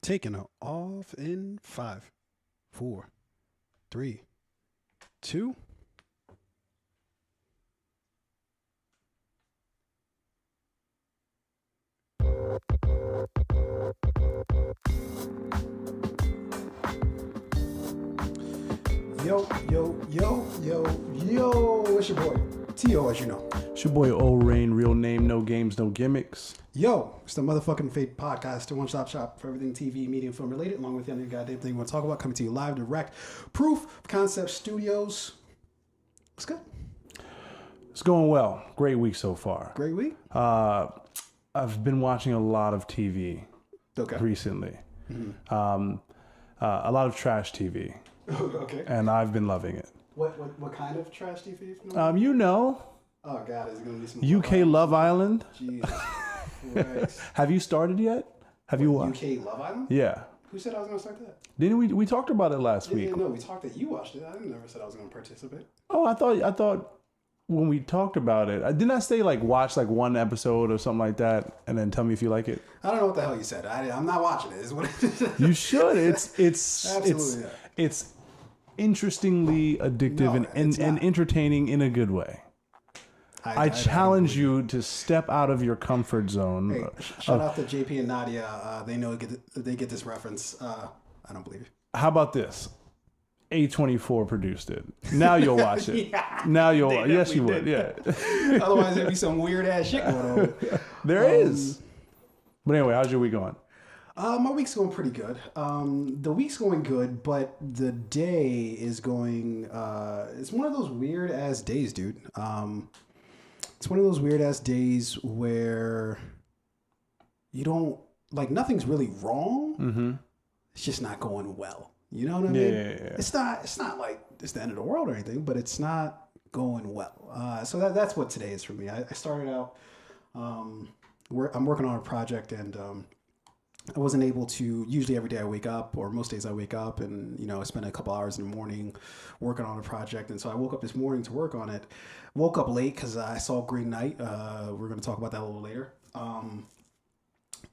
Taking it off in 5, 4, 3, 2. Yo, it's your boy, T.O. as you know. It's your boy O Rain, real name, no games, no gimmicks. Yo, it's the motherfucking Fate podcast, the one-stop shop for everything TV, media, and film related, along with any goddamn thing we want to talk about, coming to you live, direct, Proof of Concept Studios. What's good? It's going well. Great week so far. Great week? I've been watching a lot of TV recently. Mm-hmm. A lot of trash TV. Okay. And I've been loving it. What kind of trash TV? You know. Oh, God, is it going to be some UK Love Island? Jesus Christ. Have you started yet? Have you watched? UK Love Island? Yeah. Who said I was going to start that? Didn't we talked about it last week? Yeah, no, we talked that you watched it. I never said I was going to participate. Oh, I thought when we talked about it, didn't I say watch one episode or something like that, and then tell me if you like it? I don't know what the hell you said. I'm not watching it. Is what it is. You should. It's Absolutely not. It's interestingly addictive and entertaining in a good way. I challenge you to step out of your comfort zone. Hey, shout out to JP and Nadia. They get this reference. I don't believe it. How about this? A24 produced it. Now you'll watch it. Yeah, now you'll watch. Yes, you would. Yeah. Otherwise, there'd be some weird ass shit going on. There is. But anyway, how's your week going? My week's going pretty good. The week's going good, but the day is going. It's one of those weird ass days, dude. It's one of those weird ass days where you don't nothing's really wrong. Mm-hmm. It's just not going well. You know what I mean? Yeah. It's not like it's the end of the world or anything, but it's not going well. So that's what today is for me. I started out. I'm working on a project, and I wasn't able to. Usually, every day I wake up, or most days I wake up, and I spend a couple hours in the morning working on a project. And so I woke up this morning to work on it. Woke up late because I saw Green Knight. We're going to talk about that a little later.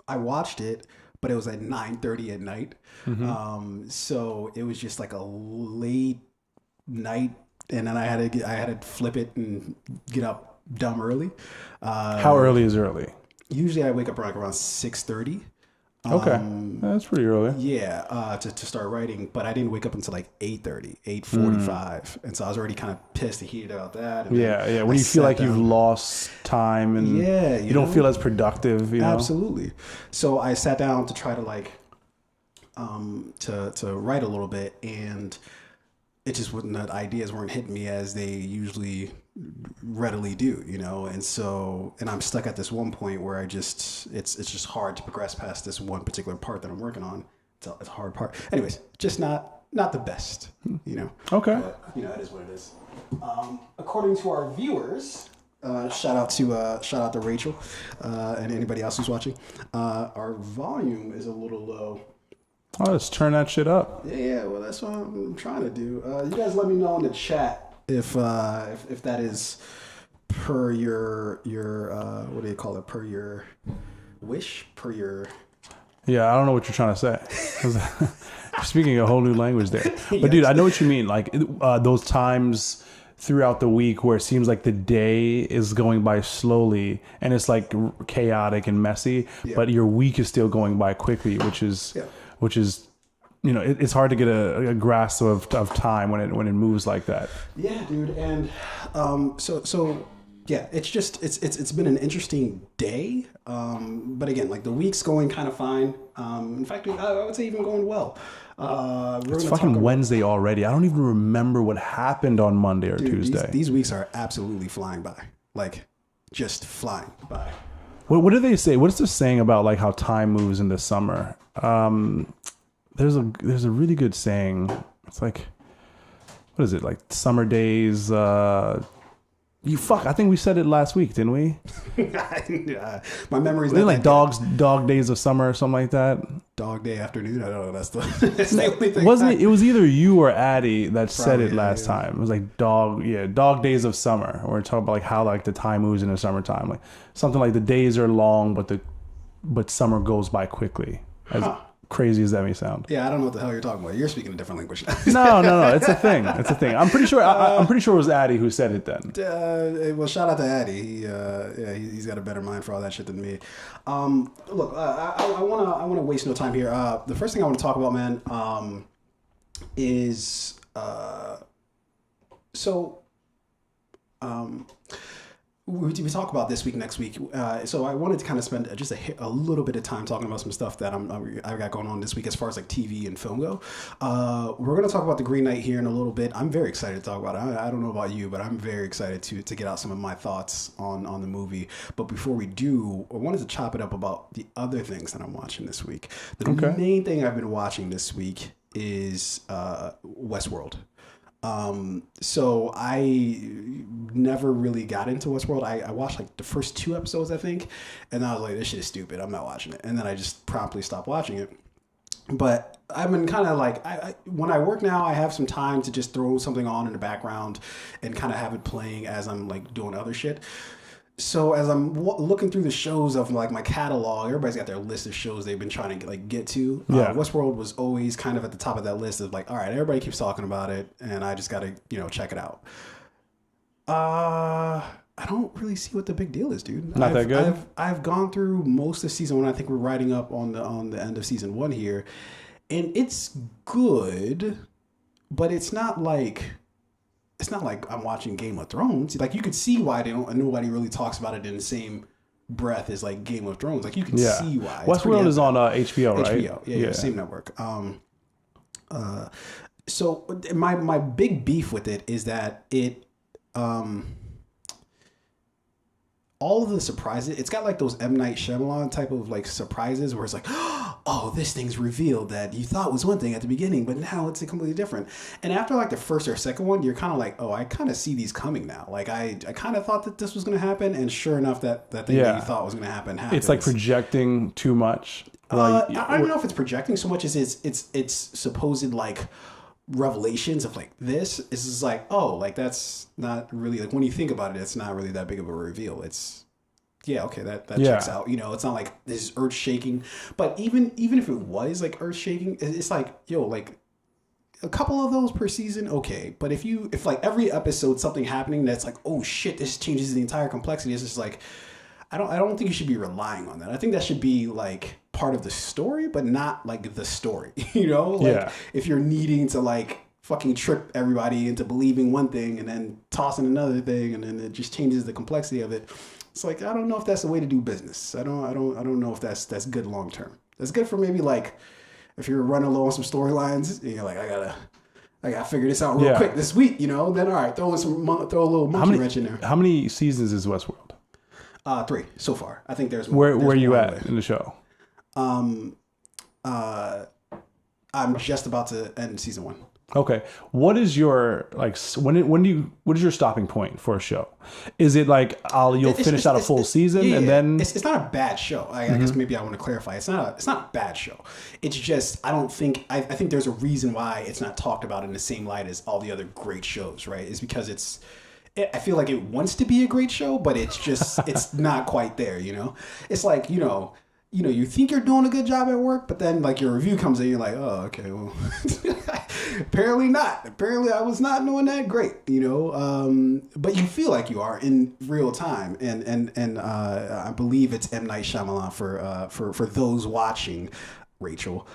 I watched it, but it was at 9:30 at night. Mm-hmm. So it was just like a late night, and then I had to flip it and get up dumb early. How early is early? Usually I wake up around 6:30. Okay, that's pretty early. Yeah, to start writing, but I didn't wake up until 8:30, 8:45, and so I was already kind of pissed and heated about that. And yeah. When you feel like you've lost time and you don't feel as productive, you know? Absolutely. So I sat down to try to to write a little bit, and it just wasn't, the ideas weren't hitting me as they usually readily do, and I'm stuck at this one point where it's just hard to progress past this one particular part that I'm working on. It's a hard part. Anyways, just not the best, Okay. But, it is what it is. According to our viewers, shout out to Rachel and anybody else who's watching. Our volume is a little low. Oh, let's turn that shit up. Yeah, well, that's what I'm trying to do. You guys let me know in the chat if that is per your what do you call it? Per your wish? Per your... Yeah, I don't know what you're trying to say. You're speaking a whole new language there. But yes. Dude, I know what you mean. Those times throughout the week where it seems like the day is going by slowly and it's chaotic and messy, but your week is still going by quickly, which is it's hard to get a grasp of time when it moves like that. Yeah, dude. And so yeah, it's been an interesting day. But again, the week's going kind of fine. In fact, I would say even going well. It's fucking Wednesday already. I don't even remember what happened on Monday or Tuesday. These weeks are absolutely flying by. Just flying by. What do they say? What is the saying about how time moves in the summer? There's a really good saying. It's what is it? Summer days. I think we said it last week, didn't we? My memory's not dog days of summer or something like that. Dog day afternoon. I don't know. That's the only thing. Wasn't it? It was either you or Addie that said it last time. It was dog days of summer. Or we're talking about how the time moves in the summertime. Something the days are long, but summer goes by quickly. crazy as that may sound. Yeah, I don't know what the hell you're talking about. You're speaking a different language. No. It's a thing. It's a thing. I'm pretty sure. I'm pretty sure it was Addy who said it then. Well, shout out to Addy. He's got a better mind for all that shit than me. Look, I wanna waste no time here. The first thing I want to talk about, man, is we talk about this week, next week. So I wanted to kind of spend just a little bit of time talking about some stuff that I've got going on this week as far as like TV and film go. We're going to talk about The Green Knight here in a little bit. I'm very excited to talk about it. I don't know about you, but I'm very excited to get out some of my thoughts on the movie. But before we do, I wanted to chop it up about the other things that I'm watching this week. The main thing I've been watching this week is Westworld. So I never really got into Westworld. I watched like the first 2 episodes, I think, and I was like, this shit is stupid. I'm not watching it. And then I just promptly stopped watching it. But I've been kind of like, when I work now, I have some time to just throw something on in the background and kind of have it playing as I'm like doing other shit. So as I'm looking through the shows of like my catalog, everybody's got their list of shows they've been trying to get to. Yeah. Westworld was always kind of at the top of that list of like, all right, everybody keeps talking about it, and I just got to check it out. I don't really see what the big deal is, dude. Not that good. I've gone through most of season 1. I think we're riding up on the end of season 1 here, and it's good, but it's not like I'm watching Game of Thrones. Like, you could see why nobody really talks about it in the same breath as like Game of Thrones. Like, you can see why. Westworld is on HBO, right? HBO, yeah, same network. So my big beef with it is that it all of the surprises, it's got like those M. Night Shyamalan type of like surprises where it's like, oh, this thing's revealed that you thought was one thing at the beginning, but now it's completely different. And after like the first or second one, you're kind of like, oh, I kind of see these coming now. Like I kind of thought that this was going to happen, and sure enough, that thing that you thought was going to happen happens. It's like projecting too much. I don't know if it's projecting so much as it's supposed like revelations of like this is like, oh, like that's not really like, when you think about it, it's not really that big of a reveal. It's that checks out. It's not like this is earth shaking, but even if it was like earth shaking, it's like, like a couple of those per season, okay. But if like every episode something happening that's like, oh shit, this changes the entire complexity, it's just like, I don't think you should be relying on that. I think that should be like part of the story, but not like the story, if you're needing to like fucking trick everybody into believing one thing and then tossing another thing, and then it just changes the complexity of it. It's like, I don't know if that's the way to do business. I don't know if that's good long term. That's good for maybe like if you're running low on some storylines and you're like, I gotta figure this out real quick this week, then all right, throw a little monkey wrench in there. How many seasons is Westworld? 3 so far. I think there's more. Where are you at in the show? I'm just about to end season 1. Okay. What is your like what is your stopping point for a show? Is it like you'll finish out a full season and then it's not a bad show. I guess maybe I want to clarify. It's not a bad show. It's just I think there's a reason why it's not talked about in the same light as all the other great shows, right? Is because I feel like it wants to be a great show, but it's just it's not quite there, It's like, you think you're doing a good job at work, but then like your review comes in, you're like, oh, okay, well, apparently not. Apparently I was not doing that great, but you feel like you are in real time. And I believe it's M. Night Shyamalan for those watching, Rachel.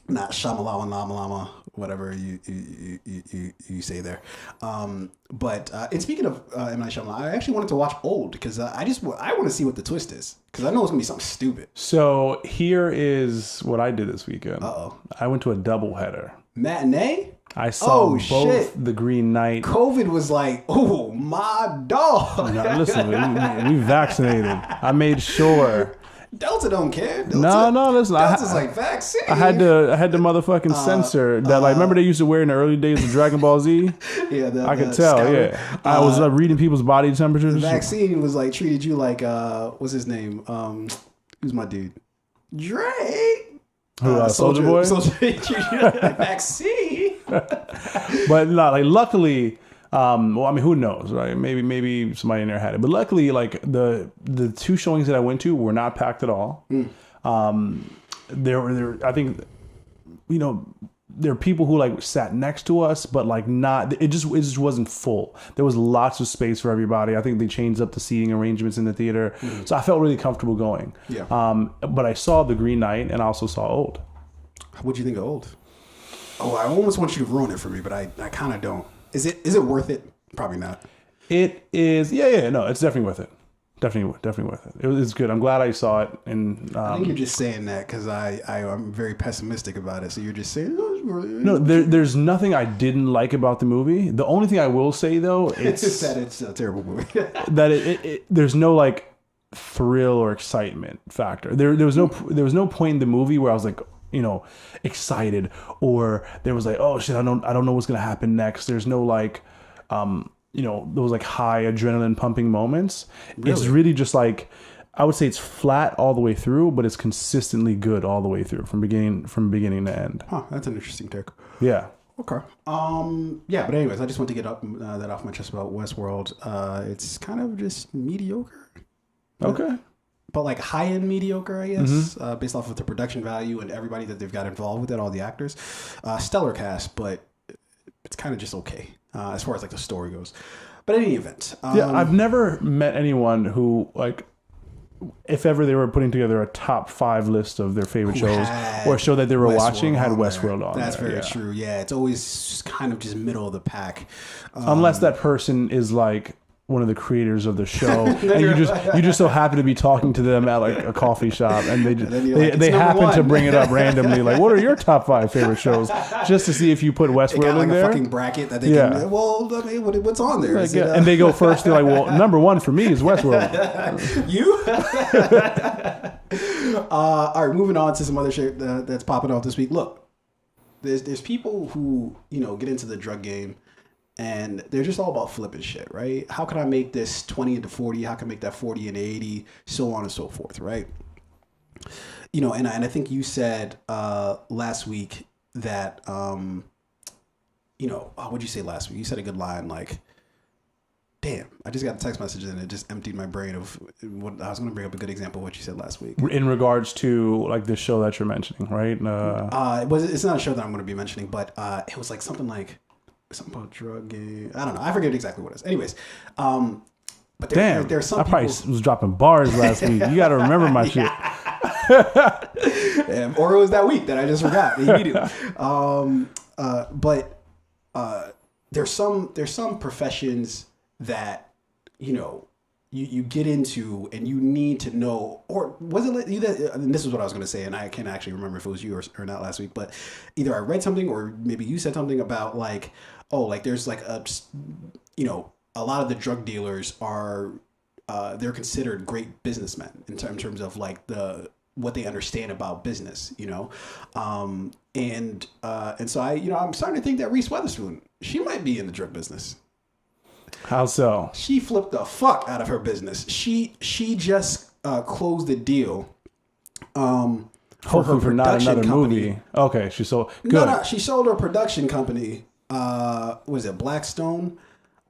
Not Shamalama Lama Lama, whatever you say there. But and speaking of M. Night Shyamalan, I actually wanted to watch Old because I want to see what the twist is, because I know it's gonna be something stupid. So here is what I did this weekend. Uh-oh. I went to a doubleheader. Matinee? I saw both The Green Knight. COVID was like, oh my dog. No, listen, we vaccinated. I made sure. Delta don't care. Delta, no, listen. Delta's like vaccine. I had the motherfucking sensor that like remember they used to wear in the early days of Dragon Ball Z. Yeah, I could tell. Scouter. Yeah, I was reading people's body temperatures. The vaccine was like treated you like what's his name? Who's my dude? Drake. Soldier Boy. Like vaccine. But no, like luckily. Well, I mean, who knows, right? Maybe somebody in there had it, but luckily, like the 2 showings that I went to were not packed at all. I think, there are people who like sat next to us, but like not. It just wasn't full. There was lots of space for everybody. I think they changed up the seating arrangements in the theater, so I felt really comfortable going. Yeah. But I saw The Green Knight and I also saw Old. What'd you think of Old? Oh, I almost want you to ruin it for me, but I kind of don't. Is it worth it? Probably not. It is. Yeah. No, it's definitely worth it. Definitely worth it. It's good. I'm glad I saw it. And I think you're just saying that because I'm very pessimistic about it. So you're just saying, no. There's nothing I didn't like about the movie. The only thing I will say though, it's that it's a terrible movie. that there's no like thrill or excitement factor. There was no point in the movie where I was like, excited, or there was like, oh shit, I don't know what's gonna happen next. There's no like, those like high adrenaline pumping moments. Really? It's really just like, I would say it's flat all the way through, but it's consistently good all the way through from beginning to end. Huh, that's an interesting take. Yeah. Okay. Yeah, but anyways, I just want to get that off my chest about Westworld. It's kind of just mediocre. Okay. But like high-end mediocre, I guess, based off of the production value and everybody that they've got involved with it, all the actors. Stellar cast, but it's kind of just okay as far as like the story goes. But in any event. I've never met anyone who, like, if ever they were putting together a top 5 list of their favorite shows or a show that they were watching, had Westworld on there. That's very true. Yeah, it's always kind of just middle of the pack. Unless that person is like one of the creators of the show, and you just so happen to be talking to them at like a coffee shop, and they happen to bring it up randomly, like, what are your top 5 favorite shows, just to see if you put Westworld in there. A fucking bracket that they can. Well, I mean, what's on there? Like, and they go first. They're like, well, number 1 for me is Westworld. You. All right, moving on to some other shit that's popping off this week. Look, there's people who get into the drug game. And they're just all about flipping shit, right? How can I make this 20 into 40? How can I make that 40 into 80? So on and so forth, right? And I think you said last week that, what'd you say last week? You said a good line like, damn, I just got a text message and it just emptied my brain of what I was going to bring up a good example of what you said last week. In regards to like the show that you're mentioning, right? It's not a show that I'm going to be mentioning, but it was like something about drug game. I don't know. I forget exactly what it is. Anyways, but there's some people... I probably was dropping bars last week. You got to remember my shit. Or it was that week that I just forgot immediately. But there's some professions that you get into and you need to know, or was it you that, and this is what I was going to say, and I can't actually remember if it was you or not last week, but either I read something or maybe you said something about like, there's like a lot of the drug dealers are, they're considered great businessmen in terms of like what they understand about business, and so I'm starting to think that Reese Witherspoon, she might be in the drug business. How so? She flipped the fuck out of her business. She just closed the deal. Hopefully for not another movie. Okay, she sold. Good. No, she sold her production company. Was it Blackstone?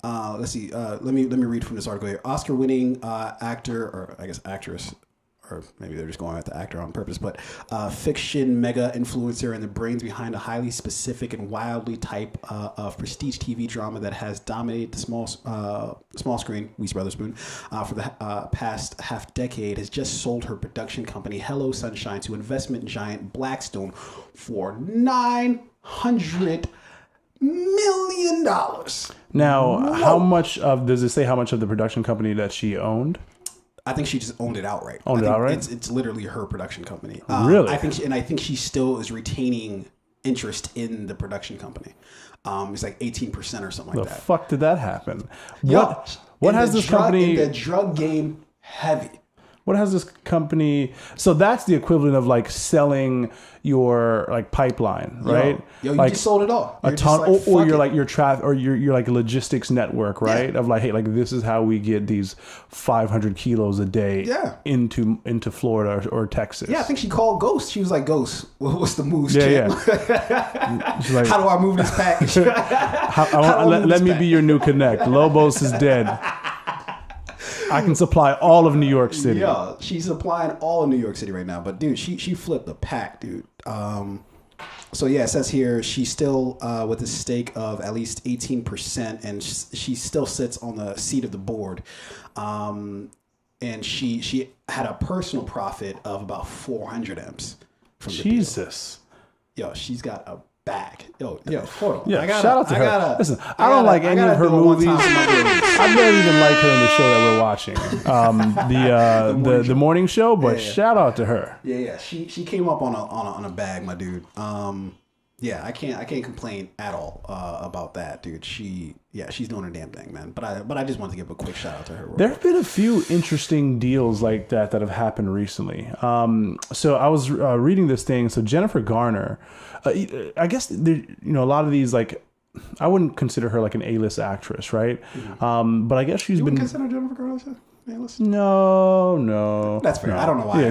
Let's see. Let me read from this article here. Oscar-winning actor, or I guess actress, or maybe they're just going at the actor on purpose, but fiction mega influencer and the brains behind a highly specific and wildly type of prestige TV drama that has dominated the small screen, Reese Witherspoon, for the past half decade, has just sold her production company Hello Sunshine to investment giant Blackstone for $900 million. Now, does it say how much of the production company that she owned? I think she just owned it outright. It's literally her production company. Really? I think she still is retaining interest in the production company. It's like 18% or something like that. The fuck did that happen? What has this company in the drug game heavy? What has this company? So that's the equivalent of like selling your like pipeline, right? You like just sold it all. A ton, like, or you're like your or you're like a logistics network, right? Yeah. Of like, hey, like this is how we get these 500 kilos a day into Florida or Texas. Yeah, I think she called Ghost. She was like, Ghost, what's the moves? Yeah. She's like, how do I move this package? let me be your new connect. Lobos is dead. I can supply all of New York City. Yeah, she's supplying all of New York City right now. But dude, she flipped the pack, dude. So yeah, it says here she's still with a stake of at least 18%, and she still sits on the seat of the board. And she had a personal profit of about 400 M's from the Jesus. deal. Yo, she's got a bag. Yo, hold on. Yeah, shout out to her. Listen, I don't like any of her movies. I don't even like her in the show that we're watching, the morning show. But shout out to her. Yeah. She came up on a bag, my dude. Yeah, I can't complain at all about that, dude. She's doing her damn thing, man. But I just wanted to give a quick shout out to her. There have been a few interesting deals like that have happened recently. So I was reading this thing. So Jennifer Garner, I guess a lot of these, like, I wouldn't consider her like an A-list actress, right? Mm-hmm. But I guess she's been. You consider Jennifer Garner A-list? No. That's fair. No. I don't know why. Yeah,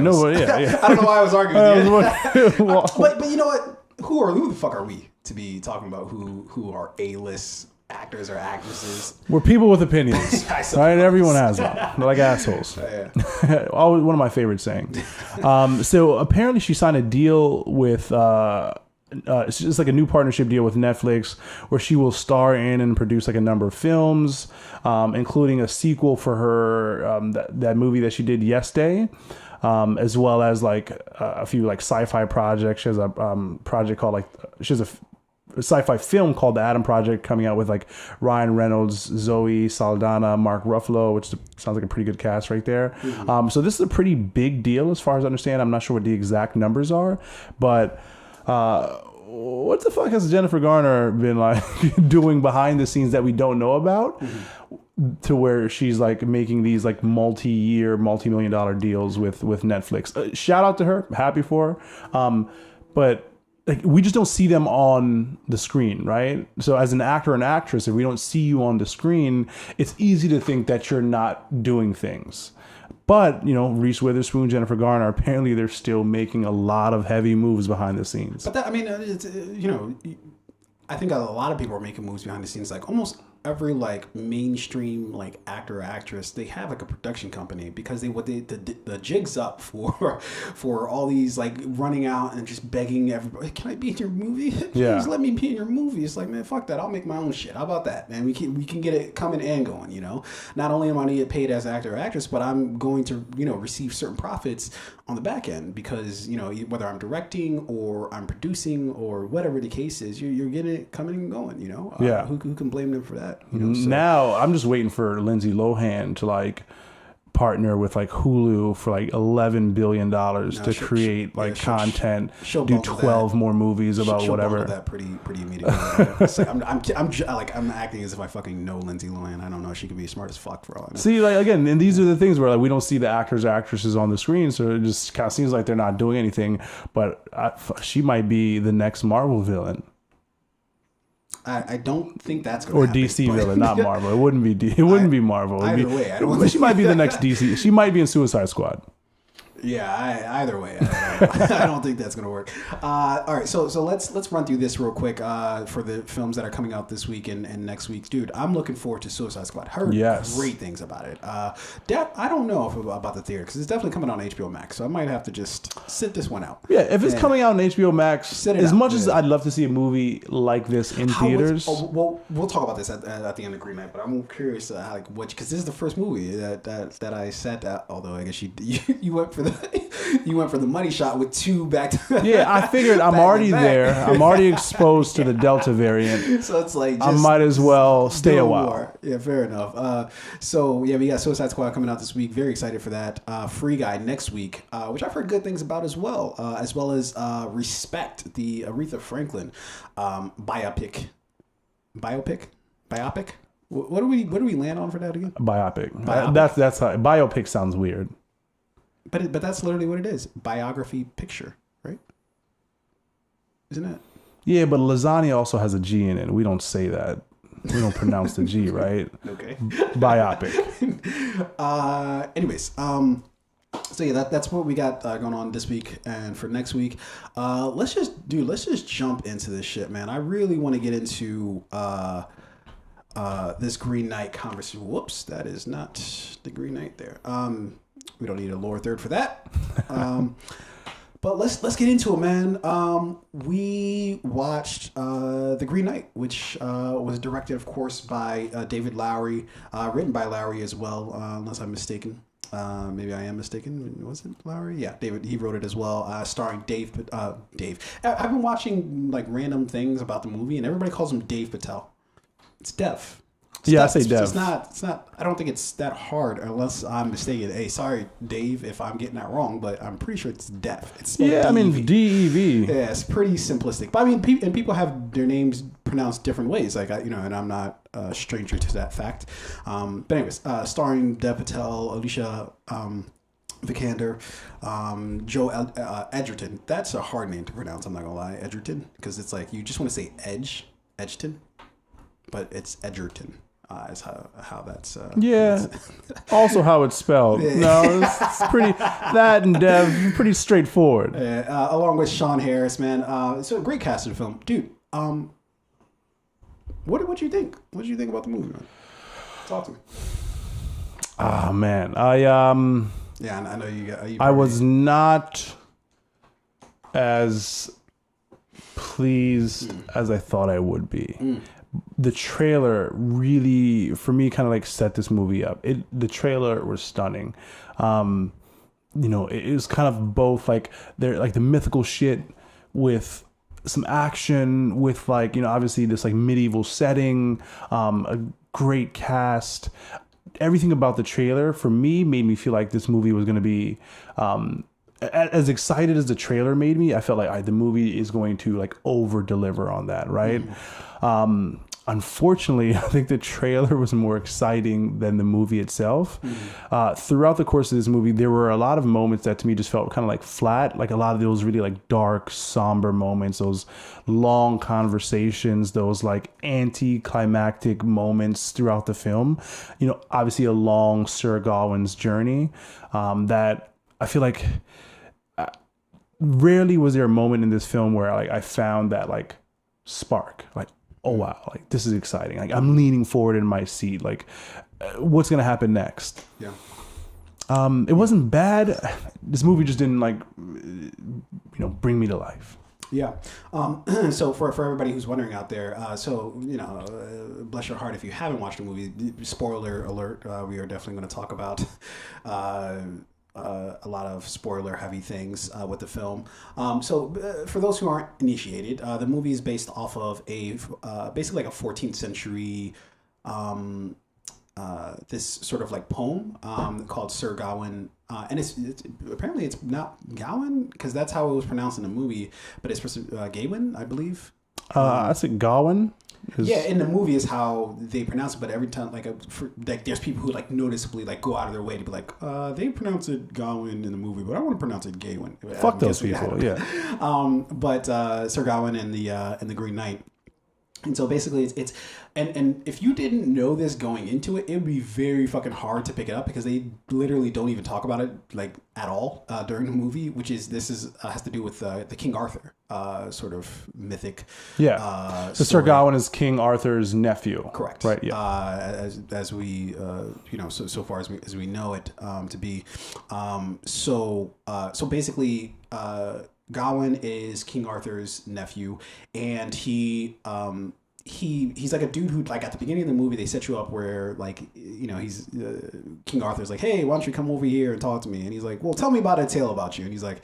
I don't know why I was arguing with you. But you know what? Who the fuck are we to be talking about who are A-list actors or actresses? We're people with opinions, right? Everyone has one. They're like assholes. Always one of my favorite sayings. So apparently she signed a deal with it's just like a new partnership deal with Netflix, where she will star in and produce like a number of films, including a sequel for her that movie that she did Yesterday. As well as like a few like sci-fi projects. She has a project called she has a sci-fi film called The Adam Project coming out with like Ryan Reynolds, Zoe Saldana, Mark Ruffalo, which sounds like a pretty good cast right there. Mm-hmm. So this is a pretty big deal as far as I understand. I'm not sure what the exact numbers are, but what the fuck has Jennifer Garner been like doing behind the scenes that we don't know about? Mm-hmm. To where she's like making these like multi-year, multi-million-dollar deals with Netflix. Shout out to her, happy for her. But like we just don't see them on the screen, right? So as an actor and actress, if we don't see you on the screen, it's easy to think that you're not doing things. But Reese Witherspoon, Jennifer Garner, apparently they're still making a lot of heavy moves behind the scenes. But that, I mean, it's, I think a lot of people are making moves behind the scenes, like almost every like mainstream like actor or actress, they have like a production company because the jig's up for all these like running out and just begging everybody, can I be in your movie? Please let me be in your movie. It's like, man, fuck that. I'll make my own shit. How about that, man? We can get it coming and going. Not only am I going to get paid as actor or actress, but I'm going to receive certain profits on the back end because whether I'm directing or I'm producing or whatever the case is, you're getting it coming and going. Who can blame them for that? So. Now I'm just waiting for Lindsay Lohan to like partner with like Hulu for like $11 billion to create content, do 12 more movies about whatever. That pretty immediately. I'm acting as if I fucking know Lindsay Lohan. I don't know. She could be smart as fuck for all I know. See, like again, and these are the things where like we don't see the actors or actresses on the screen, so it just kind of seems like they're not doing anything. But she might be the next Marvel villain. I don't think that's going to happen. Or DC villain, not Marvel. It wouldn't be Marvel. Either way, I don't. She might be the next DC. She might be in Suicide Squad. Yeah, either way, I don't think that's gonna work. All right, so let's run through this real quick for the films that are coming out this week and next week, dude. I'm looking forward to Suicide Squad. Heard great things about it. I don't know about the theater because it's definitely coming out on HBO Max, so I might have to just sit this one out. Yeah, if it's coming out on HBO Max, as much as I'd love to see a movie like this in theaters. We'll talk about this at the end of Green Knight, but I'm curious because this is the first movie that I sat at. Although I guess you went for the money shot with two back to yeah, I figured I'm already there. I'm already exposed to the Delta variant. So it's like I might as well stay a while. More. Yeah, fair enough. We got Suicide Squad coming out this week. Very excited for that. Free Guy next week, which I've heard good things about as well as Respect, the Aretha Franklin biopic. What do we land on for that again? Biopic. That's how biopic sounds weird. But that's literally what it is. Biography picture, right? Isn't it? Yeah, but lasagna also has a G in it. We don't say that. We don't pronounce the G, right? Okay. Biopic. Anyways, so yeah, that's what we got going on this week and for next week. Let's just jump into this shit, man. I really want to get into this Green Knight conversation. Whoops, that is not the Green Knight there. We don't need a lower third for that. But let's get into it, man. We watched The Green Knight, which was directed, of course, by David Lowery, written by Lowery as well, unless I'm mistaken. Maybe I am mistaken. Was it Lowery? Yeah, David. He wrote it as well, starring Dave. Dave. I've been watching like random things about the movie, and everybody calls him Dave Patel. It's Dev. Yeah, I say Dev. It's not. I don't think it's that hard, unless I'm mistaken. Hey, sorry, Dave, if I'm getting that wrong, but I'm pretty sure it's Dev. It's yeah, I mean DEV. Yeah, it's pretty simplistic. But I mean, and people have their names pronounced different ways. Like and I'm not a stranger to that fact. But anyways, starring Dev Patel, Alicia Vikander, Joe Edgerton. That's a hard name to pronounce. I'm not gonna lie, Edgerton, because it's like you just want to say Edgerton, but it's Edgerton. Is how that's also how it's spelled. No, it's pretty that and Dev pretty straightforward. Along with Sean Harris, man. It's a great cast in the film, dude. What you think? What did you think about the movie, man? Talk to me. Ah, man, I know you got. I was not as pleased as I thought I would be. The trailer really, for me, kind of like set this movie up. The trailer was stunning. It was kind of both like the mythical shit with some action, with obviously this like medieval setting, a great cast. Everything about the trailer for me made me feel like this movie was going to be as excited as the trailer made me. I felt like the movie is going to like over deliver on that, right? Unfortunately, I think the trailer was more exciting than the movie itself. Throughout the course of this movie, there were a lot of moments that to me just felt kind of like flat, like a lot of those really like dark, somber moments, those long conversations, those like anticlimactic moments throughout the film. Obviously a long Sir Gawain's journey that I feel like rarely was there a moment in this film where like I found that like spark, like, oh wow, like this is exciting. Like I'm leaning forward in my seat. Like what's gonna happen next? Yeah. It wasn't bad. This movie just didn't like, bring me to life. Yeah. So for everybody who's wondering out there, bless your heart if you haven't watched the movie. Spoiler alert. We are definitely going to talk about a lot of spoiler heavy things with the film. For those who aren't initiated, the movie is based off of basically like a 14th century this sort of like poem called Sir Gawain, and it's apparently it's not Gawain because that's how it was pronounced in the movie, but it's Gawain, I believe. I said Gawain. Yeah, in the movie is how they pronounce it, but every time there's people who like noticeably like go out of their way to be like, they pronounce it Gawain in the movie, but I want to pronounce it Gawain. Fuck those people, yeah. But Sir Gawain and the Green Knight. And so basically it's and if you didn't know this going into it, it would be very fucking hard to pick it up because they literally don't even talk about it like at all during the movie, which has to do with the King Arthur sort of mythic. Yeah. So Sir Gawain is King Arthur's nephew. Correct. Right. Yeah. As we so far as we know it to be. So basically. Gawain is King Arthur's nephew, and he's like a dude who like at the beginning of the movie they set you up where like he's King Arthur's like, hey, why don't you come over here and talk to me? And he's like, well, tell me about a tale about you. And he's like,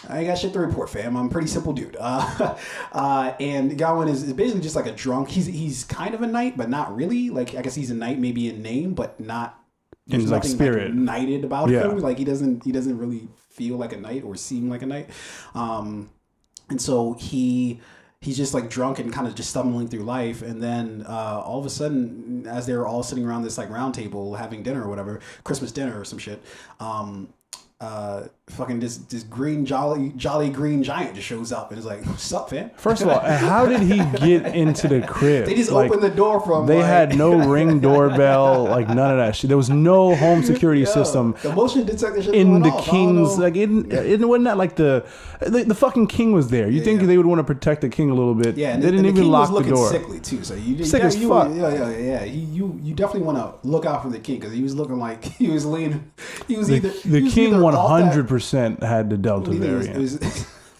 I got shit to report, fam. I'm a pretty simple dude. And Gawain is basically just like a drunk. He's kind of a knight, but not really. Like I guess he's a knight maybe in name, but not. There's in like spirit, like, knighted about him. Like he doesn't really feel like a knight or seem like a knight. And so he's just like drunk and kind of just stumbling through life. And then all of a sudden, as they're all sitting around this like round table having dinner or whatever, Christmas dinner or some shit, fucking this green jolly green giant just shows up and is like, "What's up, fam?" First of all, and how did he get into the crib? They just opened the door from. They had no Ring doorbell, like none of that shit. There was no home security system. The motion detector shit in the off. king's, like it wasn't that like the fucking king was there. You think they would want to protect the king a little bit? Yeah, and they didn't even king lock was the door. Sickly too, so you sick as fuck. Yeah. You definitely want to look out for the king because he was looking like he was leaning. He was either the king 100% had the Delta variant.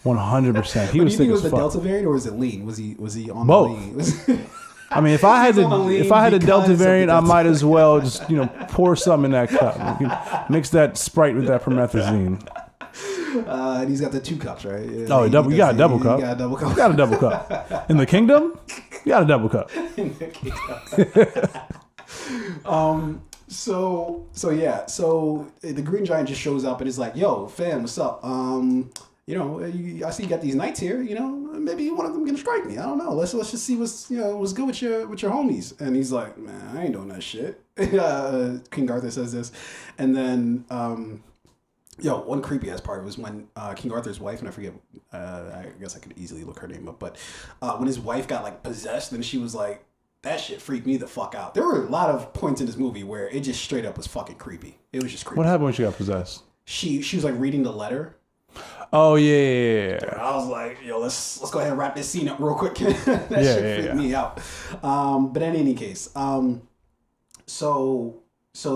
100%. He was sick as fuck. Was the Delta variant or was it lean? Was he on both? The lean? I mean, if I had the Delta variant, I might as well just pour something in that cup. Mix that Sprite with that promethazine. And he's got the 2 cups, right? Yeah, oh, you got a double cup. You got a double cup. You got a double cup. In the kingdom, you got a double cup. In the kingdom. So the Green Giant just shows up and is like, "Yo, fam, what's up? I see you got these knights here. Maybe one of them can strike me. I don't know. Let's just see what's good with your homies." And he's like, "Man, I ain't doing that shit." King Arthur says this, and then one creepy ass part was when King Arthur's wife, and I forget, I guess I could easily look her name up, but when his wife got like possessed, and she was like, that shit freaked me the fuck out. There were a lot of points in this movie where it just straight up was fucking creepy. It was just creepy. What happened when she got possessed? She was like reading the letter. Oh yeah. I was like, yo, let's go ahead and wrap this scene up real quick. That shit freaked me out. But in any case, so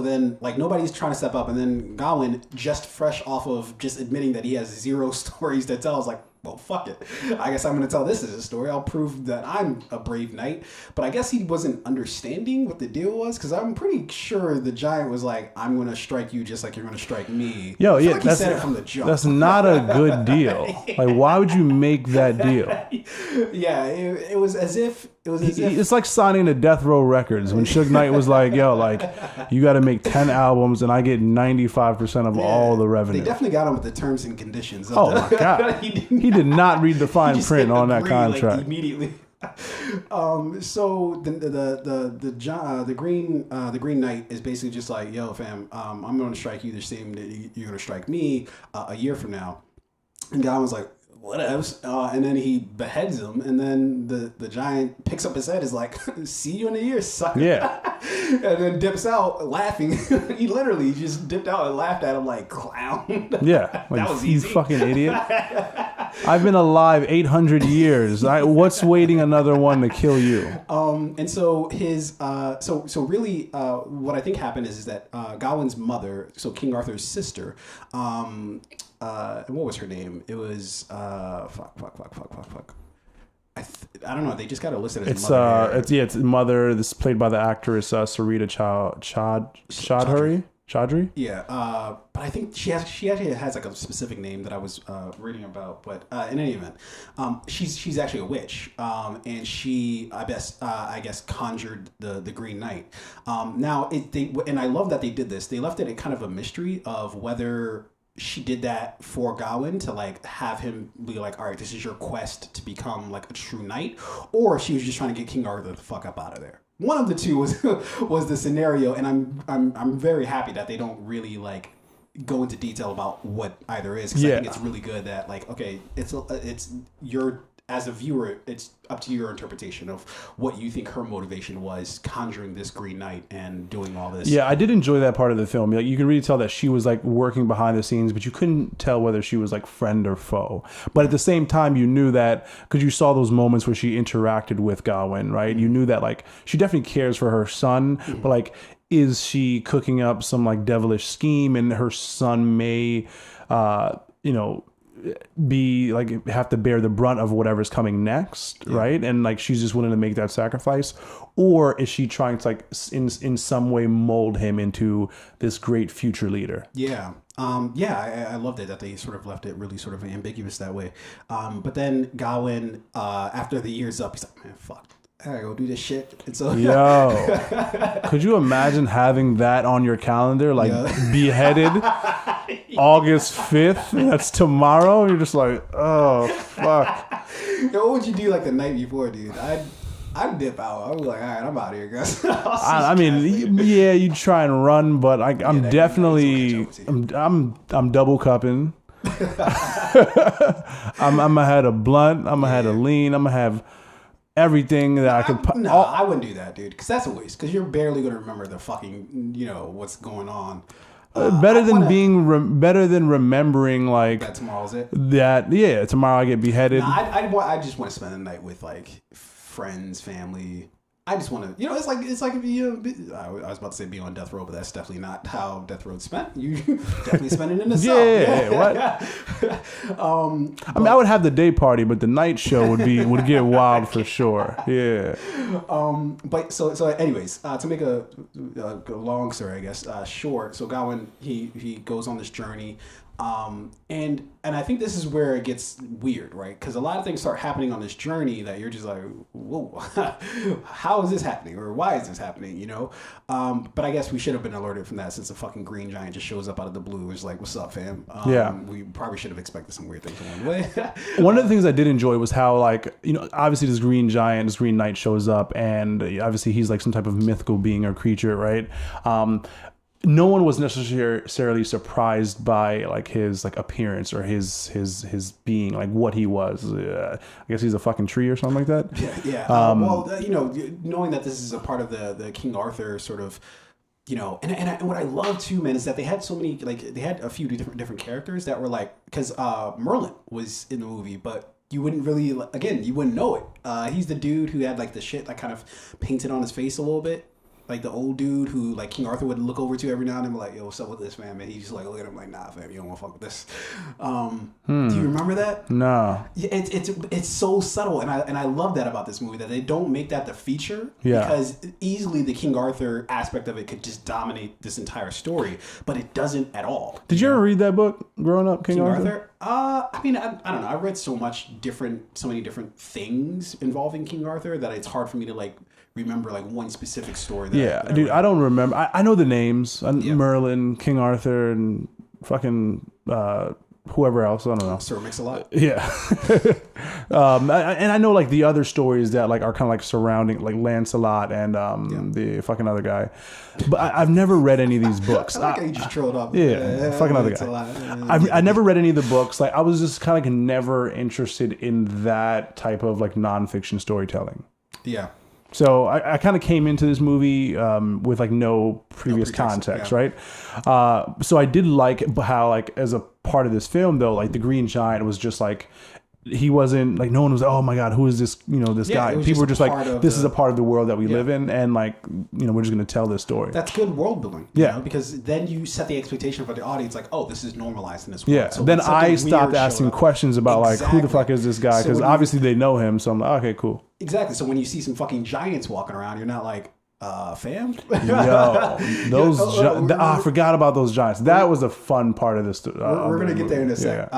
then like nobody's trying to step up, and then Gawain, just fresh off of just admitting that he has 0 stories to tell, is like, well, fuck it. I guess I'm going to tell this as a story. I'll prove that I'm a brave knight. But I guess he wasn't understanding what the deal was, because I'm pretty sure the giant was like, I'm going to strike you just like you're going to strike me. Yo, yeah, like he said it from the jump. That's not a good deal. Like, why would you make that deal? Yeah, it was as if... It's like signing to Death Row Records when Suge Knight was like, yo, like, you got to make 10 albums and I get 95% of all the revenue. They definitely got him with the terms and conditions. Oh, my God. He did not read the fine print on that contract. Like, immediately. So the Green Knight is basically just like, yo, fam, I'm going to strike you the same that you're going to strike me a year from now. And Guy was like, whatevs. And then he beheads him, and then the giant picks up his head, is like, see you in a year, sucker. Yeah. And then dips out laughing. He literally just dipped out and laughed at him like, clown. Yeah. Like, that was you easy. fucking idiot. I've been alive 800 years. What's waiting another one to kill you? And so his so really what I think happened is that Gawain's mother, so King Arthur's sister, what was her name? It was fuck. I don't know. They just got it listed as mother. It's mother. This is played by the actress Sarita Chaudhary. Yeah, but I think she actually has like a specific name that I was reading about. But in any event, she's actually a witch, and she I guess conjured the Green Knight. Now and I love that they did this. They left it kind of a mystery of whether she did that for Gawain to like have him be like, all right, this is your quest to become like a true knight, or she was just trying to get King Arthur the fuck up out of there. One of the two was the scenario, and I'm very happy that they don't really like go into detail about what either is, because I think it's really good that like, okay, it's your, as a viewer, it's up to your interpretation of what you think her motivation was, conjuring this Green Knight and doing all this. Yeah, I did enjoy that part of the film. Like, you can really tell that she was like working behind the scenes, but you couldn't tell whether she was like friend or foe. But at the same time, you knew that because you saw those moments where she interacted with Gawain, right? You knew that like she definitely cares for her son, but like, is she cooking up some like devilish scheme, and her son may, be like have to bear the brunt of whatever's coming next, right? And like she's just willing to make that sacrifice, or is she trying to like in some way mold him into this great future leader? I loved it that they sort of left it really sort of ambiguous that way. But then Gawain, after the year's up, he's like, man, fuck, I gotta go do this shit. And so, could you imagine having that on your calendar, like beheaded August 5th? That's tomorrow. You're just like, oh fuck. Yo, what would you do like the night before, dude? I'd dip out. I was like, all right, I'm out of here, guys. I mean, yeah, you try and run, but I'm definitely, I'm double cupping. I'm gonna have a blunt. I'm gonna have a lean. I'm gonna have everything that I could. No, I wouldn't do that, dude. Because that's a waste. Because you're barely gonna remember the fucking, what's going on. Better than remembering like that tomorrow's it. That yeah, tomorrow I get beheaded. Nah, I just want to spend the night with like friends, family. I just want to, it's like I was about to say be on death row, but that's definitely not how death row's spent. You definitely spend it in the cell. Yeah. What? I mean, I would have the day party, but the night show would get wild for sure. Yeah. But so anyways, to make a long story, I guess, short. So Gawain, he goes on this journey. And I think this is where it gets weird, right? Because a lot of things start happening on this journey that you're just like, whoa, how is this happening? Or why is this happening, But I guess we should have been alerted from that since the fucking green giant just shows up out of the blue. It's like, what's up, fam? We probably should have expected some weird things along the way. One of the things I did enjoy was how, like, obviously this green giant, this green knight shows up, and obviously he's like some type of mythical being or creature, right? No one was necessarily surprised by like his like appearance or his being, like what he was. I guess he's a fucking tree or something like that. Yeah. Knowing that this is a part of the King Arthur sort of, and what I love too, man, is that they had so many, like they had a few different characters that were like, because Merlin was in the movie, but you wouldn't really, again, you wouldn't know it. He's the dude who had like the shit that kind of painted on his face a little bit. Like the old dude who like King Arthur would look over to every now and then, like, yo, what's up with this, man? And he's just like, look at him like, nah, fam, you don't want to fuck with this. Do you remember that? No. It's so subtle, and I love that about this movie, that they don't make that the feature, because easily the King Arthur aspect of it could just dominate this entire story, but it doesn't at all. Did you ever read that book growing up, King Arthur? I mean, I don't know. I read so many different things involving King Arthur that it's hard for me to like remember like one specific story. Dude, I don't remember. I know the names: Merlin, King Arthur, and fucking whoever else. I don't know. Sir Mix-a-Lot. Yeah. And I know like the other stories that like are kind of like surrounding like Lancelot and the fucking other guy, but I've never read any of these books. I like how you just trolled up. Fucking other guy. I never read any of the books. Like I was just kind of like never interested in that type of like nonfiction storytelling. Yeah. So I kind of came into this movie with like no previous context, right? So I did like how like as a part of this film though, like the Green Giant was just like, he wasn't like, no one was, oh my God, who is this, this guy? People were just like, this is a part of the world that we live in, and like, we're just going to tell this story. That's good world building. Because then you set the expectation for the audience, like, oh, this is normalized in this world. Yeah. So then I stopped asking questions about like, who the fuck is this guy? Because obviously they know him. So I'm like, okay, cool. Exactly. So when you see some fucking giants walking around, you're not like, fam? Yo, those I forgot about those giants. That was a fun part of this. We're going to get there in a sec.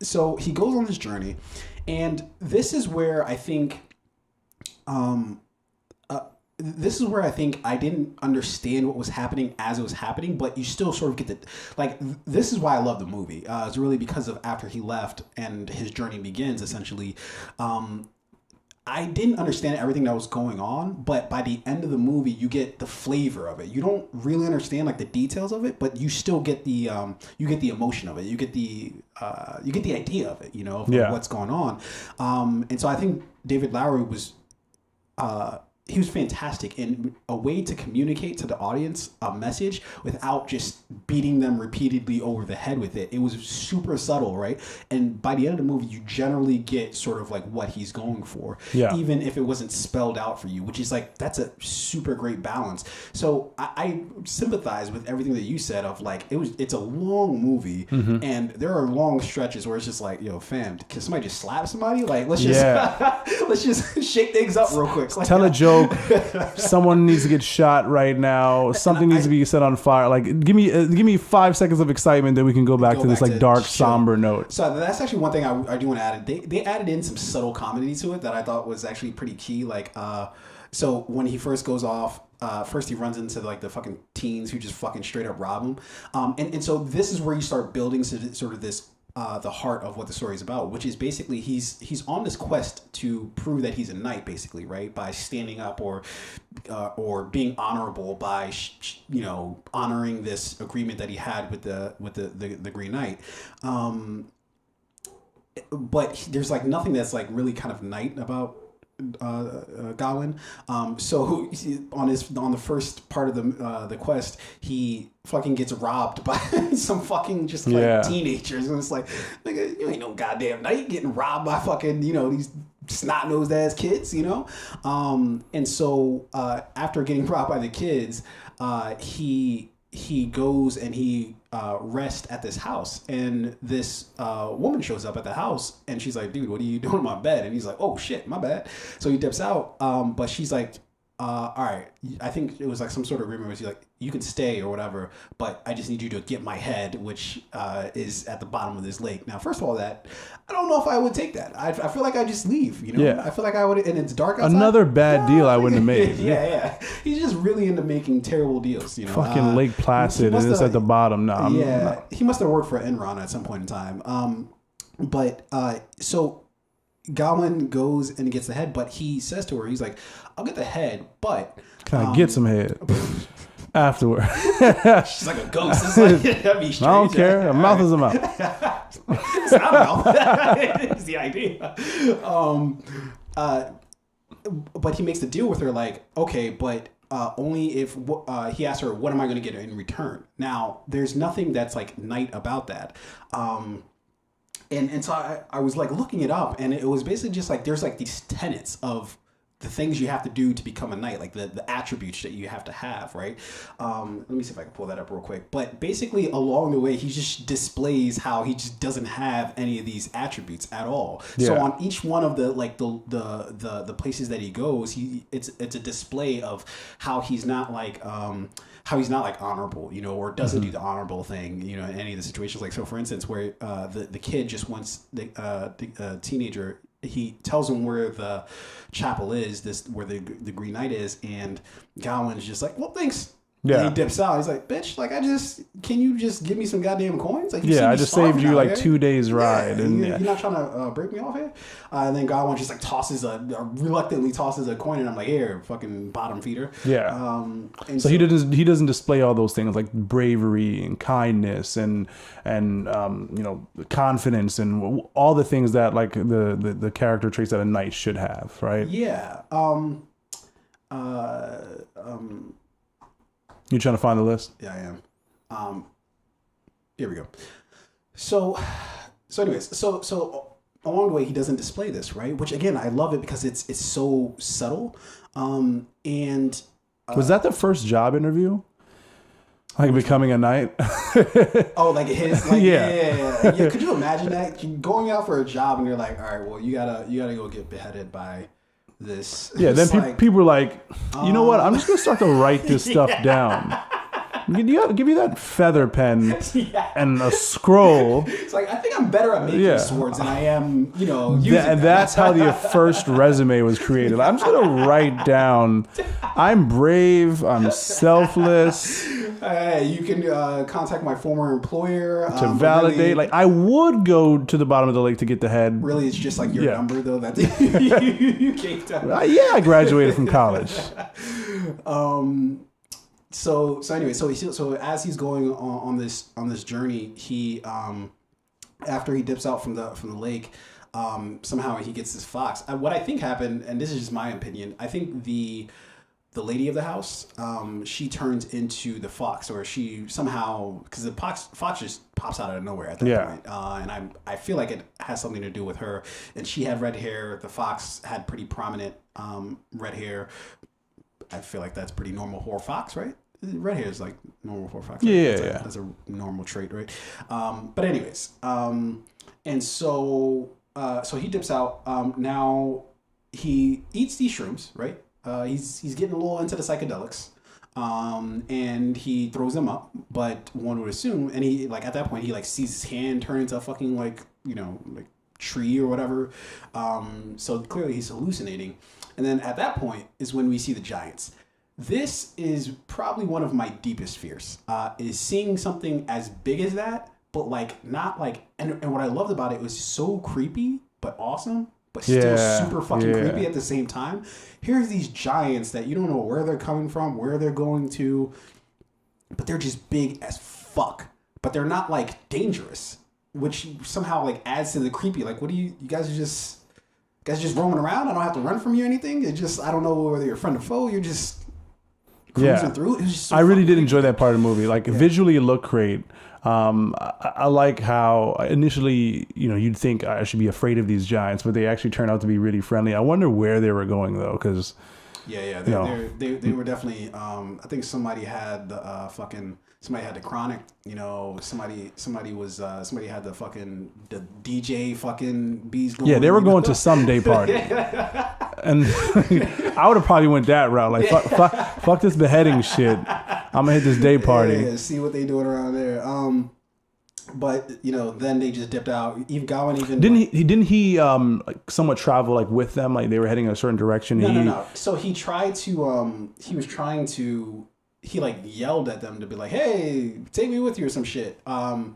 So he goes on this journey, and this is where I think, I didn't understand what was happening as it was happening, but you still sort of get the, like, this is why I love the movie. It's really because of after he left and his journey begins, essentially. I didn't understand everything that was going on, but by the end of the movie, you get the flavor of it. You don't really understand like the details of it, but you still get the emotion of it. You get the idea of it, of what's going on. And so I think David Lowery was he was fantastic in a way to communicate to the audience a message without just beating them repeatedly over the head with it. It was super subtle, right? And by the end of the movie, you generally get sort of like what he's going for, even if it wasn't spelled out for you, which is like, that's a super great balance. So I sympathize with everything that you said of like, it's a long movie, and there are long stretches where it's just like, yo, fam, can somebody just slap somebody? Like, let's just let's just shake things up real quick. Like, tell a joke. Someone needs to get shot right now. Something needs to be set on fire. Like, give me 5 seconds of excitement, then we can go back to this like dark, somber note. So that's actually one thing I do want to add. They added in some subtle comedy to it that I thought was actually pretty key. Like, so when he first goes off, first he runs into like the fucking teens who just fucking straight up rob him. And so this is where you start building sort of this the heart of what the story is about, which is basically he's on this quest to prove that he's a knight, basically, right? By standing up or being honorable by honoring this agreement that he had with the Green Knight. But there's like nothing that's like really kind of knight about Gawain. So on the first part of the quest, he fucking gets robbed by some fucking just like teenagers, and it's like, nigga, you ain't no goddamn knight getting robbed by fucking these snot-nosed ass kids, and so after getting robbed by the kids, he goes and he rests at this house, and this woman shows up at the house, and she's like, dude, what are you doing in my bed? And he's like, oh shit, my bad. So he dips out, but she's like, all right, I think it was like some sort of agreement where she's like, you can stay or whatever, but I just need you to get my head, which is at the bottom of this lake. Now, first of all, I don't know if I would take that. I feel like I just leave, I feel like I would, and it's dark outside. Another bad deal I wouldn't have made. Yeah. He's just really into making terrible deals, Fucking Lake Placid, and it's at the bottom now. He must have worked for Enron at some point in time. So Gawain goes and gets the head, but he says to her, he's like, I'll get the head, but can I get some head afterward? She's like a ghost. It's like, that'd be strange. I don't care. A mouth is a mouth. It's not a mouth. It's the idea. But he makes the deal with her like, okay, but only if he asks her, what am I going to get in return? Now, there's nothing that's like knight about that. And so I was like looking it up, and it was basically just like there's like these tenets of the things you have to do to become a knight, like the attributes that you have to have, right? Let me see if I can pull that up real quick. But basically, along the way, he just displays how he just doesn't have any of these attributes at all. Yeah. So on each one of the places that he goes, it's a display of how he's not like honorable, or doesn't do the honorable thing, in any of the situations. Like, so for instance, where the kid just wants the teenager, he tells him where the chapel is, where the Green Knight is, and Gawain's just like, well, thanks. Yeah. And he dips out. He's like, bitch, like, can you just give me some goddamn coins? Like, I just saved you like 2 days ride. Yeah, and you're not trying to break me off here? And then Gawain just like reluctantly tosses a coin, and I'm like, here, fucking bottom feeder. Yeah. So he doesn't display all those things like bravery and kindness and confidence and all the things that like the character traits that a knight should have, right? Yeah. You trying to find the list? Yeah, I am. Here we go. So anyways, so along the way, he doesn't display this, right? Which again, I love it because it's so subtle. And was that the first job interview? Like becoming a knight? Oh, like his, like, yeah. Could you imagine that going out for a job and you're like, all right, well, you gotta go get beheaded by this. Yeah, then people were like, you know what? I'm just gonna start to write this stuff down. Give me that feather pen and a scroll. It's like, I think I'm better at making swords than I am, using and that's how the first resume was created. I'm just gonna write down, I'm brave, I'm selfless. You can contact my former employer to validate. Really, like, I would go to the bottom of the lake to get the head. Really, it's just like your number, though. That you gave to. I graduated from college. So anyway, so as he's going on this journey, he after he dips out from the lake, somehow he gets this fox. What I think happened, and this is just my opinion, I think the lady of the house, she turns into the fox, or she somehow, because the fox just pops out of nowhere at that point, and I feel like it has something to do with her. And she had red hair. The fox had pretty prominent red hair. I feel like that's pretty normal for a fox, right? Red hair is like normal for a fox. Right? That's a normal trait, right? But anyways, and so he dips out. Now he eats these shrooms, right? He's getting a little into the psychedelics, and he throws them up. But one would assume, and he like at that point he like sees his hand turn into a fucking like tree or whatever. So clearly he's hallucinating. And then at that point is when we see the giants. This is probably one of my deepest fears, is seeing something as big as that, but like not like, and what I loved about it was so creepy but awesome, but still super fucking creepy at the same time. Here's these giants that you don't know where they're coming from, where they're going to, but they're just big as fuck. But they're not like dangerous, which somehow like adds to the creepy. Like, what do you guys are just roaming around? I don't have to run from you or anything. It just, I don't know whether you're friend or foe. You're just cruising through. It was just so I really did enjoy that part of the movie. Like visually, it looked great. I like how initially, you'd think I should be afraid of these giants, but they actually turned out to be really friendly. I wonder where they were going though, because they were definitely. I think somebody had the somebody had the chronic. Somebody had the fucking the DJ fucking bees going. Yeah, they were going to some day party, and I would have probably went that route. Like fuck this beheading shit. I'm gonna hit this day party. Yeah, see what they doing around there. But then they just dipped out. Even Gawain didn't he like somewhat travel like with them, like they were heading in a certain direction. No. So he tried to he like yelled at them to be like, hey, take me with you or some shit. And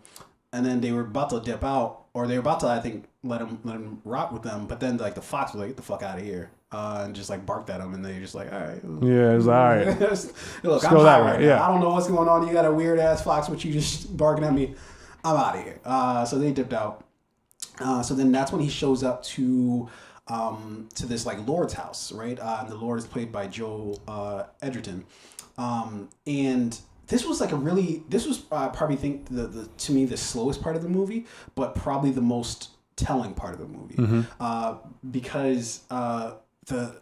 then they were about to dip out, or they were about to, I think, let him rock with them. But then like the fox was like, get the fuck out of here, and just like barked at him, and they just like, all right, yeah, it's all right. Look, I'm high right now. I don't know what's going on. You got a weird ass fox with you just barking at me. I'm out of here. So they dipped out. So then that's when he shows up to this like Lord's house, right? And the Lord is played by Joel Edgerton. And this was like probably think the to me the slowest part of the movie, but probably the most telling part of the movie. Because the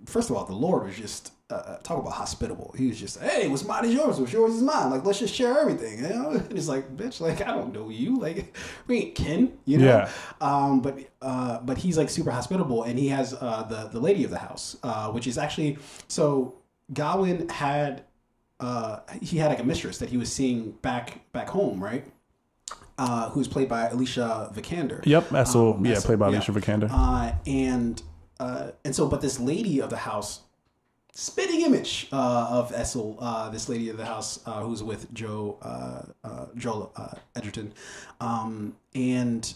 first of all, the Lord was just talk about hospitable. He was just, hey, what's mine is yours, what's yours is mine. Like, let's just share everything. And it's like, bitch, like I don't know you, like we ain't kin, Yeah. But he's like super hospitable, and he has the lady of the house, which is actually so Gawain had he had like a mistress that he was seeing back home, right? Who's played by Alicia Vikander. Yep, Essel, played by Alicia Vikander. And so, but this lady of the house, spitting image of Essel, this lady of the house who's with Joel Edgerton, and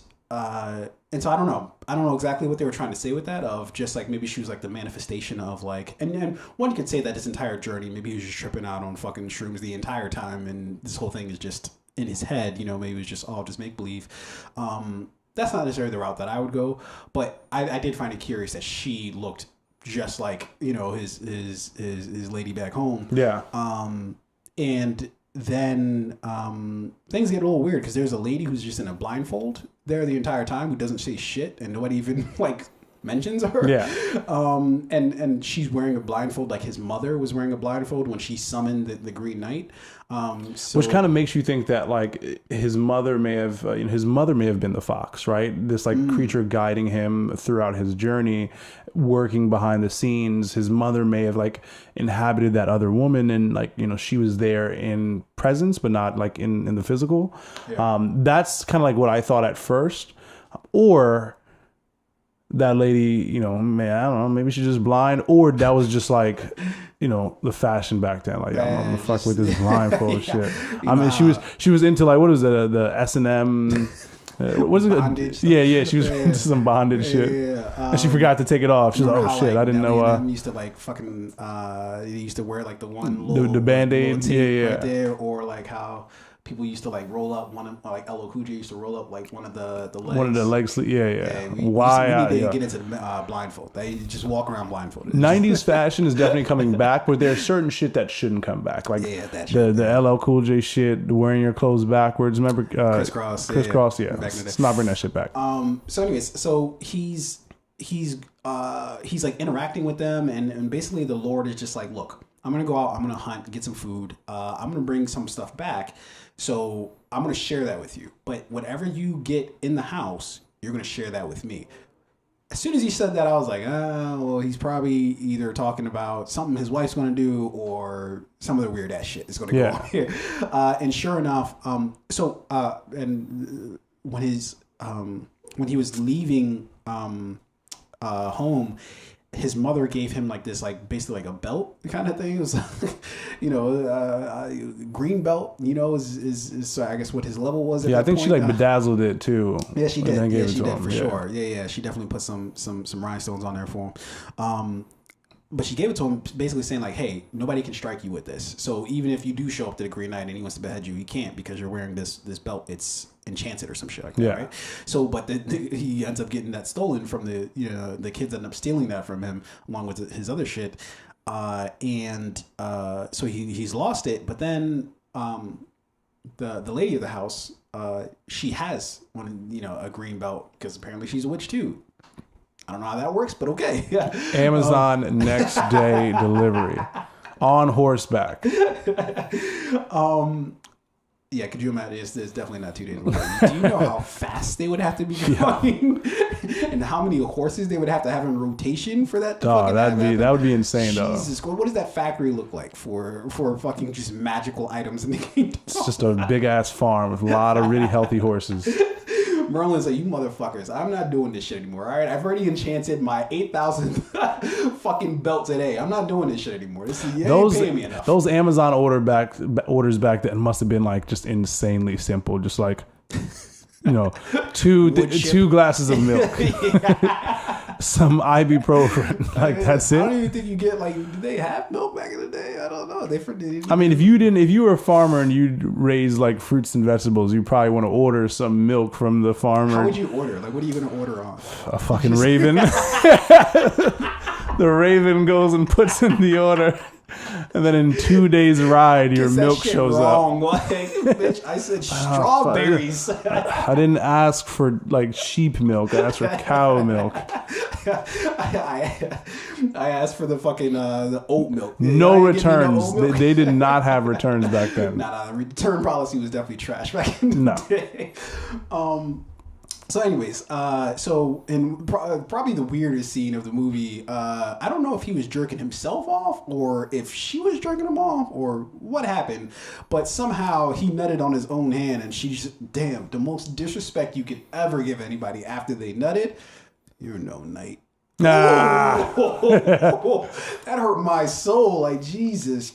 so I don't know exactly what they were trying to say with that, of just like maybe she was like the manifestation of like, and one could say that his entire journey, maybe he was just tripping out on fucking shrooms the entire time, and this whole thing is just in his head, maybe it was just all just make believe. That's not necessarily the route that I would go, but I did find it curious that she looked just like his lady back home. Yeah. And then things get a little weird because there's a lady who's just in a blindfold there the entire time who doesn't say shit, and nobody even like mentions her. Yeah. And she's wearing a blindfold, like his mother was wearing a blindfold when she summoned the Green Knight. Which kind of makes you think that like his mother may have been the fox, right? This like creature guiding him throughout his journey, working behind the scenes. His mother may have like inhabited that other woman, and like she was there in presence but not like in the physical. Yeah. That's kind of like what I thought at first. Or that lady, man, I don't know, maybe she's just blind, or that was just like, the fashion back then. Like, I'm gonna fuck with this blindfold shit. I mean, she was into like, what was it, the S&M, what is it? Bondage. Yeah, she was into some bondage shit. Yeah. And she forgot to take it off. She's like, oh shit, I didn't know. Used to like fucking, they used to wear like the one little, the Band-Aid, right there, or like how people used to like roll up one of like LL Cool J used to roll up like one of the legs. One of the legs. Yeah. We need to get into the blindfold. They just walk around blindfolded. 90s fashion is definitely coming back, but there's certain shit that shouldn't come back. Like the LL Cool J shit, wearing your clothes backwards. Remember crisscross? Yeah. Let's not bring that shit back. So anyways, so he's like interacting with them, and basically the Lord is just like, look, I'm gonna go out, I'm gonna hunt, get some food, I'm gonna bring some stuff back. So I'm going to share that with you. But whatever you get in the house, you're going to share that with me. As soon as he said that, I was like, well, he's probably either talking about something his wife's going to do or some other weird ass shit is going to go on here. And sure enough, and when he was leaving home, his mother gave him like this, like basically like a belt kind of thing. It was like, green belt, is I guess what his level was at Yeah, that I think point. she like bedazzled it too. Yeah, she did. And then Yeah, gave it she to did him. for sure. Yeah, she definitely put some rhinestones on there for him. But she gave it to him basically saying like, hey, nobody can strike you with this. So even if you do show up to the Green Knight and he wants to behead you, he can't because you're wearing this belt. It's enchanted or some shit like that, Yeah. right? So, but he ends up getting that stolen from the kids end up stealing that from him along with his other shit. So he's lost it. But then the lady of the house, she has a green belt because apparently she's a witch too. I don't know how that works, but okay. Amazon next day delivery on horseback. Yeah, could you imagine? It's definitely not 2 days later. Do you know how fast they would have to be going, and how many horses they would have to have in rotation for that? That would be insane, though. Jesus, what does that factory look like for fucking just magical items in the kingdom? It's just a big ass farm with a lot of really healthy horses. Merlin's like, you motherfuckers, I'm not doing this shit anymore. All right, I've already enchanted my 8,000 fucking belt today. I'm not doing this shit anymore. Ain't paying me enough. Those Amazon orders back then must have been like just insanely simple. Just like, two glasses of milk, some ibuprofen. Like that's it. I don't even think you get did they have milk back in the day? I don't know. I mean, if you were a farmer and you raised like fruits and vegetables, you probably want to order some milk from the farmer. How would you order? Like, what are you going to order on? A fucking raven. The raven goes and puts in the order. And then in 2 days ride, your milk shows wrong. up. Like, bitch, I said strawberries. I didn't ask for like sheep milk. I asked for cow milk. I asked for the fucking the oat milk. No returns. They did not have returns back then. Nah, the return policy was definitely trash back in the day. So anyways, probably the weirdest scene of the movie, I don't know if he was jerking himself off or if she was jerking him off or what happened, but somehow he nutted on his own hand and she just, damn, the most disrespect you could ever give anybody after they nutted, you're no knight. Nah. That hurt my soul. Like, Jesus.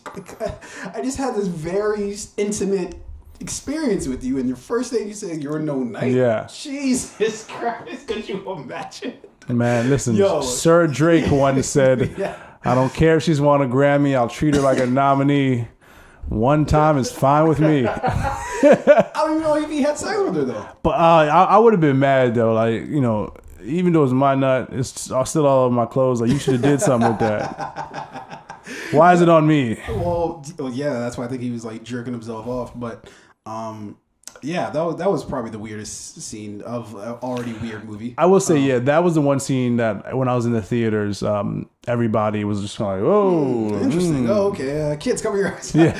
I just had this very intimate experience with you, and your first thing you said you're no knight. Yeah. Jesus Christ, could you imagine? Man, listen, Sir Drake once said, I don't care if she's won a Grammy, I'll treat her like a nominee. One time is fine with me. I don't even know if he had sex with her though. But I would have been mad though, like, even though it's my nut, it's still all over my clothes. Like, you should have did something with that. Why is it on me? Well, yeah, that's why I think he was like jerking himself off. But yeah, that was probably the weirdest scene of an already weird movie. I will say, that was the one scene that when I was in the theaters, everybody was just kind of like, "Oh, interesting. Oh, okay, kids, come here." Yeah.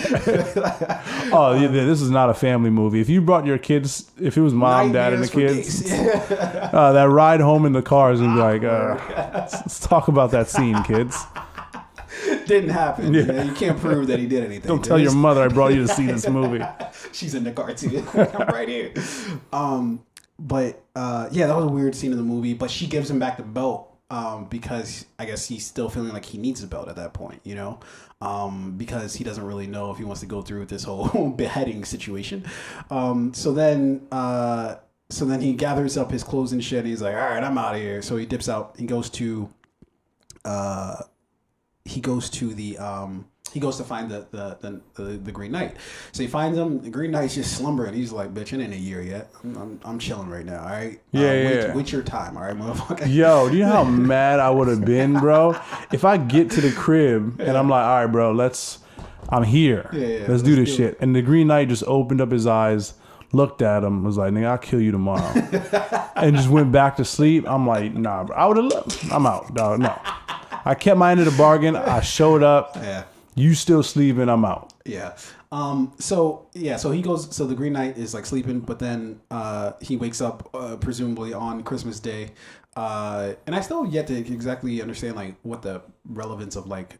This is not a family movie. If you brought your kids, if it was mom, dad, and the kids, that ride home in the car is gonna be like, let's talk about that scene, kids. Didn't happen. Yeah. You can't prove that he did anything. Don't tell your mother I brought you to see this movie. She's in the car too. I'm right here. But that was a weird scene in the movie. But she gives him back the belt because I guess he's still feeling like he needs a belt at that point, because he doesn't really know if he wants to go through with this whole beheading situation. So then he gathers up his clothes and shit. And he's like, all right, I'm out of here. So he dips out. He goes to find the Green Knight. So he finds him. The Green Knight's just slumbering. He's like, "Bitch, it ain't a year yet. I'm chilling right now. All right. Wait your time. All right, motherfucker." Yo, do you know how mad I would have been, bro? If I get to the crib and I'm like, "All right, bro, I'm here. Let's do this shit." And the Green Knight just opened up his eyes, looked at him, was like, "Nigga, I'll kill you tomorrow," and just went back to sleep. I'm like, "Nah, bro. I would have left. I'm out, dog. No." I kept my end of the bargain. I showed up. Yeah. You still sleeping? I'm out. Yeah. So he goes. So the Green Knight is like sleeping, but then he wakes up presumably on Christmas Day, and I still yet to exactly understand like what the relevance of like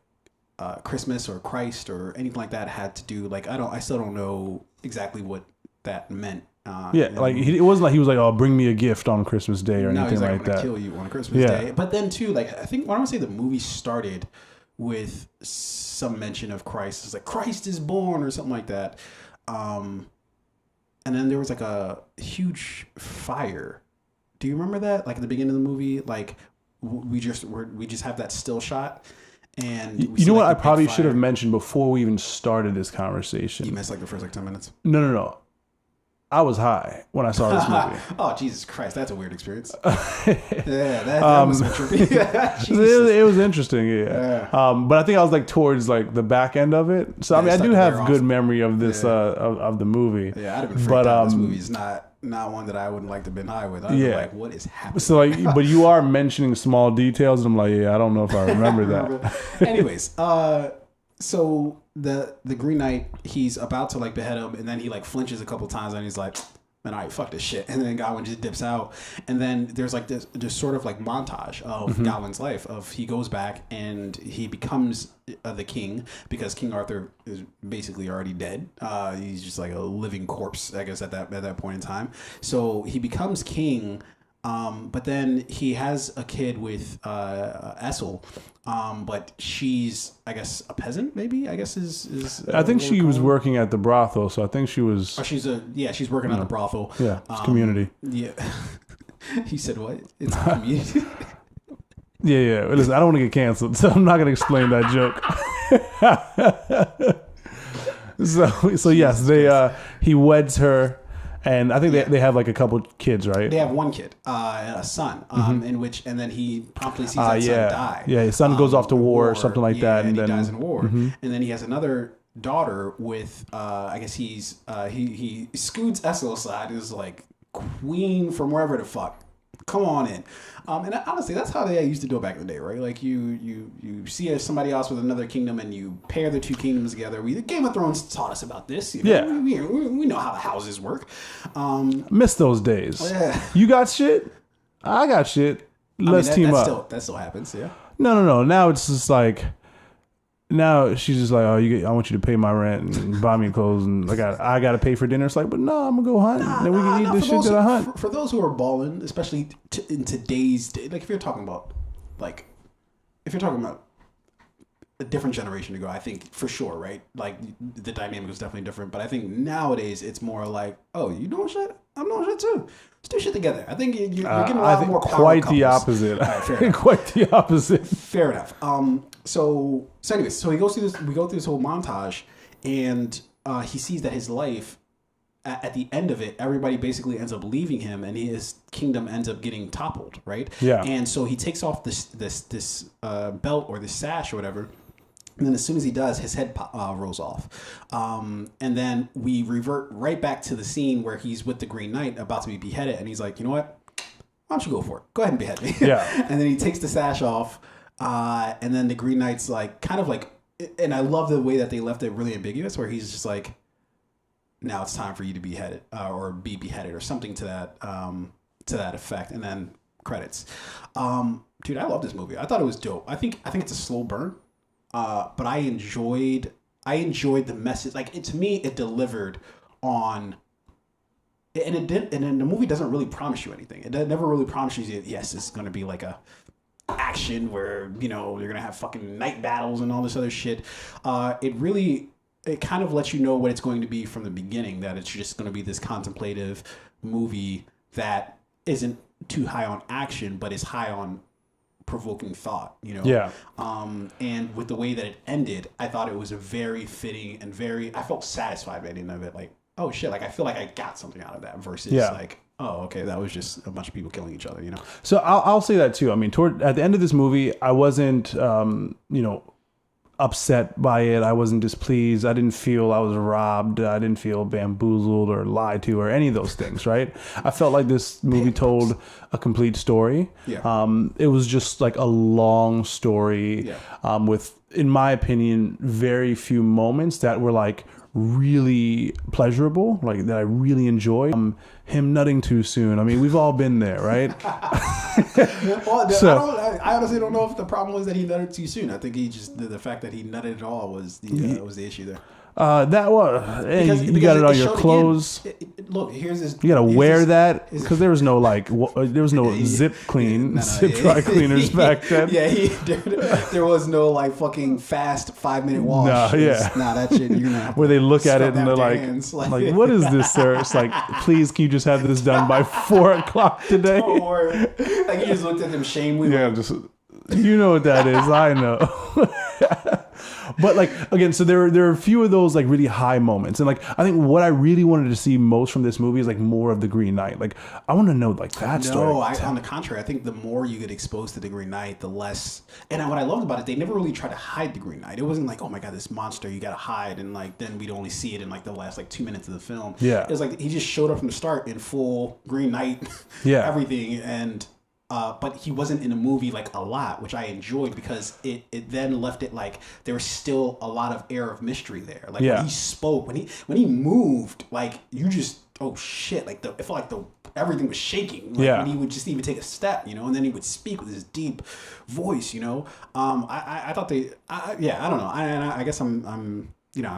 Christmas or Christ or anything like that had to do. Like I still don't know exactly what that meant Yeah, like it wasn't like he was like, "Oh, bring me a gift on Christmas Day" or anything like I'm gonna that. kill you on Christmas Day. But then too, like I think I want to say the movie started with some mention of Christ. It's like Christ is born or something like that. And then there was like a huge fire. Do you remember that? Like at the beginning of the movie, like we just have that still shot. And you know what I probably should have mentioned before we even started this conversation. You missed like the first like 10 minutes. No. I was high when I saw this movie. Oh, Jesus Christ. That's a weird experience. Yeah, that was so trippy. It was interesting, yeah. But I think I was like towards like the back end of it. So I mean, I do have good memory of this of the movie. Yeah, I'd have been freaked out. This movie's not one that I wouldn't like to have been high with. I'd be like, what is happening? So like, but you are mentioning small details, and I'm like, yeah, I don't know if I remember that. Anyways, so the Green Knight, he's about to like behead him, and then he like flinches a couple times, and he's like, man, all right, fuck this shit. And then Gawain just dips out. And then there's like this sort of like montage of Gawain's life. Of he goes back and he becomes the king, because King Arthur is basically already dead. He's just like a living corpse, I guess, at that point in time. So he becomes king. But then he has a kid with Essel, but she's, I guess, a peasant. Maybe, I guess is. I think she was working at the brothel, so I think she was. Oh, she's working at the brothel. Yeah, it's community. Yeah. He said what? It's a community. Yeah. Listen, I don't want to get canceled, so I'm not going to explain that joke. So yes, he weds her. And I think they have like a couple kids, right? They have one kid, a son, and then he promptly sees that son die. Yeah, his son goes off to war or something like that, and then he dies in war. And then he has another daughter with, I guess he scoots Essel aside, who's like queen from wherever the fuck. Come on in. And honestly, that's how they used to do it back in the day, right? Like you see somebody else with another kingdom and you pair the two kingdoms together. Game of Thrones taught us about this. You know? Yeah. We know how the houses work. Miss those days. Yeah. You got shit? I got shit. Let's team up. That still happens, yeah. No. Now it's just like, now she's just like, oh, I want you to pay my rent and buy me clothes, and like I got to pay for dinner. It's like, but no, I'm gonna go hunt. Then we can eat the shit that I hunt. For those who are balling, especially in today's day, like if you're talking about a different generation ago, I think for sure, right? Like the dynamic was definitely different. But I think nowadays it's more like, oh, you doing shit? I'm doing shit too. Let's do shit together. I think you're getting a lot more power quite couples. The opposite. All right, fair enough. Quite the opposite. Fair enough. So anyways, so he goes through this. We go through this whole montage, and he sees that his life, at the end of it, everybody basically ends up leaving him, and his kingdom ends up getting toppled, right? Yeah. And so he takes off this belt or this sash or whatever. And then as soon as he does, his head rolls off. And then we revert right back to the scene where he's with the Green Knight about to be beheaded. And he's like, you know what? Why don't you go for it? Go ahead and behead me. Yeah. And then he takes the sash off. And then the Green Knight's like, kind of like, and I love the way that they left it really ambiguous, where he's just like, now it's time for you to be beheaded or be beheaded or something to that effect. And then credits. Dude, I love this movie. I thought it was dope. I think it's a slow burn. But I enjoyed the message. Like to me, it delivered on, and it did. And then the movie doesn't really promise you anything. It never really promises you, yes, it's going to be like a action where you're going to have fucking night battles and all this other shit. It kind of lets you know what it's going to be from the beginning. That it's just going to be this contemplative movie that isn't too high on action, but is high on provoking thought, Yeah. And with the way that it ended, I thought it was a very fitting and I felt satisfied by the end of it. Like, oh shit, like I feel like I got something out of that versus like, oh, okay, that was just a bunch of people killing each other, So I'll say that too. I mean, at the end of this movie, I wasn't, upset by it. I wasn't displeased. I didn't feel I was robbed. I didn't feel bamboozled or lied to or any of those things, right? I felt like this movie told a complete story. Yeah. It was just like a long story with, in my opinion, very few moments that were like really pleasurable, like that I really enjoyed. Him nutting too soon. I mean, we've all been there, right? Well, I honestly don't know if the problem was that he nutted too soon. I think he just the fact that he nutted at all was the issue there. That was, you got it on your clothes. Look, here's this. You gotta wear that because there was no there was no zip clean, zip dry cleaners back then. Yeah, there was no like fucking fast 5-minute wash. That shit. You're gonna have where they look at it and they're like, what is this, sir? It's like, please, can you just have this done by 4 o'clock today? Don't worry. Like you just looked at them shamefully. Yeah, just you know what that is. I know. But like again, so there are a few of those like really high moments, and like I think what I really wanted to see most from this movie is like more of the Green Knight. Like I want to know like that story. No, on the contrary, I think the more you get exposed to the Green Knight, the less. And what I loved about it, they never really tried to hide the Green Knight. It wasn't like, oh my god, this monster you gotta hide, and like then we'd only see it in like the last like 2 minutes of the film. Yeah, it was like he just showed up from the start in full Green Knight. Yeah, everything and. But he wasn't in the movie like a lot, which I enjoyed because it then left it like there was still a lot of air of mystery there. Like when he spoke, when he moved, like you just oh shit, like it felt like everything was shaking. Like when he would just even take a step, you know, and then he would speak with his deep voice, you know. I thought I don't know. I guess I'm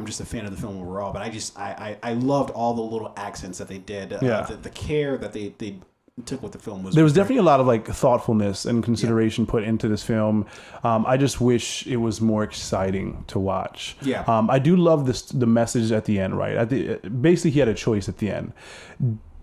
just a fan of the film overall, but I loved all the little accents that they did, the care that they took what the film was. There was definitely a lot of like thoughtfulness and consideration put into this film. I just wish it was more exciting to watch. Yeah. I do love the message at the end, right? Basically, he had a choice at the end.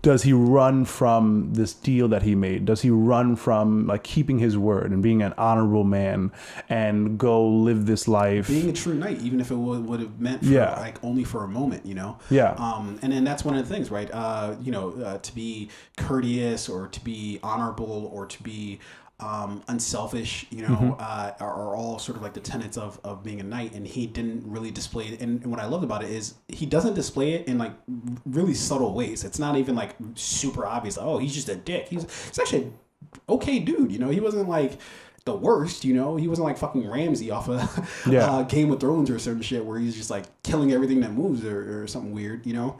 Does he run from this deal that he made? Does he run from like keeping his word and being an honorable man and go live this life? Being a true knight, even if it would have meant for like only for a moment, you know? Yeah. And then that's one of the things, right? To be courteous or to be honorable or to be unselfish, you know, are all sort of like the tenets of being a knight, and he didn't really display it. And what I loved about it is he doesn't display it in like really subtle ways. It's not even like super obvious. Oh, he's just a dick. He's actually an okay dude, you know. He wasn't like the worst, you know. He wasn't like fucking Ramsay off of Game of Thrones or some shit where he's just like killing everything that moves or something weird, you know.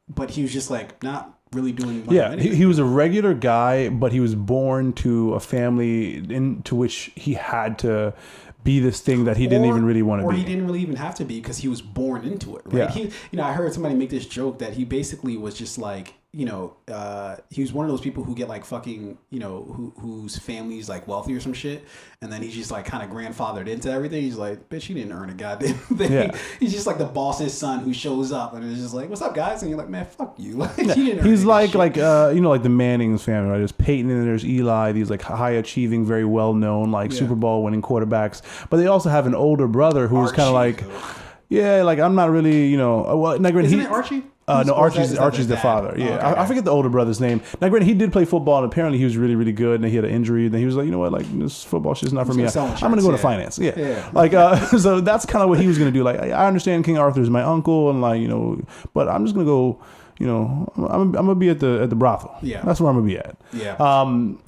But he was just like not really doing much. Yeah, he was a regular guy, but he was born to a family into which he had to be this thing that he didn't even really want to be. Or he didn't really even have to be because he was born into it, right? Yeah. I heard somebody make this joke that he basically was just like, he was one of those people who get like fucking, whose family's like wealthy or some shit. And then he's just like kind of grandfathered into everything. He's like, bitch, you didn't earn a goddamn thing. Yeah. He's just like the boss's son who shows up and is just like, what's up, guys? And you're like, man, fuck you. Like, he's like the Manning's family, right? There's Peyton and there's Eli, these like high achieving, very well known, like Super Bowl winning quarterbacks. But they also have an older brother who's kind of like, I'm not really, isn't it Archie? No, Archie's the father. Yeah, okay. I forget the older brother's name. Now, granted, he did play football, and apparently he was really, really good. And he had an injury, and then he was like, you know what, like this football shit's not for me. I'm going to go to finance. Yeah. Like, so that's kind of what he was going to do. Like, I understand King Arthur's my uncle, and like, but I'm just going to go. I'm gonna be at the brothel. Yeah, that's where I'm gonna be at. Yeah.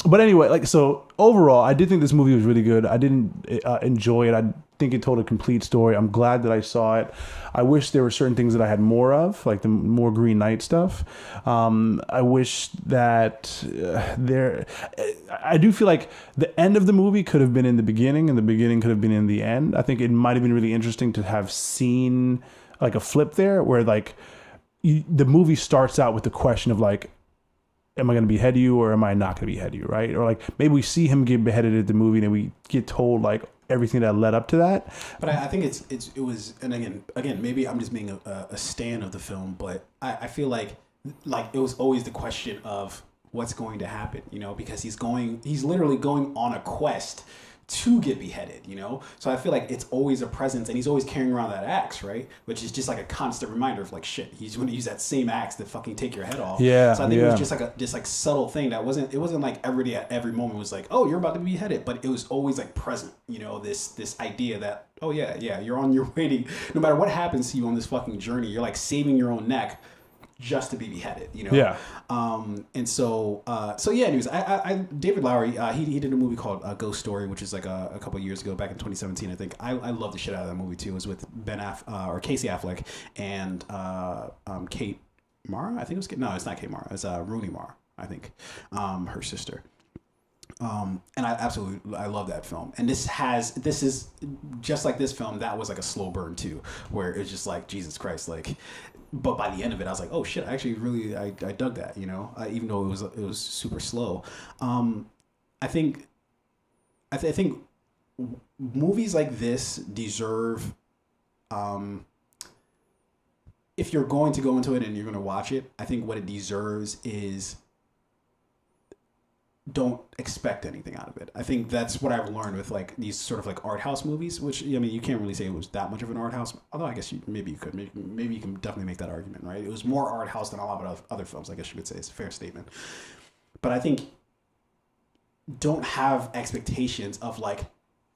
But anyway, like, so overall, I did think this movie was really good. I didn't enjoy it. I think it told a complete story. I'm glad that I saw it. I wish there were certain things that I had more of, like the more Green Knight stuff. I wish that I do feel like the end of the movie could have been in the beginning, and the beginning could have been in the end. I think it might have been really interesting to have seen like a flip there, where like. The movie starts out with the question of like, am I going to behead you or am I not going to behead you, right? Or like maybe we see him get beheaded at the movie and then we get told like everything that led up to that. But I think it was, and again, maybe I'm just being a stan of the film, but I feel like it was always the question of what's going to happen, because he's literally going on a quest to get beheaded, so I feel like it's always a presence, and he's always carrying around that axe, right, which is just like a constant reminder of like, shit, he's going to use that same axe to fucking take your head off. So I think it was just like subtle thing that wasn't like every moment was like, oh, you're about to be beheaded, but it was always like present, this idea that, oh yeah, you're on your way to, no matter what happens to you on this fucking journey, you're like saving your own neck just to be beheaded, Yeah. And so anyways, David Lowery, he did a movie called Ghost Story, which is like a couple of years ago, back in 2017, I think. I love the shit out of that movie too. It was with Casey Affleck and Kate Mara. I think it was no, it's not Kate Mara. It's Rooney Mara, I think, her sister. And I love that film. And this is just like this film. That was like a slow burn too, where it's just like Jesus Christ, like. But by the end of it, I was like, oh shit! I actually really I dug that. You know, even though it was super slow. I think movies like this deserve. If you're going to go into it and you're going to watch it, I think what it deserves is don't expect anything out of it. I think that's what I've learned with like these sort of like art house movies, which I mean, you can't really say it was that much of an art house. Although I guess maybe you could, maybe you can definitely make that argument, right? It was more art house than a lot of other films. I guess you could say it's a fair statement. But I think don't have expectations of like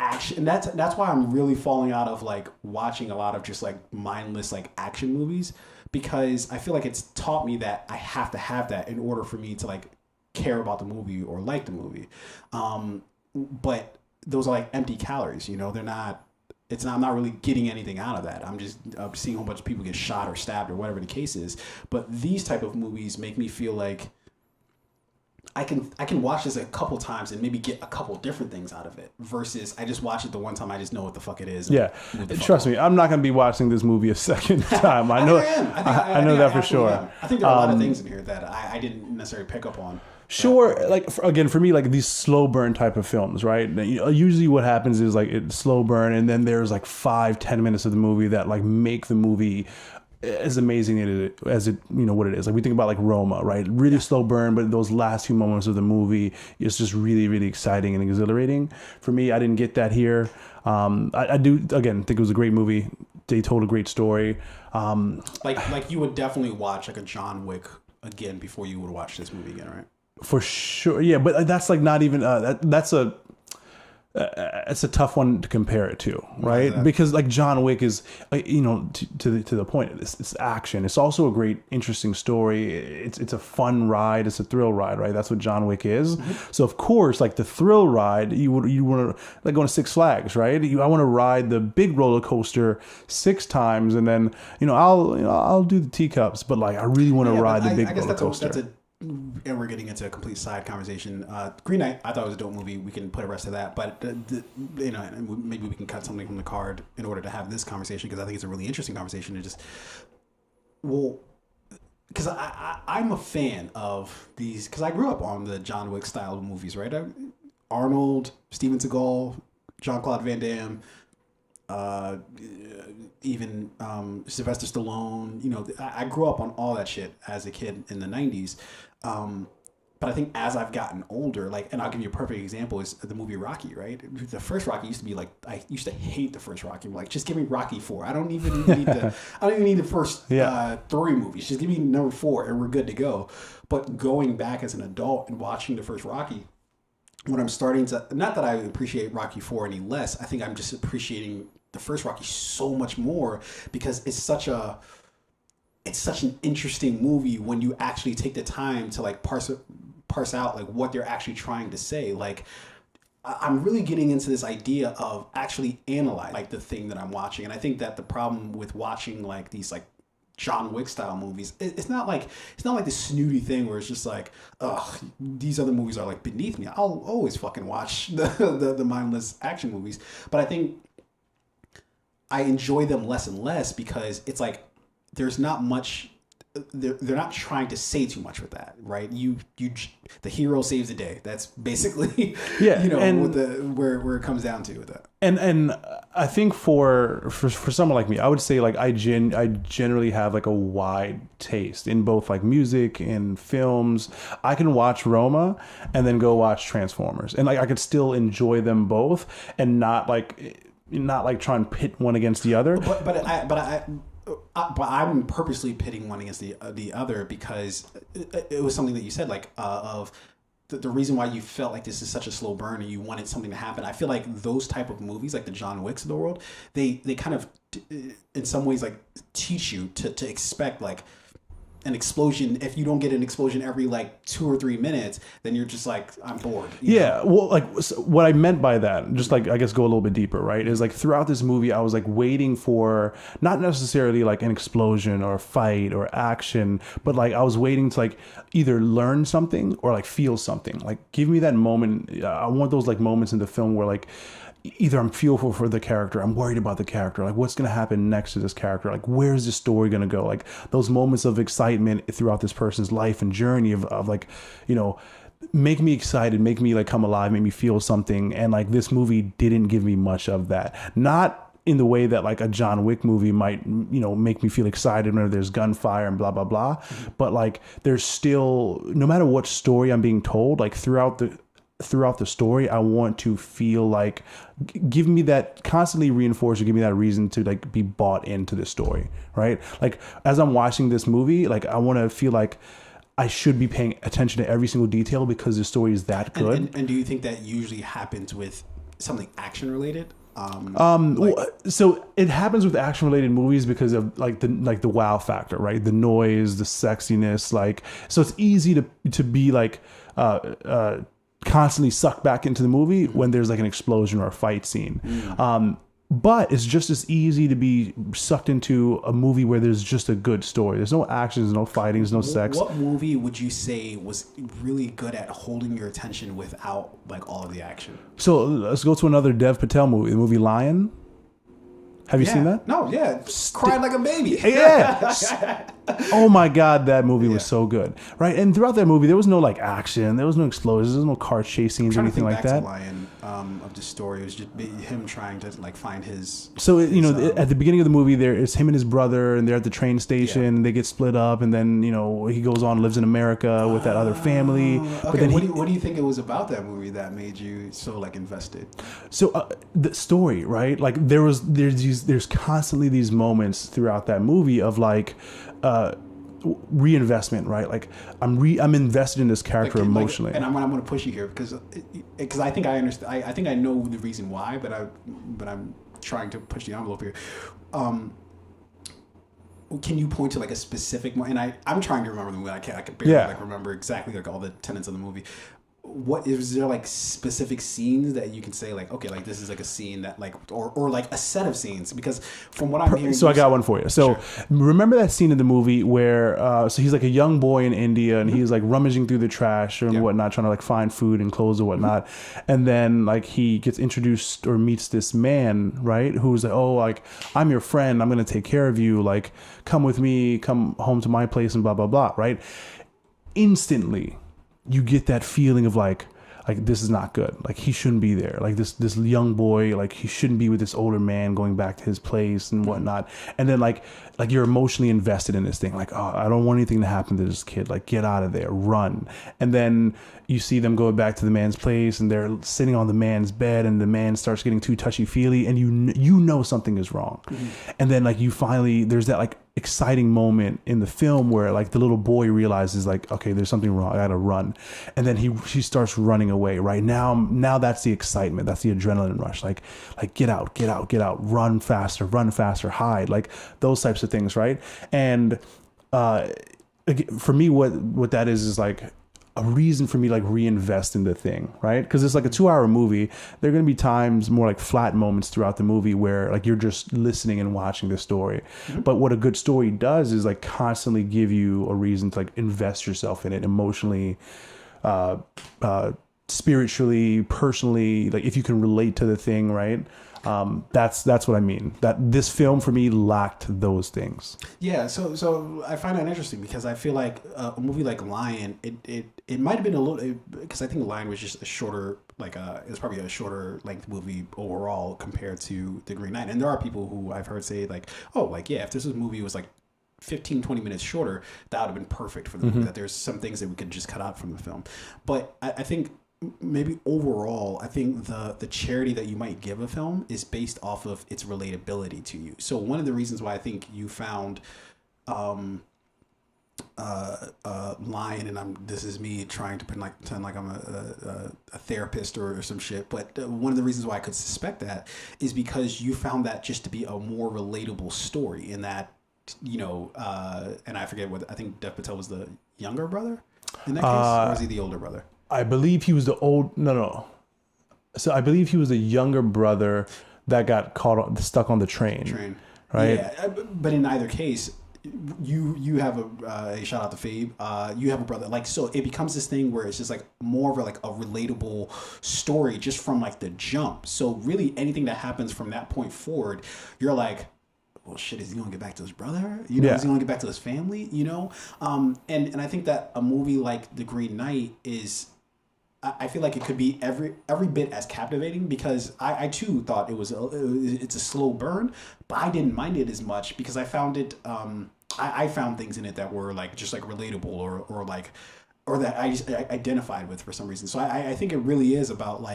action, and that's why I'm really falling out of like watching a lot of just like mindless like action movies, because I feel like it's taught me that I have to have that in order for me to like care about the movie or like the movie. But those are like empty calories, you know. They're not. I'm not really getting anything out of that. I'm seeing a whole bunch of people get shot or stabbed or whatever the case is. But these type of movies make me feel like I can watch this a couple times and maybe get a couple different things out of it, versus I just watch it the one time, I just know what the fuck it is. Yeah, trust me, I'm not going to be watching this movie a second time. I know that for sure. I think there are a lot of things in here that I didn't necessarily pick up on. Sure, like again, for me, like these slow burn type of films, right? Usually what happens is like it's slow burn, and then there's like 5-10 minutes of the movie that like make the movie as amazing as it what it is. Like we think about like Roma, right? Really slow burn, but those last few moments of the movie is just really, really exciting and exhilarating. For me, I didn't get that here. I do again think it was a great movie. They told a great story. Like you would definitely watch like a John Wick again before you would watch this movie again, right? For sure, yeah, but that's like not even that's a it's a tough one to compare it to, right? Yeah. Because like John Wick is, to the point, it's action. It's also a great, interesting story. It's a fun ride. It's a thrill ride, right? That's what John Wick is. Mm-hmm. So of course, like the thrill ride, you want to like going to Six Flags, right? I want to ride the big roller coaster 6 times, and then I'll do the teacups, but like I really want to ride the big roller coaster. And we're getting into a complete side conversation. Green Knight, I thought it was a dope movie. We can put a rest of that, but maybe we can cut something from the card in order to have this conversation, because I think it's a really interesting conversation. To just because I'm a fan of these, because I grew up on the John Wick style of movies, right? Arnold, Steven Seagal, Jean-Claude Van Damme. Even Sylvester Stallone. I grew up on all that shit as a kid in the 90s. But I think as I've gotten older, like, and I'll give you a perfect example, is the movie Rocky, right? The first Rocky used to be like, I used to hate the first Rocky. I'm like, just give me Rocky 4. I don't even need the first 3 movies. Just give me number 4 and we're good to go. But going back as an adult and watching the first Rocky, when I'm starting to, not that I appreciate Rocky 4 any less, I think I'm just appreciating the first Rocky so much more, because it's such an interesting movie when you actually take the time to like parse out like what they're actually trying to say. Like I'm really getting into this idea of actually analyze like the thing that I'm watching. And I think that the problem with watching like these like John Wick style movies, it's not like the snooty thing where it's just like, ugh, these other movies are like beneath me. I'll always fucking watch the mindless action movies, but I think I enjoy them less and less, because it's like there's not much. They're not trying to say too much with that, right? The hero saves the day. That's basically and where it comes down to with that. And I think for someone like me, I would say like I generally have like a wide taste in both like music and films. I can watch Roma and then go watch Transformers, and like I could still enjoy them both and not like try and pit one against the other. But I'm purposely pitting one against the other, because it was something that you said, like of the reason why you felt like this is such a slow burn and you wanted something to happen. I feel like those type of movies, like the John Wicks of the world, they kind of in some ways like teach you to expect like, an explosion, if you don't get an explosion every like 2 or 3 minutes, then you're just like, I'm bored. Yeah, well, like what I meant by that, just like I guess go a little bit deeper, right? Is like throughout this movie, I was like waiting for not necessarily like an explosion or a fight or action, but like I was waiting to like either learn something or like feel something. Like give me that moment. I want those like moments in the film where like either I'm fearful for the character, I'm worried about the character, like what's going to happen next to this character, like where's this story going to go, like those moments of excitement throughout this person's life and journey of like, you know, make me excited, make me like come alive, make me feel something. And like this movie didn't give me much of that. Not in the way that like a John Wick movie might, you know, make me feel excited whenever there's gunfire and blah, blah, blah. But like there's still, no matter what story I'm being told, like throughout the story, I want to feel like, give me that, constantly reinforce or give me that reason to like be bought into this story, right? Like as I'm watching this movie, like I want to feel like I should be paying attention to every single detail because the story is that good. And do you think that usually happens with something action related? So it happens with action related movies because of like the wow factor, right? The noise, the sexiness, like, so it's easy to be like, constantly sucked back into the movie when there's like an explosion or a fight scene. But it's just as easy to be sucked into a movie where there's just a good story. There's no action, there's no fighting, there's no sex. What movie would you say was really good at holding your attention without like all of the action? So let's go to another Dev Patel movie, the movie Lion. Have you seen that? No, yeah. Cried like a baby. Yeah. Oh my God, that movie was so good. Right? And throughout that movie, there was no like action, there was no explosions, there was no car chase scenes or anything like that. Lion, of the story, it was just him trying to like find his. So you know, at the beginning of the movie, there is him and his brother, and they're at the train station. And they get split up, and then you know he goes on, lives in America with that other family. Okay, but then what do you think it was about that movie that made you so like invested? So the story, right? Like there's constantly these moments throughout that movie of like reinvestment, right? Like I'm invested in this character emotionally. And I'm going to push you here because I think I understand. I think I know the reason why, but I'm trying to push the envelope here. Can you point to like a specific moment? And I'm trying to remember the movie. I can barely like remember exactly like all the tenets of the movie. What is there like specific scenes that you can say like, okay, like this is like a scene that like or like a set of scenes? Because from what I'm hearing, so I got one for you. So remember that scene in the movie where so he's like a young boy in India and he's like rummaging through the trash and whatnot, trying to like find food and clothes or whatnot, and then like he gets introduced or meets this man, right, who's like, oh, like I'm your friend, I'm gonna take care of you, like come with me, come home to my place and blah blah blah, right? Instantly you get that feeling of like this is not good. Like he shouldn't be there. Like this young boy, like he shouldn't be with this older man going back to his place and whatnot. And then like you're emotionally invested in this thing. Like, oh, I don't want anything to happen to this kid. Like get out of there, run. And then you see them go back to the man's place and they're sitting on the man's bed and the man starts getting too touchy-feely and you know something is wrong. And then like you finally, there's that like exciting moment in the film where like the little boy realizes like, okay, there's something wrong, I gotta run. And then she starts running away. Right now that's the excitement, that's the adrenaline rush, like get out, run faster, hide, like those types of things, right? And for me what that is like a reason for me to like reinvest in the thing, right? Because it's like a 2-hour movie. There are going to be times, more like flat moments throughout the movie where like you're just listening and watching the story. But what a good story does is like constantly give you a reason to like invest yourself in it emotionally, spiritually, personally, like if you can relate to the thing, right? That's what I mean. That this film for me lacked those things. Yeah, so I find that interesting because I feel like a movie like Lion, it might have been a little, because I think Lion was just a shorter, like it was probably a shorter length movie overall compared to The Green Knight. And there are people who I've heard say like, oh, like yeah, if this movie was like 15-20 minutes shorter, that would have been perfect for the movie. That there's some things that we could just cut out from the film. But I think maybe overall, I think the charity that you might give a film is based off of its relatability to you. So one of the reasons why I think you found Lion, and this is me trying to pretend like I'm a therapist or some shit, but one of the reasons why I could suspect that is because you found that just to be a more relatable story, in that and I forget I think Dev Patel was the younger brother in that case, or was he the older brother? I believe he was the no. So I believe he was the younger brother that got stuck on the train. Right? Yeah, but in either case, you have a shout out to Fabe. You have a brother, like, so it becomes this thing where it's just like more of a relatable story just from like the jump. So really, anything that happens from that point forward, you're like, well, shit, is he gonna get back to his brother? Is he gonna get back to his family? And I think that a movie like The Green Knight is. I feel like it could be every bit as captivating, because I too thought it's a slow burn, but I didn't mind it as much because I found it. I found things in it that were just relatable or that I just identified with for some reason. So I think it really is about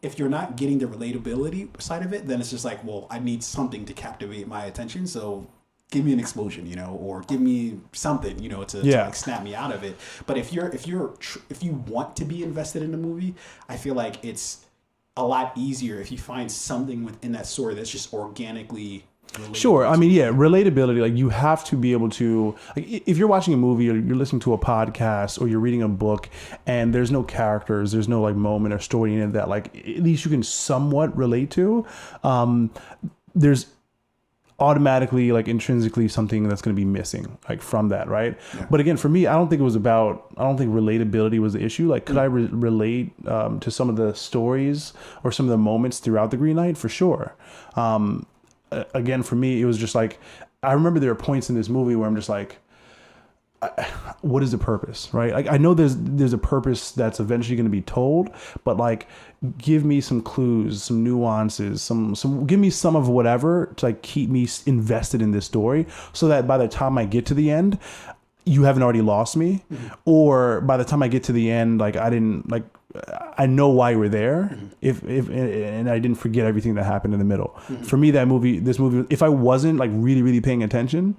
if you're not getting the relatability side of it, then it's just well, I need something to captivate my attention. So give me an explosion, or give me something, to snap me out of it. But if you want to be invested in a movie, I feel like it's a lot easier if you find something within that story that's just organically relatable. Sure. I mean, relatability, you have to be able to, if you're watching a movie or you're listening to a podcast or you're reading a book and there's no characters, there's no moment or story in it that at least you can somewhat relate to, there's automatically intrinsically something that's going to be missing from that, right? But again, for me, I don't think relatability was the issue. Could I relate to some of the stories or some of the moments throughout The Green Knight? For sure. Again, for me, it was just I remember there are points in this movie where I'm just what is the purpose, right? I know there's a purpose that's eventually going to be told, but give me some clues, some nuances, some give me some of whatever to keep me invested in this story, so that by the time I get to the end, you haven't already lost me, or by the time I get to the end, I know why you were there, if and I didn't forget everything that happened in the middle. For me, this movie, if I wasn't really, really paying attention,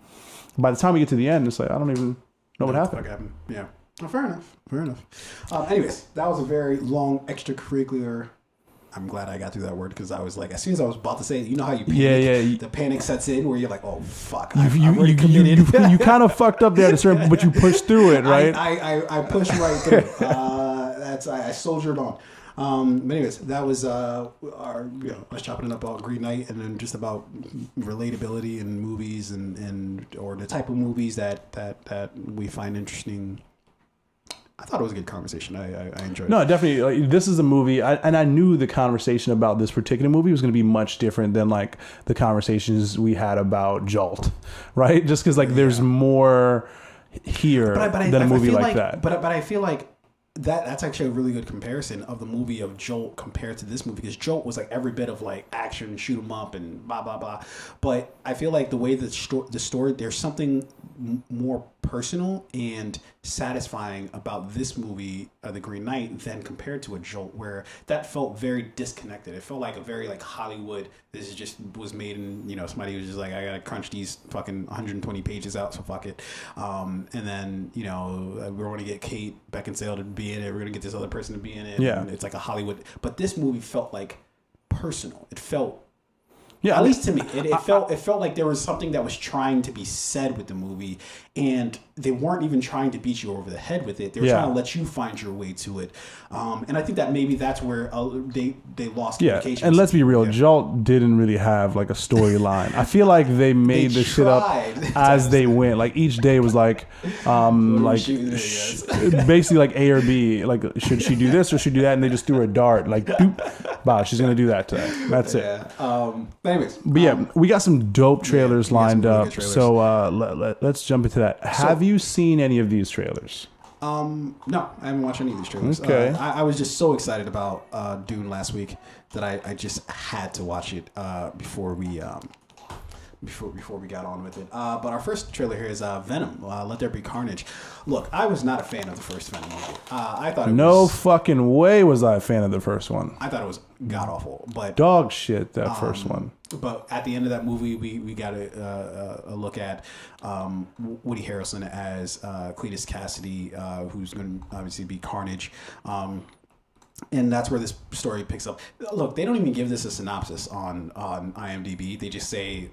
by the time we get to the end, it's I don't even know what happened. Yeah. Well, fair enough. Anyways, that was a very long extracurricular. I'm glad I got through that word, because I was as soon as I was about to say it, you know how you panic, the panic sets in where you're oh fuck, you kind of fucked up there at a certain, but you pushed through it, right? I pushed right through. I soldiered on. But anyways, that was us chopping it up about Green Knight, and then just about relatability in movies and or the type of movies that we find interesting. I thought it was a good conversation. I enjoyed it. No, definitely. This is a movie, and I knew the conversation about this particular movie was going to be much different than the conversations we had about Jolt, right? Just because there's more here than a movie like that. But I feel like that's actually a really good comparison of the movie of Jolt compared to this movie, because Jolt was every bit of action, shoot 'em up, and blah blah blah. But I feel the way the story, there's something more personal and satisfying about this movie, The Green Knight, than compared to a Jolt, where that felt very disconnected. It felt a very Hollywood. This is just was made in somebody was just I gotta crunch these fucking 120 pages out, so fuck it. And then we're gonna get Kate Beckinsale to be in it. We're gonna get this other person to be in it. Yeah, and it's a Hollywood. But this movie felt personal. It felt. Yeah, at least to me, it felt like there was something that was trying to be said with the movie, and they weren't even trying to beat you over the head with it. They were trying to let you find your way to it, and I think that maybe that's where they lost communication. And let's be real, Jolt didn't really have a storyline. I feel like they made the shit up as they went. Each day was basically A or B. Should she do this or should she do that? And they just threw a dart. Doop, bah, she's gonna do that today. That's it. Anyways, but we got some dope trailers lined up. Trailers. So let's jump into that. Have you seen any of these trailers? No, I haven't watched any of these trailers. Okay. I was just so excited about Dune last week that I just had to watch it before we got on with it. But our first trailer here is Venom. Let There Be Carnage. Look, I was not a fan of the first Venom movie. I thought no fucking way was I a fan of the first one. I thought it was god awful, but dog shit that first one. But at the end of that movie, we got a look at Woody Harrelson as Cletus Cassidy, who's going to obviously be Carnage. And that's where this story picks up. Look, they don't even give this a synopsis on IMDb. They just say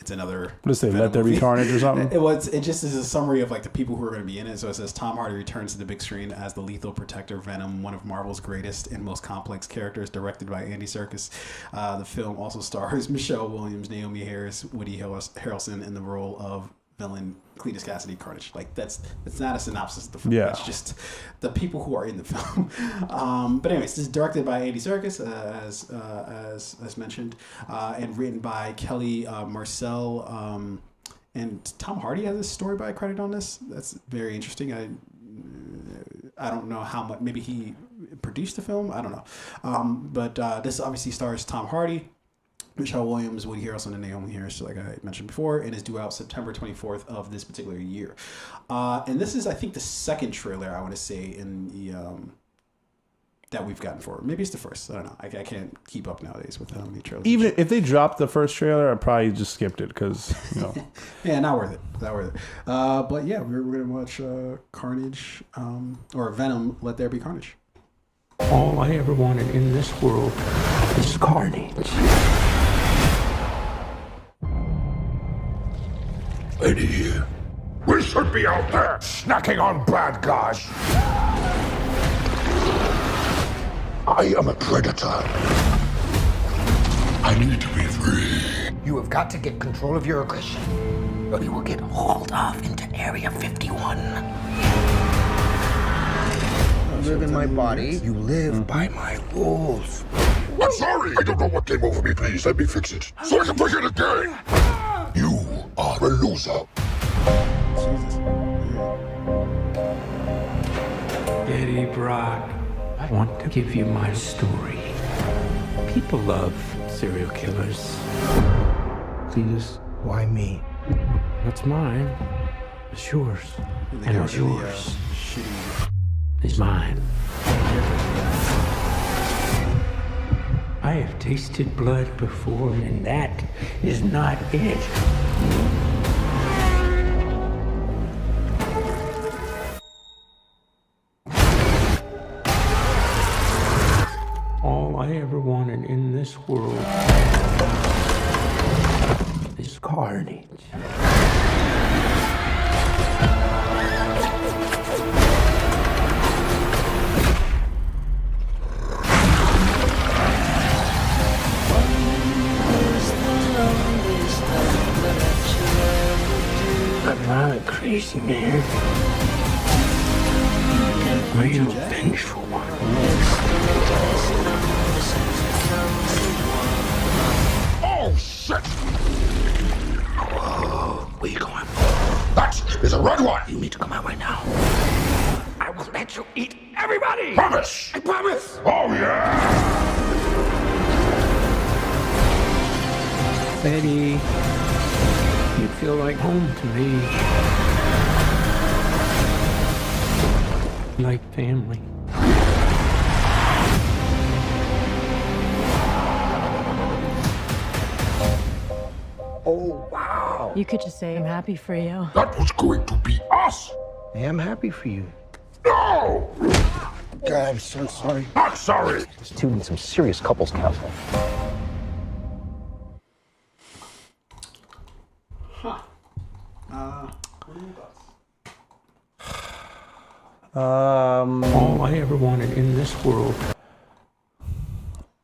It's another. Let's say Venom Let There Be movie. Carnage or something. It just is a summary of like the people who are going to be in it. So it says Tom Hardy returns to the big screen as the lethal protector Venom, one of Marvel's greatest and most complex characters, directed by Andy Serkis. The film also stars Michelle Williams, Naomi Harris, Woody Harrelson in the role of villain Cletus Cassidy Carnage. Like that's not a synopsis of the film. Yeah. It's just the people who are in the film. But anyways, this is directed by Andy Serkis, as mentioned, and written by Kelly Marcel. And Tom Hardy has a story by credit on this. That's very interesting. I don't know how much. Maybe he produced the film. I don't know. But this obviously stars Tom Hardy, Michelle Williams, Woody Harrelson, and Naomi Harris, like I mentioned before, and is due out September 24th of this particular year. And this is, I think, the second trailer, I want to say, in the that we've gotten for it. Maybe it's the first. I don't know. I can't keep up nowadays with how many trailers. Even if they dropped the first trailer, I probably just skipped it because, you know. Yeah, not worth it. Not worth it. But yeah, we're going to watch Carnage, or Venom, Let There Be Carnage. All I ever wanted in this world is carnage. Eddie, we should be out there snacking on bad guys. I am a predator. I need to be free. You have got to get control of your aggression, or you will get hauled off into Area 51. You live in my body. You live by my rules. I'm sorry. I don't know what came over me. Please let me fix it so I can begin again. You are a loser. Eddie Brock, I want to give you my story. People love serial killers. Cletus, why me? What's mine is yours. And what's yours is mine. I have tasted blood before, and that is not it. All I ever wanted in this world is carnage. I'm not a crazy man. I'm a vengeful one. Oh, shit! Whoa, where you going? That is a red one. You need to come out right now. I will let you eat everybody! Promise! I promise! Oh, yeah! Betty, you feel like home to me. Like family. Oh, wow. You could just say, I'm happy for you. That was going to be us. I am happy for you. No! God, I'm so sorry. Not sorry. This dude needs some serious couples counseling. All I ever wanted in this world.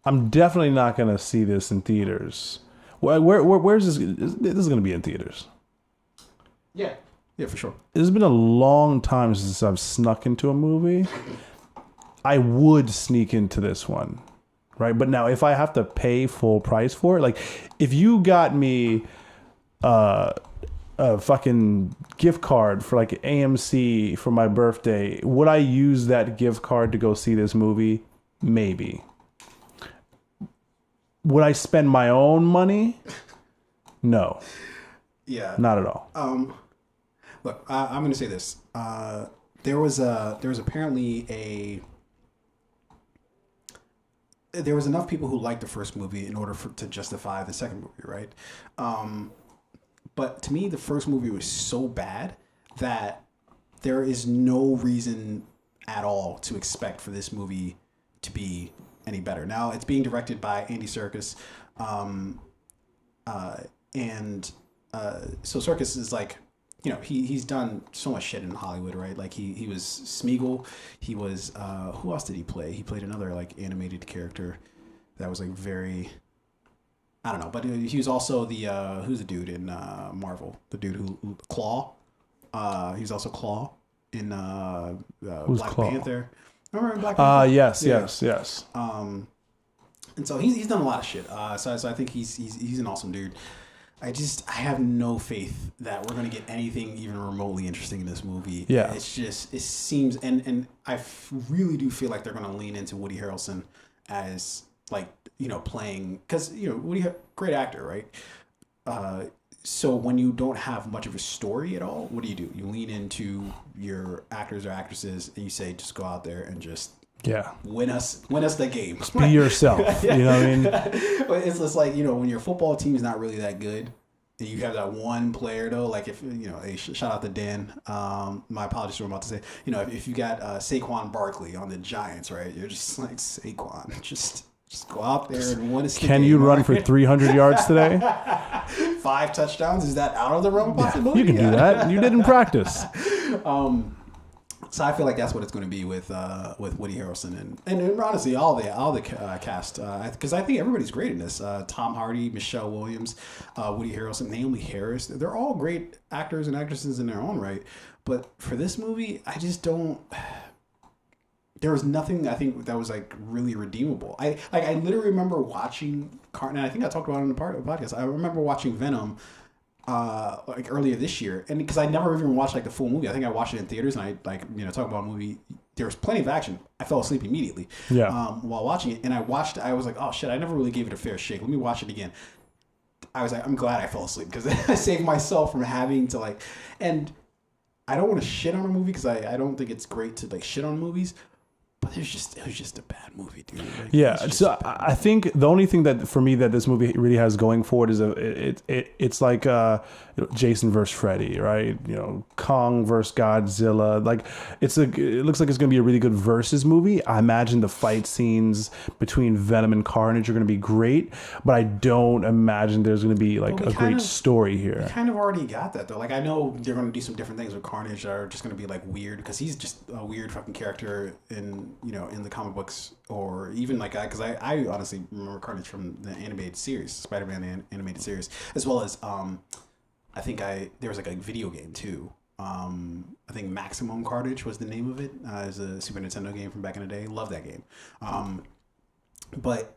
I'm definitely not going to see this in theaters. Where's this? This is going to be in theaters. Yeah, for sure. It's been a long time since I've snuck into a movie. I would sneak into this one, right? But now if I have to pay full price for it, like if you got me a fucking gift card for like AMC for my birthday, would I use that gift card to go see this movie? Maybe. Would I spend my own money? No. Yeah. Not at all. Look, I'm going to say this. There was apparently there was enough people who liked the first movie in order to justify the second movie, right? But to me, the first movie was so bad that there is no reason at all to expect for this movie to be any better. Now, it's being directed by Andy Serkis, and so Serkis is like, you know, he's done so much shit in Hollywood, right? Like he was Smeagol. He was who else did he play? He played another like animated character that was like very, I don't know, but he was also the who's the dude in Marvel? The dude who Claw. He was also Claw in Black Claw? Panther. Remember in Black Panther? Yes. And so he's done a lot of shit. So I think he's an awesome dude. I have no faith that we're gonna get anything even remotely interesting in this movie. Yeah, it seems, and I really do feel like they're gonna lean into Woody Harrelson as like, you know, playing, because, you know, Woody, great actor, right? So when you don't have much of a story at all, what do? You lean into your actors or actresses and you say, just go out there and just win us the game. Just be yourself. You know what I mean? But it's just like, you know, when your football team is not really that good, and you have that one player though, like if, you know, hey, shout out to Dan. My apologies for what I'm about to say. You know, if you got Saquon Barkley on the Giants, right? You're just like, Saquon, just go out there and win us the game. Can you run for 300 yards today? 5 touchdowns? Is that out of the realm of possibility? You can do that. You didn't practice. So I feel like that's what it's going to be with Woody Harrelson and honestly all the cast, because I think everybody's great in this. Tom Hardy, Michelle Williams, Woody Harrelson, Naomi Harris. They're all great actors and actresses in their own right. But for this movie, I just don't. There was nothing I think that was like really redeemable. I literally remember watching and I think I talked about it in the podcast. I remember watching Venom. Like earlier this year, and because I never even watched like the full movie. I think I watched it in theaters, and I like, you know, talk about a movie. There was plenty of action. I fell asleep immediately. While watching it, and I was like, oh shit, I never really gave it a fair shake. Let me watch it again. I was like, I'm glad I fell asleep because I saved myself from having to like. And I don't want to shit on a movie because I don't think it's great to like shit on movies. But it was just a bad movie, dude. Like, so I think the only thing that for me that this movie really has going for it is it's like Jason versus Freddy, right? You know, Kong versus Godzilla. Like it looks like it's gonna be a really good versus movie. I imagine the fight scenes between Venom and Carnage are gonna be great, but I don't imagine there's gonna be like a great story here. We kind of already got that though. Like I know they're gonna do some different things with Carnage that are just gonna be like weird because he's just a weird fucking character in the comic books, or even like because I honestly remember Carnage from the animated series, Spider-Man animated series, as well as I think there was like a video game too. I think Maximum Carnage was the name of it. It's a Super Nintendo game from back in the day. Love that game. But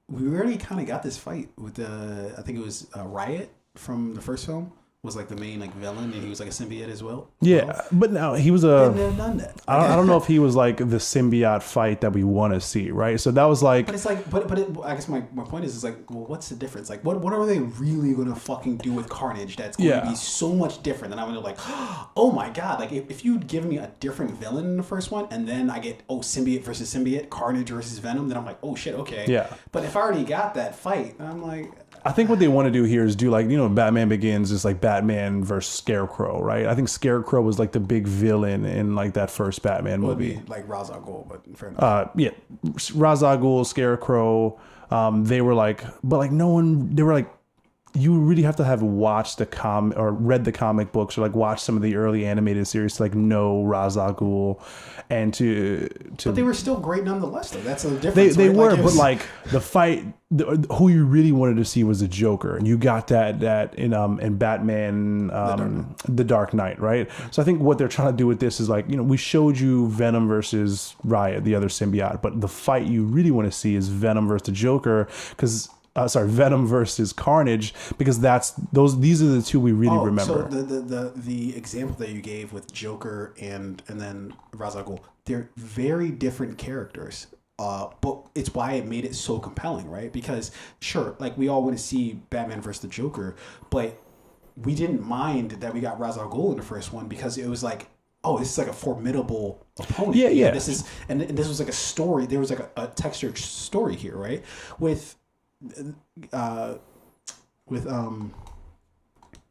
we already kind of got this fight with I think it was Riot from the first film. Was like the main like villain, and he was like a symbiote as well. Yeah, but now he was done that. I don't know if he was like the symbiote fight that we want to see, right? So that was like. But it's like, I guess my point is like, well, what's the difference? Like, what are they really gonna fucking do with Carnage that's going to be so much different? And I'm gonna like, oh my god! Like if you'd given me a different villain in the first one, and then I get symbiote versus symbiote, Carnage versus Venom, then I'm like, oh shit, okay. Yeah. But if I already got that fight, I'm like. I think what they want to do here is do like, you know, Batman Begins is like Batman versus Scarecrow, right? I think Scarecrow was like the big villain in like that first Batman movie. Be like Ra's al Ghul, but fair enough. Ra's al Ghul, Scarecrow. They were like, but like no one. They were like, you really have to have watched or read the comic books or like watch some of the early animated series to like know Ra's al Ghul and to. But they were still great nonetheless, though. That's the difference. They were, but like the fight, who you really wanted to see was the Joker, and you got that in Batman, the Dark Knight, right? So I think what they're trying to do with this is like, you know, we showed you Venom versus Riot, the other symbiote, but the fight you really want to see is Venom versus the Joker, because. Venom versus Carnage, because these are the two we really remember. So the example that you gave with Joker and then Ra's al Ghul, they're very different characters. But it's why it made it so compelling, right? Because sure, like we all want to see Batman versus the Joker, but we didn't mind that we got Ra's al Ghul in the first one because it was like, oh, this is like a formidable opponent. Yeah. This was like a story. There was like a textured story here, right? With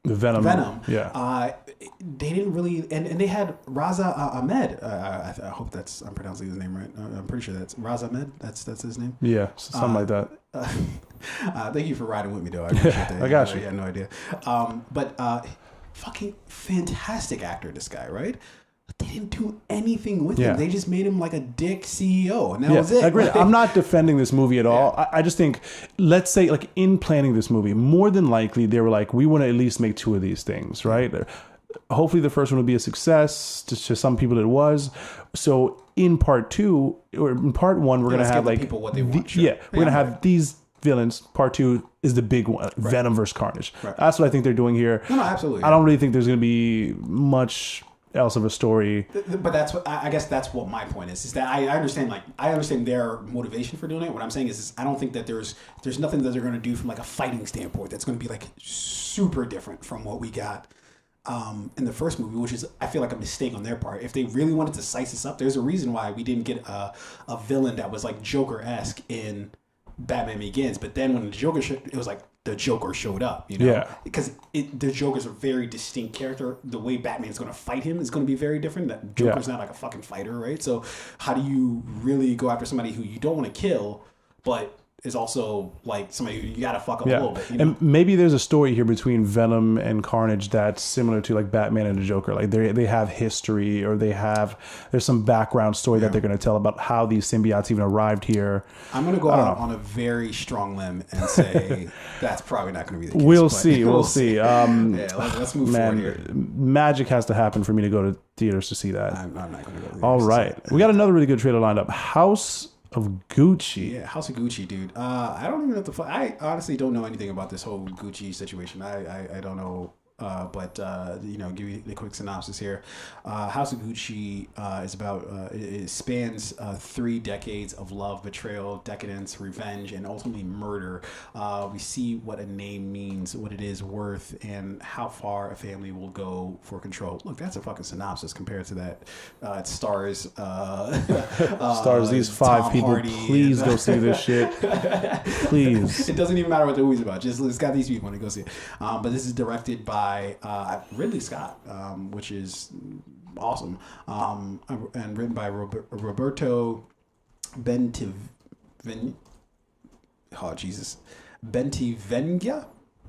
Venom. Yeah. They didn't really, and they had Raza Ahmed. I hope I'm pronouncing his name right. I'm pretty sure that's Raza Ahmed. That's his name. Yeah, something like that. Thank you for riding with me, though. I appreciate that. I got you. I had no idea. But fucking fantastic actor, this guy, right? But they didn't do anything with him. They just made him like a dick CEO, and that was it. Right? I'm not defending this movie at all. I just think, let's say, like in planning this movie, more than likely they were like, we want to at least make 2 of these things, right? Hopefully the first one will be a success. To some people it was. So in part 2 or in part 1, we're gonna have like people what they want. Sure. We're gonna have these villains. Part 2 is the big one, Venom versus Carnage. Right. That's what I think they're doing here. No, absolutely. I don't really think there's gonna be much else of a story. But that's what I guess that's what my point is that I understand their motivation for doing it. What I'm saying is I don't think that there's nothing that they're going to do from like a fighting standpoint that's going to be like super different from what we got in the first movie, which is I feel like a mistake on their part. If they really wanted to size this up, there's a reason why we didn't get a villain that was like Joker-esque in Batman Begins, but then when the Joker it was like the Joker showed up, you know? Yeah. Because the Joker's a very distinct character. The way Batman's going to fight him is going to be very different. That Joker's not like a fucking fighter, right? So how do you really go after somebody who you don't want to kill, but is also like somebody who you got to fuck up a little bit, you know? And maybe there's a story here between Venom and Carnage that's similar to like Batman and the Joker. Like they have history, or there's some background story that they're going to tell about how these symbiotes even arrived here. I'm going to go out on a very strong limb and say that's probably not going to be the case. We'll see. Let's move forward here. Magic has to happen for me to go to theaters to see that. I'm not going to go to theaters. All right. We got another really good trailer lined up. House of Gucci. Yeah, House of Gucci, dude. I don't even have to. I honestly don't know anything about this whole Gucci situation. I don't know. But give you the quick synopsis here. House of Gucci is about it spans 3 decades of love, betrayal, decadence, revenge, and ultimately murder. We see what a name means, what it is worth, and how far a family will go for control. Look, that's a fucking synopsis compared to that. It stars these 5 people. Hardy. Please go see this shit. Please. It doesn't even matter what the movie's about. Just it's got these people to go see it. But this is directed by Ridley Scott, which is awesome, and written by Roberto Bentivenga.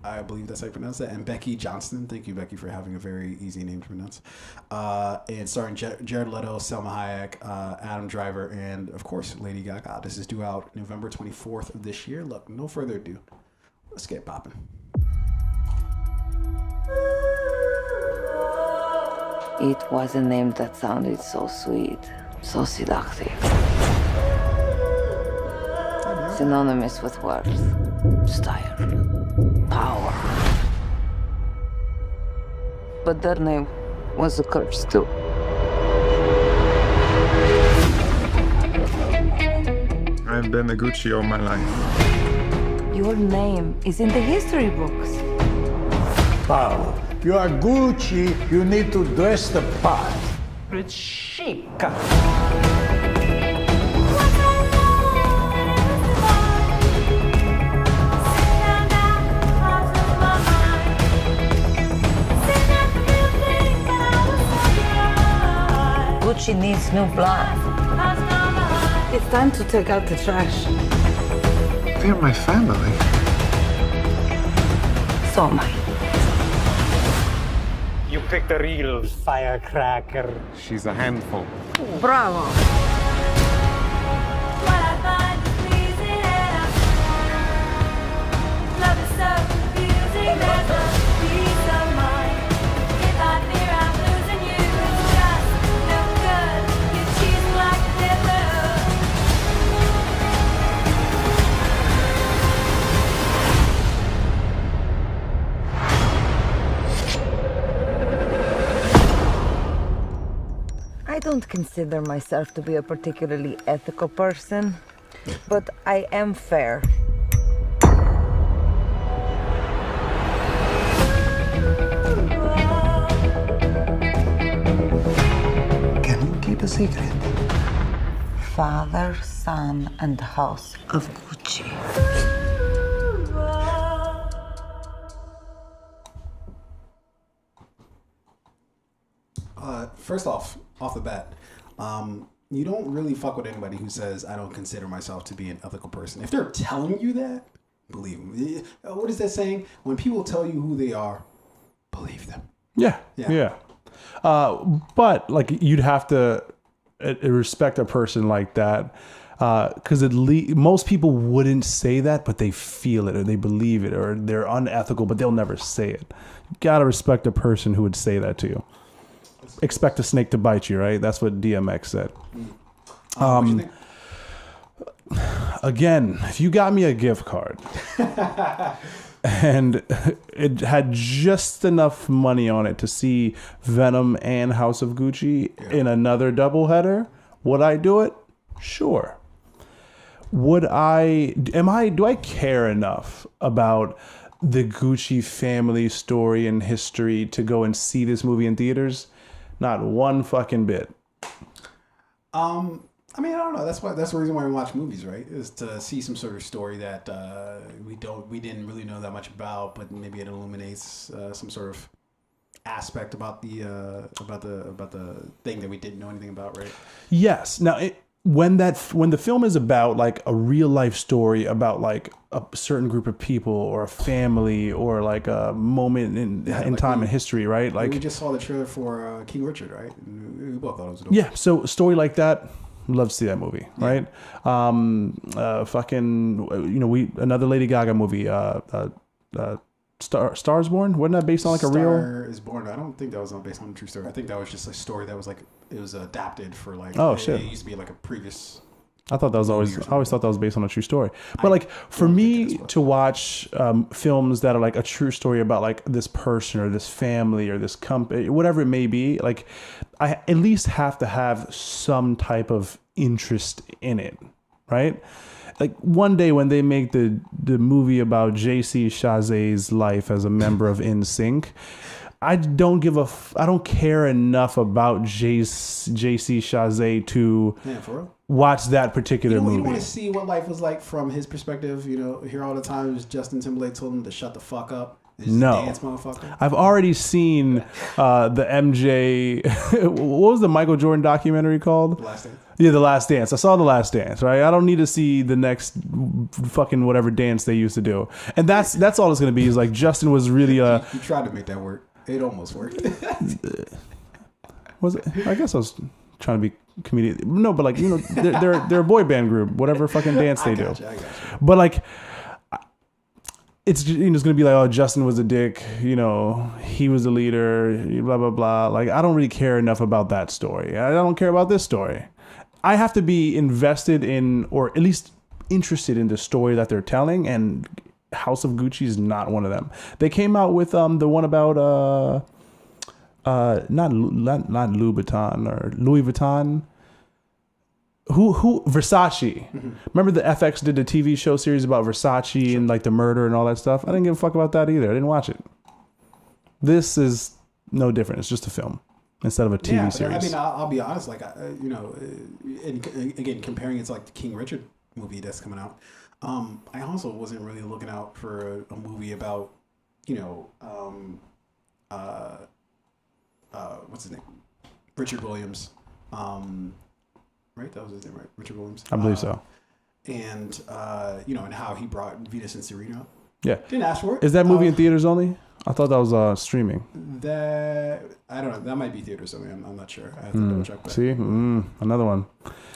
I believe that's how you pronounce that, and Becky Johnston. Thank you, Becky, for having a very easy name to pronounce. And starring Jared Leto, Selma Hayek, Adam Driver, and of course Lady Gaga. This is due out November 24th of this year. Look, no further ado, let's get popping. It was a name that sounded so sweet, so seductive. Synonymous with worth, style, power. But that name was a curse too. I've been a Gucci all my life. Your name is in the history books. Paolo, you are Gucci, you need to dress the part. It's chic. Gucci needs new blood. It's time to take out the trash. They're my family. So am I. You picked a real firecracker. She's a handful. Bravo. I don't consider myself to be a particularly ethical person, but I am fair. Can you keep a secret? Father, son, and house of Gucci. first off the bat, you don't really fuck with anybody who says, I don't consider myself to be an ethical person. If they're telling you that, believe them. What is that saying? When people tell you who they are, believe them. Yeah. But like you'd have to respect a person like that. Because most people wouldn't say that, but they feel it or they believe it or they're unethical, but they'll never say it. You gotta respect a person who would say that to you. Expect a snake to bite you, right? That's what DMX said. What you think? Again, if you got me a gift card and it had just enough money on it to see Venom and House of Gucci in another doubleheader, would I do it? Sure. Do I care enough about the Gucci family story and history to go and see this movie in theaters? Not one fucking bit. I mean, I don't know. That's the reason why we watch movies, right? Is to see some sort of story that we didn't really know that much about, but maybe it illuminates some sort of aspect about the thing that we didn't know anything about, right? Yes. Now, when the film is about like a real life story about like a certain group of people or a family or like a moment in time in history, right? Like we just saw the trailer for King Richard, right? We both thought it was dope. Yeah. So a story like that, love to see that movie, right? Another Lady Gaga movie, Stars Born, wasn't that based on like a real? Star is Born. I don't think that was based on a true story. I think that was just a story that was like it was adapted for like. Oh shit! It used to be like a previous. I always thought that was based on a true story. But like for me to watch films that are like a true story about like this person or this family or this company, whatever it may be, like I at least have to have some type of interest in it, right? Like one day when they make the movie about JC Chazé's life as a member of NSYNC, I don't care enough about JC Chazé to watch that particular movie. You don't want to see what life was like from his perspective. You know, hear all the time Justin Timberlake told him to shut the fuck up. No, dance, motherfucker. I've already seen the MJ. What was the Michael Jordan documentary called? The Last Dance. Yeah, The Last Dance. I saw The Last Dance, right? I don't need to see the next fucking whatever dance they used to do. And that's all it's going to be is like Justin was really You tried to make that work. It almost worked. Was it? I guess I was trying to be comedian. No, but like, you know, they're a boy band group, whatever fucking dance they do. I got you. But like, it's going to be like, oh, Justin was a dick, you know, he was the leader, blah, blah, blah. Like, I don't really care enough about that story. I don't care about this story. I have to be invested in, or at least interested in the story that they're telling, and House of Gucci is not one of them. They came out with the one about not Louis Vuitton or Louis Vuitton. Who Versace? Mm-hmm. Remember the FX did the TV show series about Versace and like the murder and all that stuff? I didn't give a fuck about that either. I didn't watch it. This is no different. It's just a film instead of a TV series. I mean, I'll be honest. Like, you know, and again, comparing it to like the King Richard movie that's coming out. I also wasn't really looking out for a movie about, you know, what's his name? Richard Williams. Right? That was his name, right? Richard Williams. I believe so. And, you know, and how he brought Venus and Serena. Yeah. Didn't ask for it. Is that movie in theaters only? I thought that was streaming. I don't know. That might be theaters only. I'm not sure. I have to double check. See? Another one.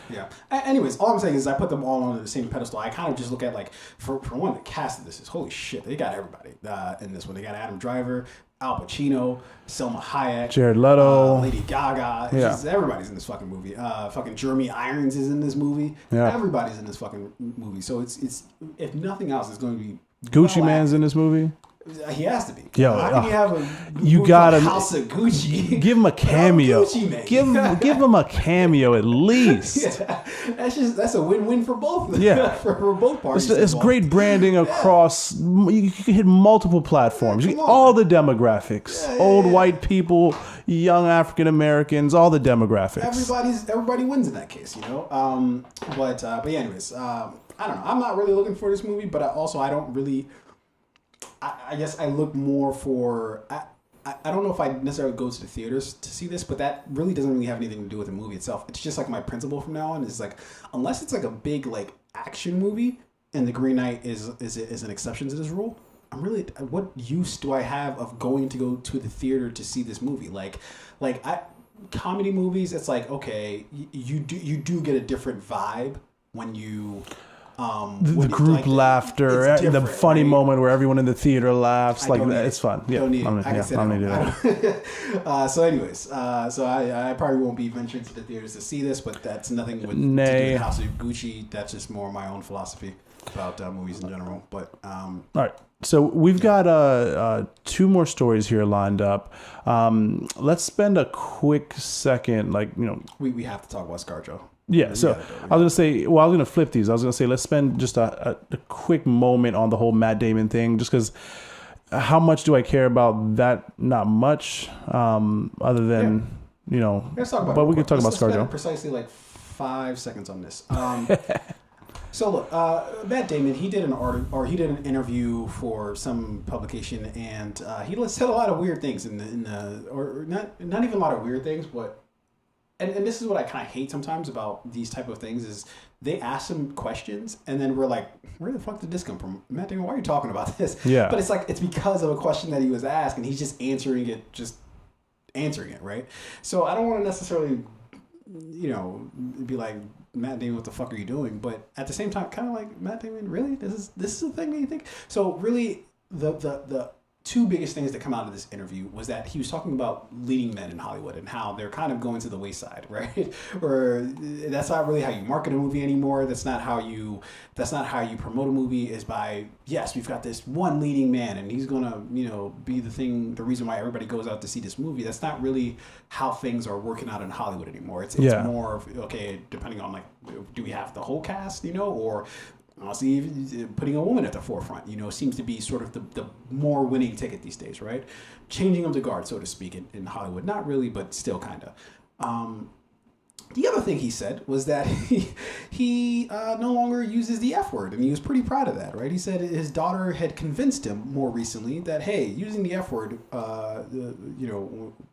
Yeah. Anyways, all I'm saying is I put them all on the same pedestal. I kind of just look at, like, for one, the cast of this is, holy shit, they got everybody in this one. They got Adam Driver, Al Pacino, Selma Hayek, Jared Leto, Lady Gaga. Everybody's in this fucking movie. Fucking Jeremy Irons is in this movie. Yeah. Everybody's in this fucking movie. So it's if nothing else, it's going to be Gucci Man's in this movie. He has to be. Yo, how can you have a you gotta House of Gucci? Give him a cameo. Give him a cameo at least. Yeah. That's a win-win for both. Yeah, for both parties. It's great branding across. You can hit multiple platforms. All the demographics. Old white people, young African Americans, all the demographics. Everybody wins in that case, you know. But yeah, anyways, I don't know. I'm not really looking for this movie, but I don't really. I guess I look more for. I don't know if I necessarily go to the theaters to see this, but that really doesn't really have anything to do with the movie itself. It's just like my principle from now on is like, unless it's like a big like action movie, and The Green Knight is an exception to this rule. What use do I have of going to go to the theater to see this movie? Comedy movies, it's like, okay, you do get a different vibe when you the group laughter, the funny moment where everyone in the theater laughs, like that. It's fun. Yeah, don't need it. I don't need it. So anyways, so I probably won't be venturing to the theaters to see this, but that's nothing with to do with House of Gucci. That's just more my own philosophy about movies in general. But all right. So we've got 2 more stories here lined up. Let's spend a quick second, we have to talk about ScarJo. Yeah, so I was going to flip these. I was going to say, let's spend just a quick moment on the whole Matt Damon thing, just because how much do I care about that? Not much, other than, let's talk about but we can talk about ScarJo. Spend precisely 5 seconds on this. So look, Matt Damon, he did an interview for some publication, and he said a lot of weird things or not even a lot of weird things, but and this is what I kind of hate sometimes about these type of things is they ask him questions, and then we're like, where the fuck did this come from? Matt Damon, why are you talking about this? Yeah. But it's like, it's because of a question that he was asked, and he's just answering it, right? So I don't want to necessarily, be like, Matt Damon, what the fuck are you doing? But at the same time, kind of like, Matt Damon, really? This is the thing that you think? So really, the 2 biggest things that come out of this interview was that he was talking about leading men in Hollywood and how they're kind of going to the wayside, right? Or that's not really how you market a movie anymore. That's not how you promote a movie, is by, yes, we've got this one leading man and he's gonna, be the reason why everybody goes out to see this movie. That's not really how things are working out in Hollywood anymore. It's more of, okay, depending on do we have the whole cast, or honestly, putting a woman at the forefront, seems to be sort of the more winning ticket these days, right? Changing of the guard, so to speak, in Hollywood. Not really, but still kind of. The other thing he said was that he no longer uses the F word, and he was pretty proud of that, right? He said his daughter had convinced him more recently that, hey, using the F word,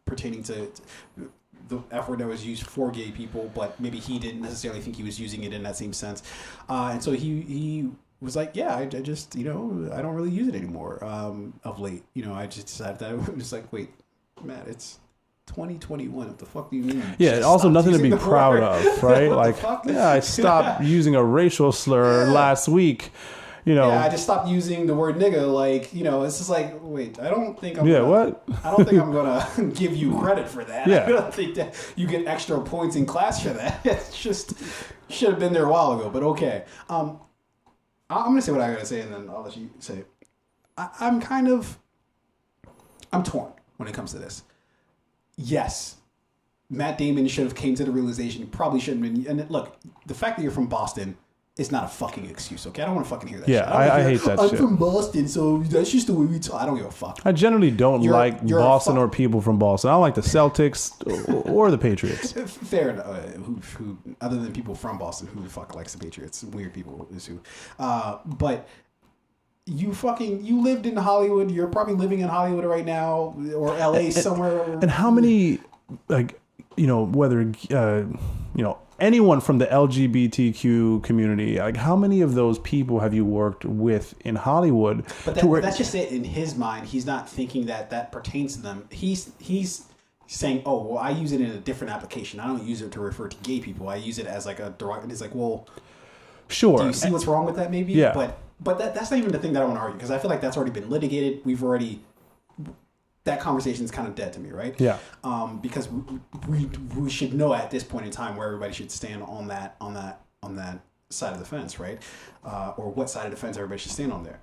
pertaining to the F word that was used for gay people, but maybe he didn't necessarily think he was using it in that same sense. And so he was like, yeah, I just, I don't really use it anymore of late. I just decided that. I was like, wait, Matt, it's 2021. What the fuck do you mean? Yeah, also nothing to be proud of, right? I stopped using a racial slur last week. Yeah, I just stopped using the word nigga. It's just like, wait, I don't think I'm gonna give you credit for that. Yeah. I don't think that you get extra points in class for that. It's just, should have been there a while ago, but okay. I'm gonna say what I gotta say, and then I'll let you say it. I'm torn when it comes to this. Yes, Matt Damon should have came to the realization he probably shouldn't have been. And look, the fact that you're from Boston, it's not a fucking excuse, okay? I don't want to fucking hear that shit. Yeah, I hate that shit. I'm from Boston, so that's just the way we talk. I don't give a fuck. I generally don't like Boston or people from Boston. I don't like the Celtics or the Patriots. Fair enough. Who, other than people from Boston, who the fuck likes the Patriots? Weird people is who. But you lived in Hollywood. You're probably living in Hollywood right now, or LA somewhere. And how many, whether, anyone from the LGBTQ community, how many of those people have you worked with in Hollywood? But that's just it. In his mind, he's not thinking that pertains to them. He's saying, oh, well, I use it in a different application. I don't use it to refer to gay people. I use it as like a derogatory. And it's like, well, sure. Do you see what's wrong with that? Maybe. Yeah. But that's not even the thing that I want to argue, because I feel like that's already been litigated. That conversation is kind of dead to me, right? Yeah. Because we should know at this point in time where everybody should stand on that side of the fence, right? Or what side of the fence everybody should stand on there.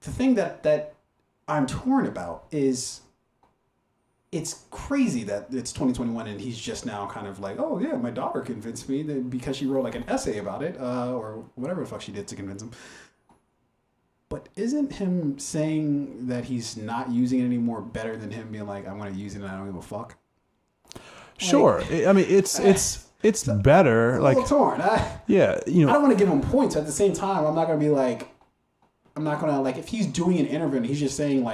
The thing that I'm torn about is, it's crazy that it's 2021 and he's just now kind of like, oh yeah, my daughter convinced me that because she wrote like an essay about it, or whatever the fuck she did to convince him. But isn't him saying that he's not using it anymore better than him being like, I'm going to use it and I don't give a fuck? Sure. I mean, it's better. A little torn. Yeah. I don't want to give him points. At the same time, I'm not going to be like, I'm not gonna like if he's doing an interview and he's just saying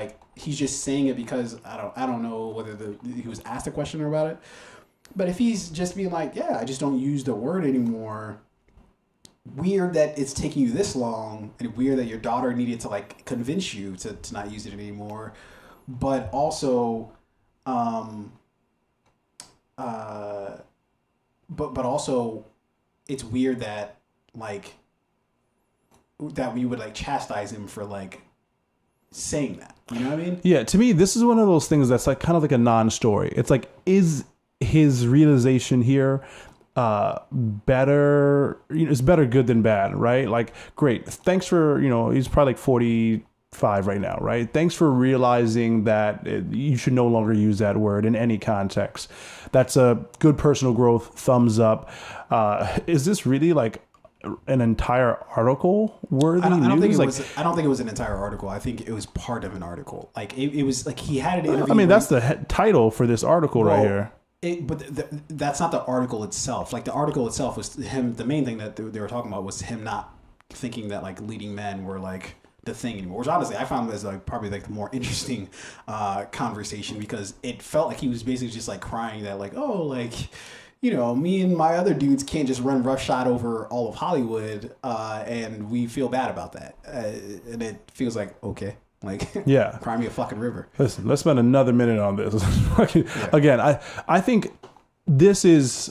it because I don't know whether he was asked a question about it. But if he's just being like, yeah, I just don't use the word anymore. Weird that it's taking you this long, and weird that your daughter needed to like convince you to not use it anymore. But also, but also, it's weird that like that we would like chastise him for like saying that. You know what I mean? Yeah. To me, this is one of those things that's like kind of like a non-story. It's like, is his realization here better, it's better good than bad, right? Like, great, thanks for, he's probably like 45 right now, right? Thanks for realizing that you should no longer use that word in any context. That's a good personal growth, thumbs up. Is this really like an entire article worthy I don't think news? I don't think it was an entire article. I think it was part of an article. Like it was like he had an interview. I mean, that's the title for this article right here. That's not the article itself. Like the article itself was him. The main thing that they were talking about was him not thinking that like leading men were like the thing anymore. Which honestly, I found as like probably like the more interesting conversation because it felt like he was basically just like crying that like, oh, like, me and my other dudes can't just run roughshod over all of Hollywood, and we feel bad about that. And it feels like okay. Like, yeah, cry me a fucking river. Listen, let's spend another minute on this. Again, I think this is,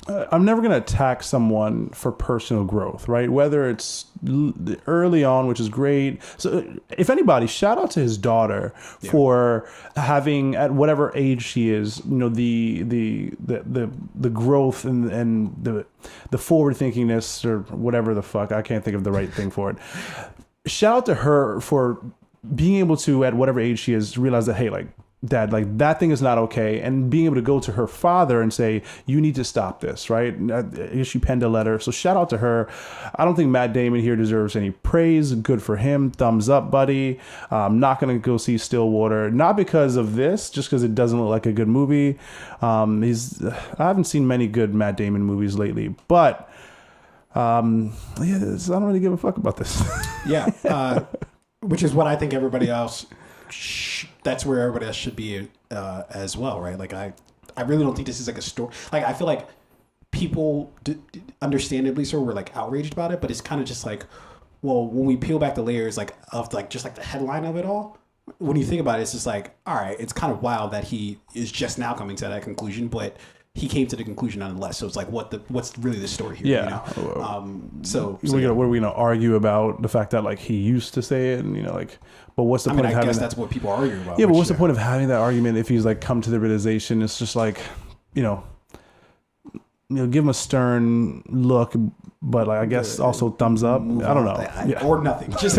I'm never going to attack someone for personal growth, right? Whether it's early on, which is great. So if anybody, shout out to his daughter for having, at whatever age she is, the growth and the forward thinkingness or whatever the fuck. I can't think of the right thing for it. Shout out to her for being able to, at whatever age she is, realize that, hey, like, Dad, like, that thing is not okay. And being able to go to her father and say, you need to stop this, right? She penned a letter. So shout out to her. I don't think Matt Damon here deserves any praise. Good for him. Thumbs up, buddy. I'm not going to go see Stillwater. Not because of this, just because it doesn't look like a good movie. I haven't seen many good Matt Damon movies lately. But, I don't really give a fuck about this. Yeah. Which is what I think everybody else, that's where everybody else should be as well, right? Like, I really don't think this is like a story. Like, I feel like people, understandably so, were like outraged about it, but it's kind of just like, well, when we peel back the layers, like, of like, just like the headline of it all, when you think about it, it's just like, all right, it's kind of wild that he is just now coming to that conclusion, but he came to the conclusion nonetheless. So it's like, what's really the story here? Yeah. So what are we going to argue about the fact that like he used to say it and but what's the point of having? I guess that's what people argue about. Yeah, but what's the point of having that argument if he's like come to the realization? It's just like, give him a stern look, but like, I guess also thumbs up. I don't know. Or nothing. Just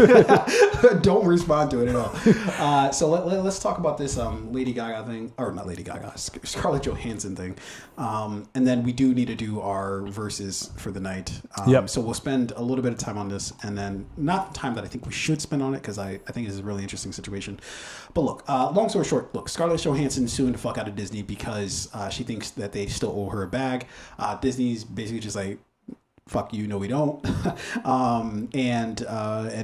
don't respond to it at all. So let's talk about this Lady Gaga thing, or not Lady Gaga, Scarlett Johansson thing. And then we do need to do our verses for the night. So we'll spend a little bit of time on this, and then not time that I think we should spend on it, because I think this is a really interesting situation. But look, long story short, Scarlett Johansson suing the fuck out of Disney because she thinks that they still owe her a bag. Disney's basically just like, fuck you, no we don't. And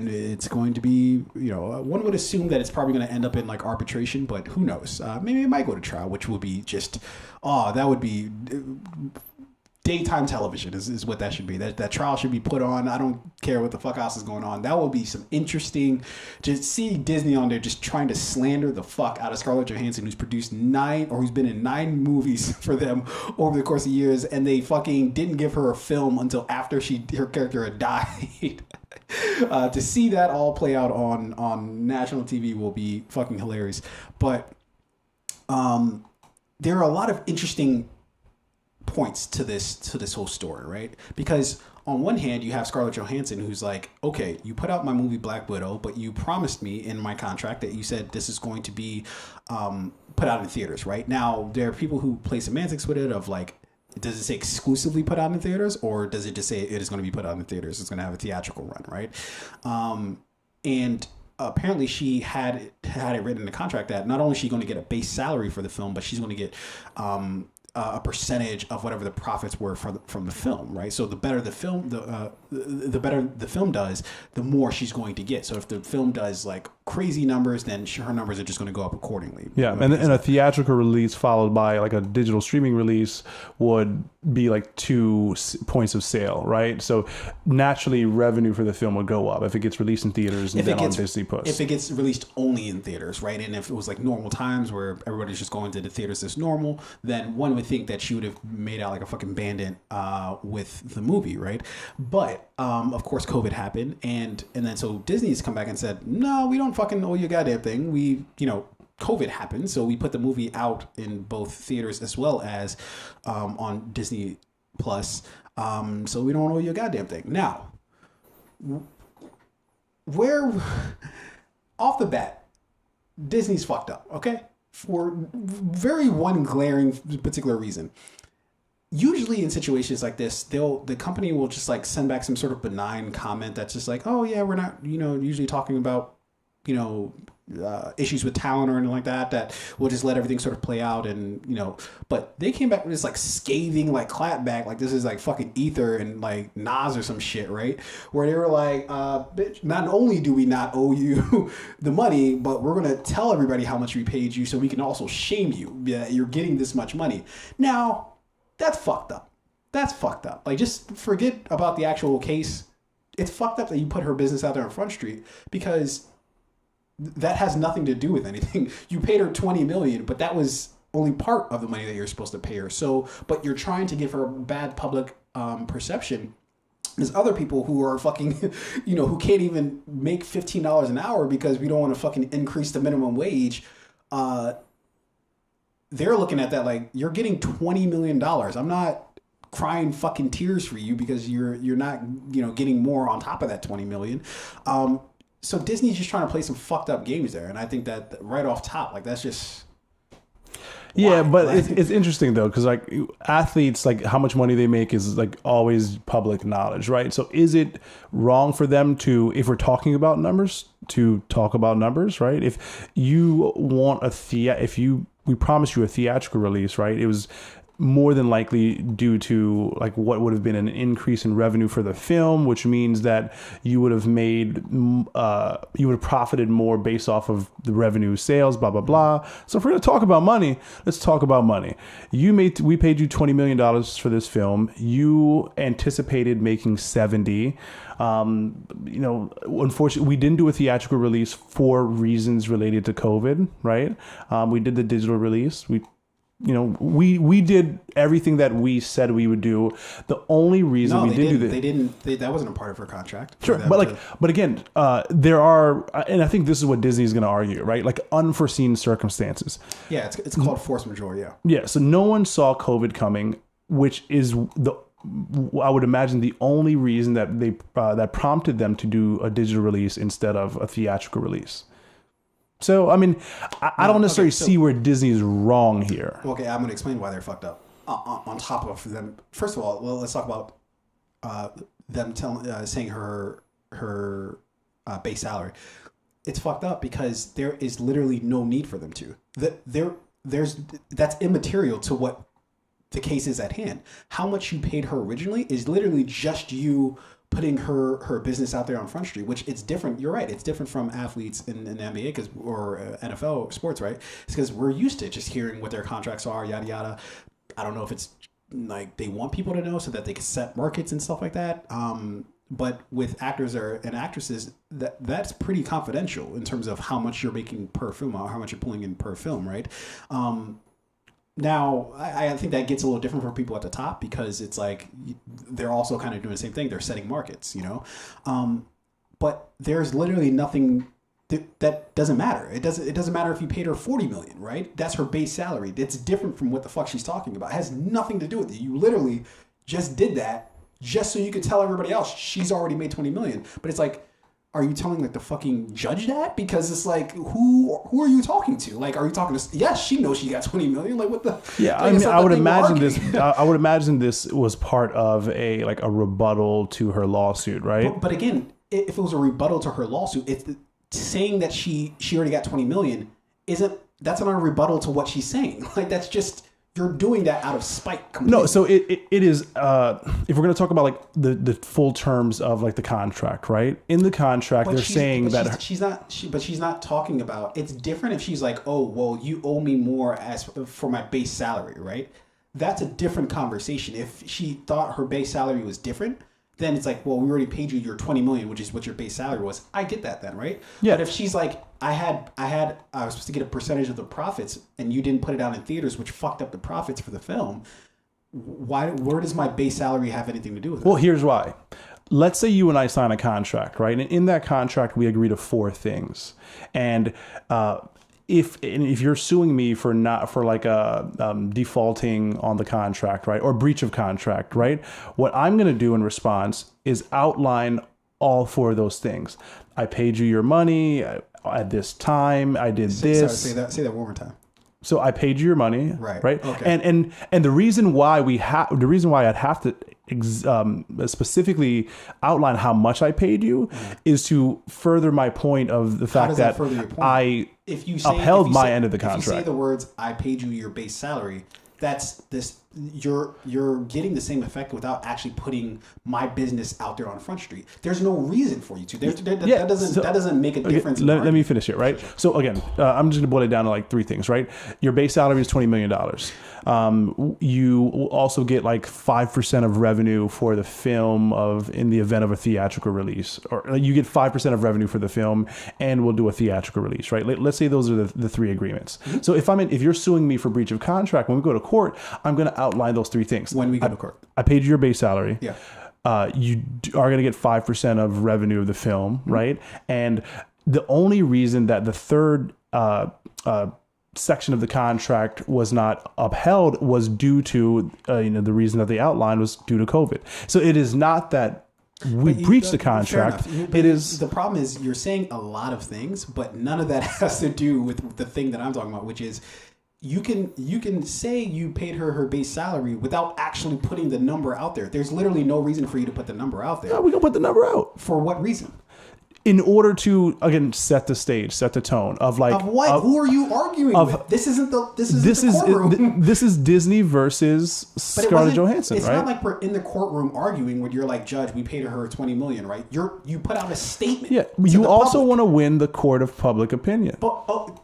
it's going to be, one would assume that it's probably going to end up in like arbitration, but who knows? Maybe it might go to trial, which would be just, that would be daytime television is what that should be. That trial should be put on. I don't care what the fuck else is going on. That will be some interesting, just see Disney on there just trying to slander the fuck out of Scarlett Johansson, who's who's been in 9 movies for them over the course of years, and they fucking didn't give her a film until after her character had died. To see that all play out on national TV will be fucking hilarious. But there are a lot of interesting points to this whole story, right? Because on one hand, you have Scarlett Johansson, who's like, okay, you put out my movie Black Widow, but you promised me in my contract that you said this is going to be put out in theaters, right? Now, there are people who play semantics with it of like, does it say exclusively put out in theaters, or does it just say it is going to be put out in theaters? It's going to have a theatrical run, right? And apparently she had it written in the contract that not only is she going to get a base salary for the film, but she's going to get a percentage of whatever the profits were from the film, right? So the better the film, the better the film does, the more she's going to get. So if the film does like crazy numbers, then her numbers are just going to go up accordingly. Yeah, and a theatrical release followed by like a digital streaming release would be like 2 points of sale, right? So naturally, revenue for the film would go up if it gets released in theaters and then on Disney Plus. If it gets released only in theaters, right? And if it was like normal times where everybody's just going to the theaters as normal, then one would think that she would have made out like a fucking bandit with the movie, right? But of course, COVID happened, and then so Disney's come back and said, no, we don't fucking owe you a goddamn thing. We, COVID happened, so we put the movie out in both theaters as well as on Disney Plus. So we don't owe you a goddamn thing. Now, where off the bat, Disney's fucked up, okay? For one glaring particular reason. Usually in situations like this, the company will just like send back some sort of benign comment that's just like, oh yeah, we're not, usually talking about, issues with talent or anything like that we'll just let everything sort of play out. And but they came back with this like scathing like clapback, like this is like fucking Ether and like Nas or some shit, right? Where they were like, bitch, not only do we not owe you the money, but we're gonna tell everybody how much we paid you so we can also shame you. Yeah, you're getting this much money. Now that's fucked up. Like, just forget about the actual case. It's fucked up that you put her business out there on Front Street, because that has nothing to do with anything. You paid her $20 million, but that was only part of the money that you're supposed to pay her. So, but you're trying to give her a bad public perception. There's other people who are fucking, who can't even make $15 an hour because we don't want to fucking increase the minimum wage. They're looking at that like, you're getting $20 million. I'm not crying fucking tears for you because you're not, getting more on top of that $20 million. So Disney's just trying to play some fucked up games there. And I think that right off top, like, that's just... Yeah, but it's interesting though, because like athletes, like how much money they make is like always public knowledge, right? So is it wrong for them to, if we're talking about numbers, to talk about numbers, right? If you want we promised you a theatrical release, right? It was more than likely due to like what would have been an increase in revenue for the film, which means that you would have profited more based off of the revenue, sales, blah, blah, blah. So if we're going to talk about money, let's talk about money. We paid you $20 million for this film. You anticipated making 70. Unfortunately, we didn't do a theatrical release for reasons related to COVID, right? We did the digital release. We did everything that we said we would do. The only reason that wasn't a part of her contract. Sure, but again, there are, and I think this is what Disney is going to argue, right? Like unforeseen circumstances. Yeah, it's called force majeure. Yeah. Yeah. So no one saw COVID coming, which is I would imagine the only reason that that prompted them to do a digital release instead of a theatrical release. So, I mean, I don't necessarily see where Disney is wrong here. Okay, I'm going to explain why they're fucked up. On top of them, first of all, let's talk about them saying her base salary. It's fucked up because there is literally no need for them to. That's immaterial to what the case is at hand. How much you paid her originally is literally just you putting her business out there on Front Street, which it's different. You're right. It's different from athletes in the NBA or NFL sports, right? It's because we're used to just hearing what their contracts are, yada, yada. I don't know if it's like they want people to know so that they can set markets and stuff like that. But with actors and actresses, that's pretty confidential in terms of how much you're making per film or how much you're pulling in per film, right? Now, I think that gets a little different for people at the top because it's like they're also kind of doing the same thing. They're setting markets, but there's literally nothing that doesn't matter. It doesn't matter if you paid her $40 million, right? That's her base salary. It's different from what the fuck she's talking about. It has nothing to do with it. You literally just did that just so you could tell everybody else she's already made $20 million. But it's like, are you telling like the fucking judge that? Because it's like, who are you talking to? Like, are you talking to? Yes, she knows she got $20 million. Like, what the? Yeah, I mean, I would imagine this. I would imagine this was part of a rebuttal to her lawsuit, right? But again, if it was a rebuttal to her lawsuit, it's saying that she already got $20 million. That's not a rebuttal to what she's saying. Like, that's just you're doing that out of spite. Completely. No, so it is. If we're going to talk about like the full terms of like the contract, right? In the contract, they're saying that she's not talking about. It's different if she's like, oh, well, you owe me more as for my base salary, right? That's a different conversation. If she thought her base salary was different, then it's like, well, we already paid you your $20 million, which is what your base salary was. I get that then, right? Yeah. But if she's like, I was supposed to get a percentage of the profits, and you didn't put it out in theaters, which fucked up the profits for the film. Where does my base salary have anything to do with it? Well, here's why. Let's say you and I sign a contract, right? And in that contract, we agree to 4 things. And if you're suing me for defaulting on the contract, right, or breach of contract, right, what I'm going to do in response is outline all 4 of those things. I paid you your money at this time. I did this. Sorry, say that one more time. So I paid you your money, right? Okay. And the reason why I'd have to specifically outline how much I paid you is to further my point of the fact that I upheld my end of the contract. If you say the words "I paid you your base salary," that's this. You're getting the same effect without actually putting my business out there on Front Street. There's no reason for you to. That doesn't make a difference. Let me finish it, right? Sure. So again, I'm just going to boil it down to like 3 things, right? Your base salary is $20 million. You will also get like 5% of revenue for the film in the event of a theatrical release, or you get 5% of revenue for the film, and we'll do a theatrical release, right? Let's say those are the 3 agreements. Mm-hmm. So if you're suing me for breach of contract, when we go to court, I'm going to outline those 3 things. When we go to court, I paid you your base salary. Yeah. You are going to get 5% of revenue of the film, mm-hmm. right? And the only reason that the third section of the contract was not upheld was due to the reason that they outlined was due to COVID. So it is not that we breached the contract. It is the problem is you're saying a lot of things, but none of that has to do with the thing that I'm talking about, which is you can say you paid her base salary without actually putting the number out there. There's literally no reason for you to put the number out there. Yeah, we gonna put the number out. For what reason? In order to, again, set the stage, set the tone of like... Of what? Who are you arguing with? This isn't the courtroom. This is Disney versus Scarlett Johansson, it's right? It's not like we're in the courtroom arguing when you're like, Judge, we paid her $20 million, right? You put out a statement. Yeah, you also want to win the court of public opinion. But,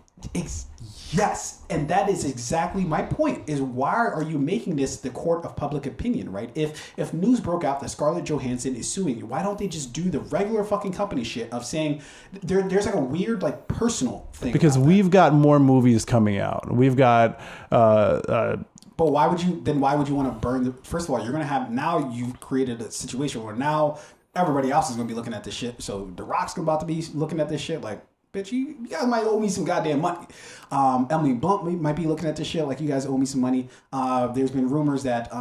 yes, and that is exactly my point, is why are you making this the court of public opinion, right? If news broke out that Scarlett Johansson is suing you, why don't they just do the regular fucking company shit of saying there's like a weird like personal thing? Because we've got more movies coming out. We've got... But why would you want to burn first of all, you're going to have, now you've created a situation where now everybody else is going to be looking at this shit. So The Rock's about to be looking at this shit like, bitch, you guys might owe me some goddamn money. Emily Blunt might be looking at this shit like, you guys owe me some money. There's been rumors that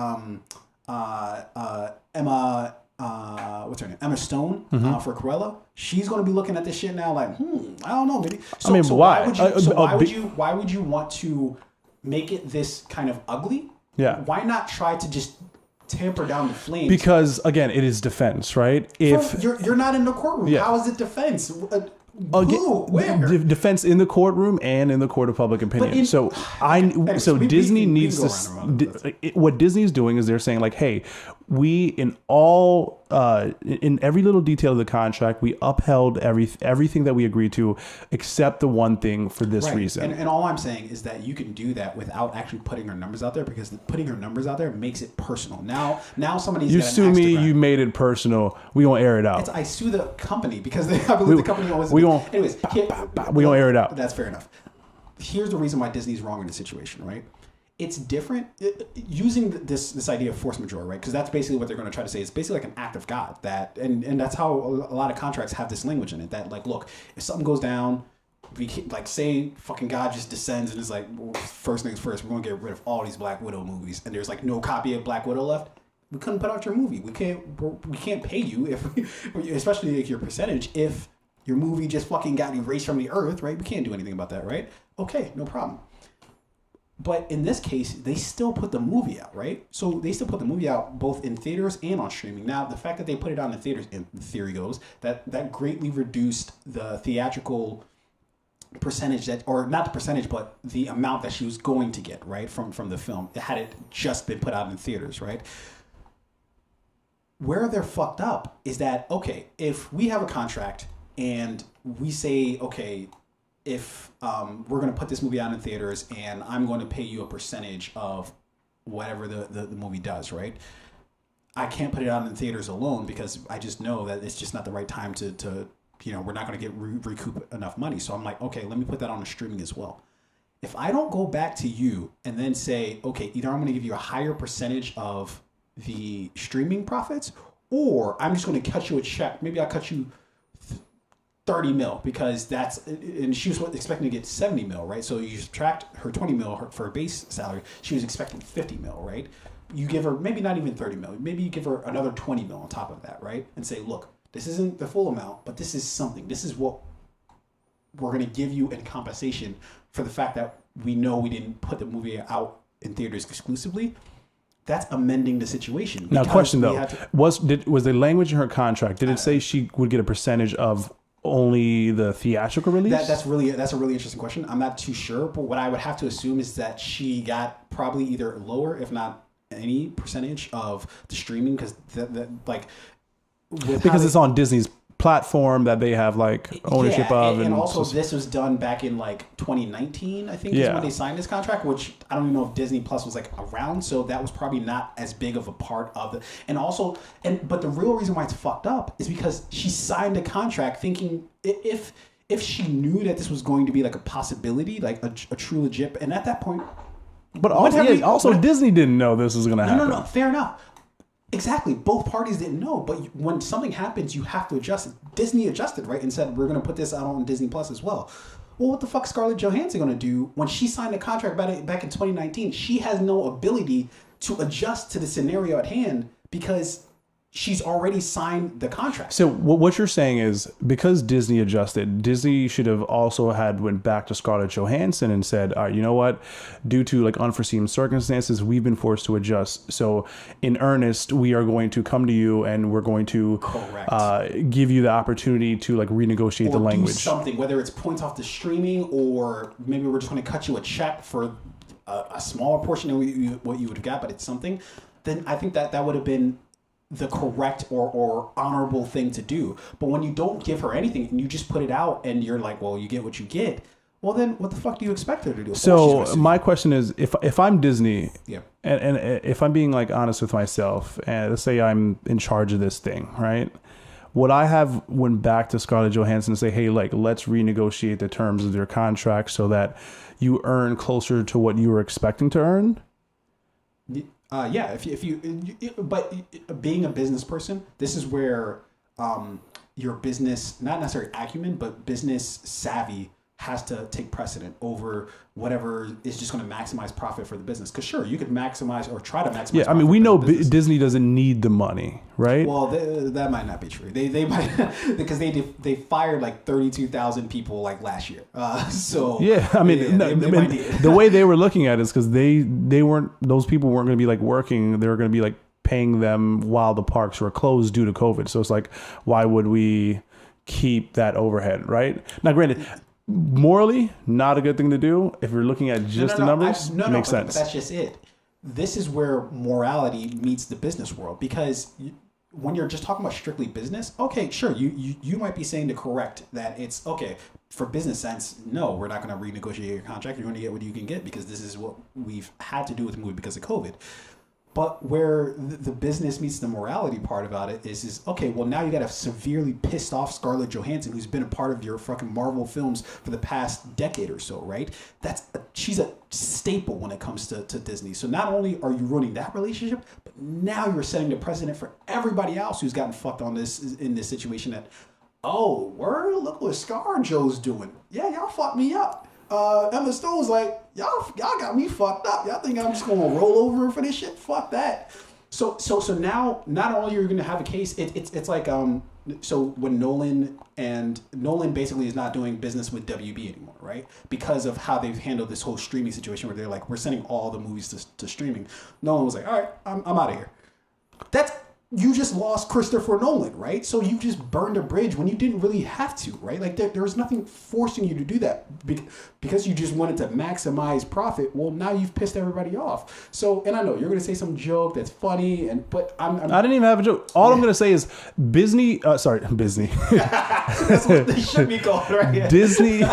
Emma Stone for Cruella, she's going to be looking at this shit now like, I don't know, maybe. Why? Why would you want to make it this kind of ugly? Yeah. Why not try to just tamper down the flames? Because again, it is defense, right? If you're not in the courtroom, how is it defense? Where? Defense in the courtroom and in the court of public opinion. Disney needs to. What Disney is doing is they're saying like, hey, we in every little detail of the contract, we upheld everything that we agreed to, except the one thing for this reason. And all I'm saying is that you can do that without actually putting her numbers out there, because putting her numbers out there makes it personal. Now somebody's you sue me, you made it personal. We gonna air it out. I sue the company because I believe the company always. We gonna air it out. That's fair enough. Here's the reason why Disney's wrong in the situation, right? It's different using this idea of force majeure, right? Because that's basically what they're going to try to say. It's basically like an act of God, and that's how a lot of contracts have this language in it. That like, look, if something goes down, we can, like, say fucking God just descends and is like, well, first things first, we're going to get rid of all these Black Widow movies, and there's like no copy of Black Widow left. We couldn't put out your movie. We can't pay you especially like your percentage, if your movie just fucking got erased from the earth, right? We can't do anything about that, right? Okay, no problem. But in this case, they still put the movie out, right? So they still put the movie out both in theaters and on streaming. Now, the fact that they put it out in theaters, in theory goes, that greatly reduced the theatrical percentage that, or not the percentage, but the amount that she was going to get, right, from the film, had it just been put out in theaters, right? Where they're fucked up is that, okay, if we have a contract and we say, okay, if we're going to put this movie out in theaters and I'm going to pay you a percentage of whatever the movie does, right? I can't put it out in theaters alone because I just know that it's just not the right time to we're not going to get recoup enough money. So I'm like, okay, let me put that on the streaming as well. If I don't go back to you and then say, okay, either I'm going to give you a higher percentage of the streaming profits, or I'm just going to cut you a check. Maybe I'll cut you 30 mil because and she was expecting to get 70 mil, right? So you subtract her 20 mil for her base salary. She was expecting 50 mil, right? You give her maybe not even 30 mil. Maybe you give her another 20 mil on top of that, right? And say, look, this isn't the full amount, but this is something. This is what we're going to give you in compensation for the fact that we know we didn't put the movie out in theaters exclusively. That's amending the situation. Now, question though, was the language in her contract, did it say she would get a percentage of only the theatrical release? That's a really interesting question. I'm not too sure, but what I would have to assume is that she got probably either lower, if not any percentage of the streaming, because it's on Disney's platform that they have like ownership of, and also this was done back in like 2019, I think, is when they signed this contract, which I don't even know if Disney Plus was like around, so that was probably not as big of a part of it. And also, but the real reason why it's fucked up is because she signed a contract thinking if she knew that this was going to be like a possibility, like a true legit, and at that point, but also Disney didn't know this was going to happen. No, fair enough. Exactly. Both parties didn't know, but when something happens, you have to adjust it. Disney adjusted, right, and said, we're going to put this out on Disney Plus as well. Well, what the fuck is Scarlett Johansson going to do when she signed a contract back in 2019? She has no ability to adjust to the scenario at hand because she's already signed the contract. So what you're saying is because Disney adjusted, Disney should have also went back to Scarlett Johansson and said, all right, you know what? Due to like unforeseen circumstances, we've been forced to adjust. So in earnest, we are going to come to you and we're going to give you the opportunity to like renegotiate the language. Do something, whether it's points off the streaming or maybe we're just going to cut you a check for a smaller portion of what you would have got, but it's something. Then I think that would have been the correct or honorable thing to do. But when you don't give her anything and you just put it out and you're like, well, you get what you get, well, then what the fuck do you expect her to do? So my question is, if I'm Disney, and if I'm being like honest with myself, and let's say I'm in charge of this thing, right? Would I have went back to Scarlett Johansson and say, hey, like, let's renegotiate the terms of your contract so that you earn closer to what you were expecting to earn? But being a business person, this is where your business, not necessarily acumen, but business savvy has to take precedent over whatever is just going to maximize profit for the business. Because sure, you could maximize or try to maximize. Yeah, I mean, we know Disney doesn't need the money, right? Well, that might not be true. They might because they fired like 32,000 people like last year. So yeah, I mean, the way they were looking at it is because they weren't, those people weren't going to be like working. They were going to be like paying them while the parks were closed due to COVID. So it's like, why would we keep that overhead, right? Now, granted, morally, not a good thing to do. If you're looking at just the numbers, makes sense. But that's just it. This is where morality meets the business world, because when you're just talking about strictly business, okay, sure, you might be saying to correct that it's okay for business sense. No, we're not going to renegotiate your contract. You're going to get what you can get because this is what we've had to do with the movie because of COVID. But where the business meets the morality part about it is okay, well, now you got a severely pissed off Scarlett Johansson who's been a part of your fucking Marvel films for the past decade or so, right? She's a staple when it comes to Disney. So not only are you ruining that relationship, but now you're setting the precedent for everybody else who's gotten fucked on in this situation that, oh, word, look what ScarJo's doing. Yeah, y'all fucked me up. Emma Stone's like, y'all got me fucked up. Y'all think I'm just gonna roll over for this shit? Fuck that. So now not only are you gonna have a case, it's like so when Nolan basically is not doing business with WB anymore, right? Because of how they've handled this whole streaming situation where they're like, we're sending all the movies to streaming. Nolan was like, all right, I'm out of here. That's you just lost Christopher Nolan, right? So you just burned a bridge when you didn't really have to, right? Like there was nothing forcing you to do that because you just wanted to maximize profit. Well, now you've pissed everybody off. So, and I know you're going to say some joke that's funny, but I didn't even have a joke. All I'm going to say is Disney. Disney. That's what they should be called, right? Disney.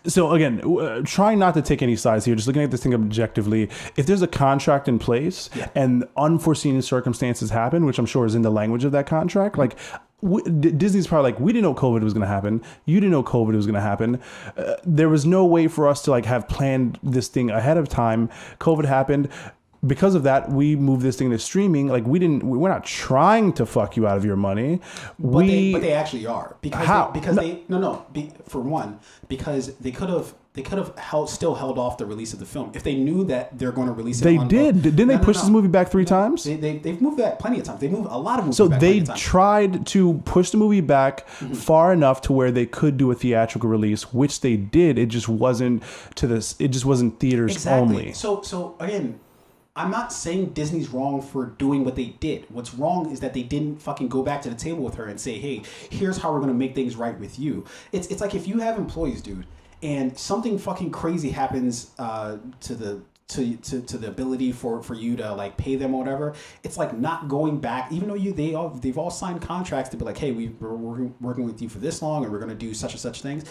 So again, trying not to take any sides here, just looking at this thing objectively. If there's a contract in place and unforeseen circumstances happen, which I'm sure is in the language of that contract, like Disney's probably like, we didn't know COVID was going to happen. You didn't know COVID was going to happen. There was no way for us to like have planned this thing ahead of time. COVID happened. Because of that, we moved this thing to streaming. Like we're not trying to fuck you out of your money. But they actually are. Because how? For one, because they could have still held off the release of the film if they knew that they're going to release it. Didn't they push this movie back 3 times? They've moved back plenty of times. They moved a lot of movies. So back they plenty of times. tried to push the movie back far enough to where they could do a theatrical release, which they did. It just wasn't It just wasn't theaters only. So again, I'm not saying Disney's wrong for doing what they did. What's wrong is that they didn't fucking go back to the table with her and say, hey, here's how we're going to make things right with you. It's like if you have employees, dude, and something fucking crazy happens to the ability for you to like pay them or whatever, it's like not going back, even though they've all signed contracts to be like, hey, we're working with you for this long and we're going to do such and such things.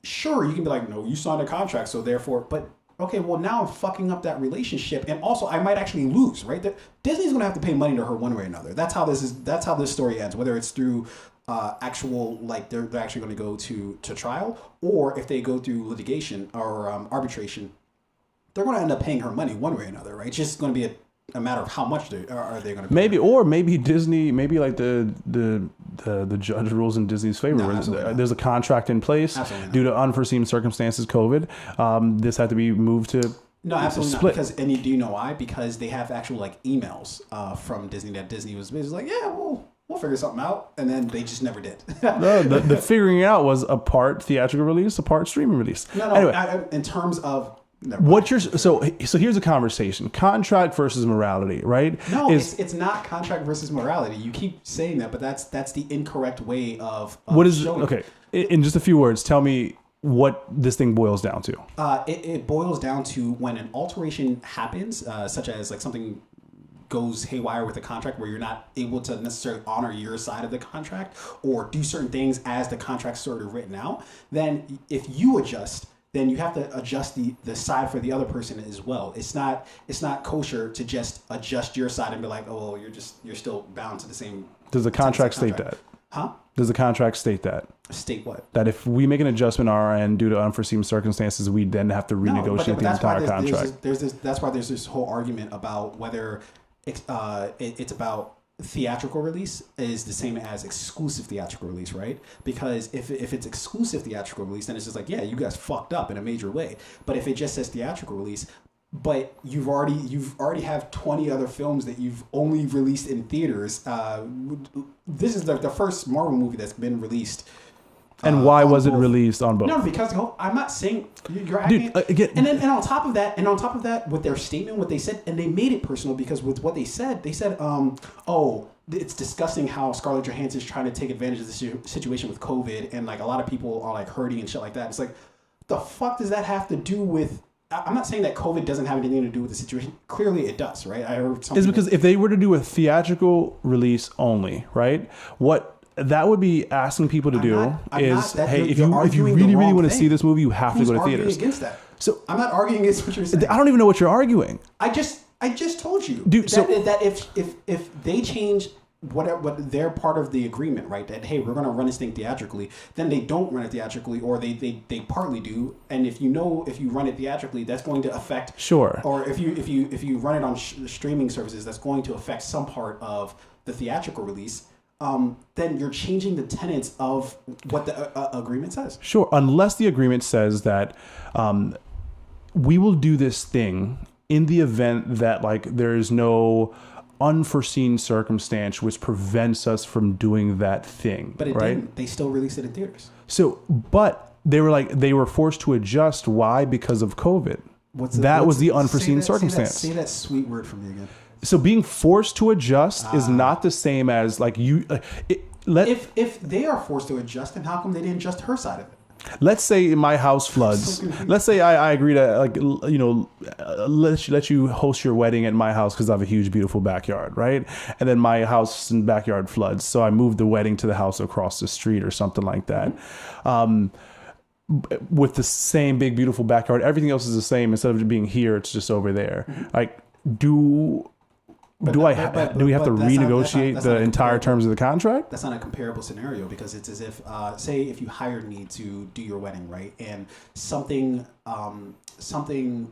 Sure, you can be like, no, you signed a contract, so therefore, but okay, well now I'm fucking up that relationship, and also I might actually lose, right? Disney's gonna have to pay money to her one way or another. That's how this story ends. Whether it's through actual, like they're actually going to go to trial, or if they go through litigation or arbitration, they're going to end up paying her money one way or another, right? It's just going to be a matter of how much are they going to pay her. Maybe Disney, like the judge rules in Disney's favor. No, there's a contract in place due to unforeseen circumstances, COVID. This had to be moved to. No, absolutely not. Because, and do you know why? Because they have actual like emails from Disney that Disney was like, yeah, we'll figure something out, and then they just never did. No, the figuring it out was a part theatrical release, a part streaming release. No. Anyway, in terms of so here's a conversation: contract versus morality, right? No, it's not contract versus morality. You keep saying that, but that's the incorrect way of what is showing. Okay, in just a few words, tell me what this thing boils down to. It boils down to when an alteration happens, such as like something goes haywire with a contract where you're not able to necessarily honor your side of the contract or do certain things as the contract's sort of written out, then if you adjust, then you have to adjust the side for the other person as well. It's not kosher to just adjust your side and be like, oh, you're still bound to the same. Does the contract state that? Huh? Does the contract state that? State what? That if we make an adjustment on our end due to unforeseen circumstances, we then have to renegotiate the entire contract. That's why there's this whole argument about whether it's about theatrical release is the same as exclusive theatrical release, right? Because if it's exclusive theatrical release, then it's just like, yeah, you guys fucked up in a major way. But if it just says theatrical release, but you've already have 20 other films that you've only released in theaters. This is the first Marvel movie that's been released. And why was it released on both? No, because I'm not saying you're acting. Dude, again, and on top of that, with their statement, what they said, and they made it personal because with what they said, it's discussing how Scarlett Johansson is trying to take advantage of the situation with COVID, and like a lot of people are like hurting and shit like that. It's like, the fuck does that have to do with? I'm not saying that COVID doesn't have anything to do with the situation. Clearly, it does, right? I heard something. It's because if they were to do a theatrical release only, right? What that would be asking people to do is, hey, if you really want to see this movie, you have to go to theaters. Against that? So I'm not arguing against what you're saying. I don't even know what you're arguing. I just told you, dude. That if they change what they're part of the agreement, right? That hey, we're going to run this thing theatrically. Then they don't run it theatrically, or they partly do. And if you run it theatrically, that's going to affect. Sure. Or if you run it on streaming services, that's going to affect some part of the theatrical release. Then you're changing the tenets of what the agreement says. Sure, unless the agreement says that we will do this thing in the event that like there is no unforeseen circumstance which prevents us from doing that thing. But it didn't. They still released it in theaters. So, but they were forced to adjust. Why? Because of COVID. That was the unforeseen circumstance. Say that sweet word for me again. So being forced to adjust is not the same as like you. If they are forced to adjust, then how come they didn't adjust her side of it? Let's say my house floods. Let's say I agree to let you host your wedding at my house because I have a huge, beautiful backyard, right? And then my house and backyard floods, so I moved the wedding to the house across the street or something like that. With the same big, beautiful backyard, everything else is the same. Instead of it being here, it's just over there. Like, do we have to renegotiate the entire terms of the contract? That's not a comparable scenario because it's as if, say, if you hired me to do your wedding, right, and something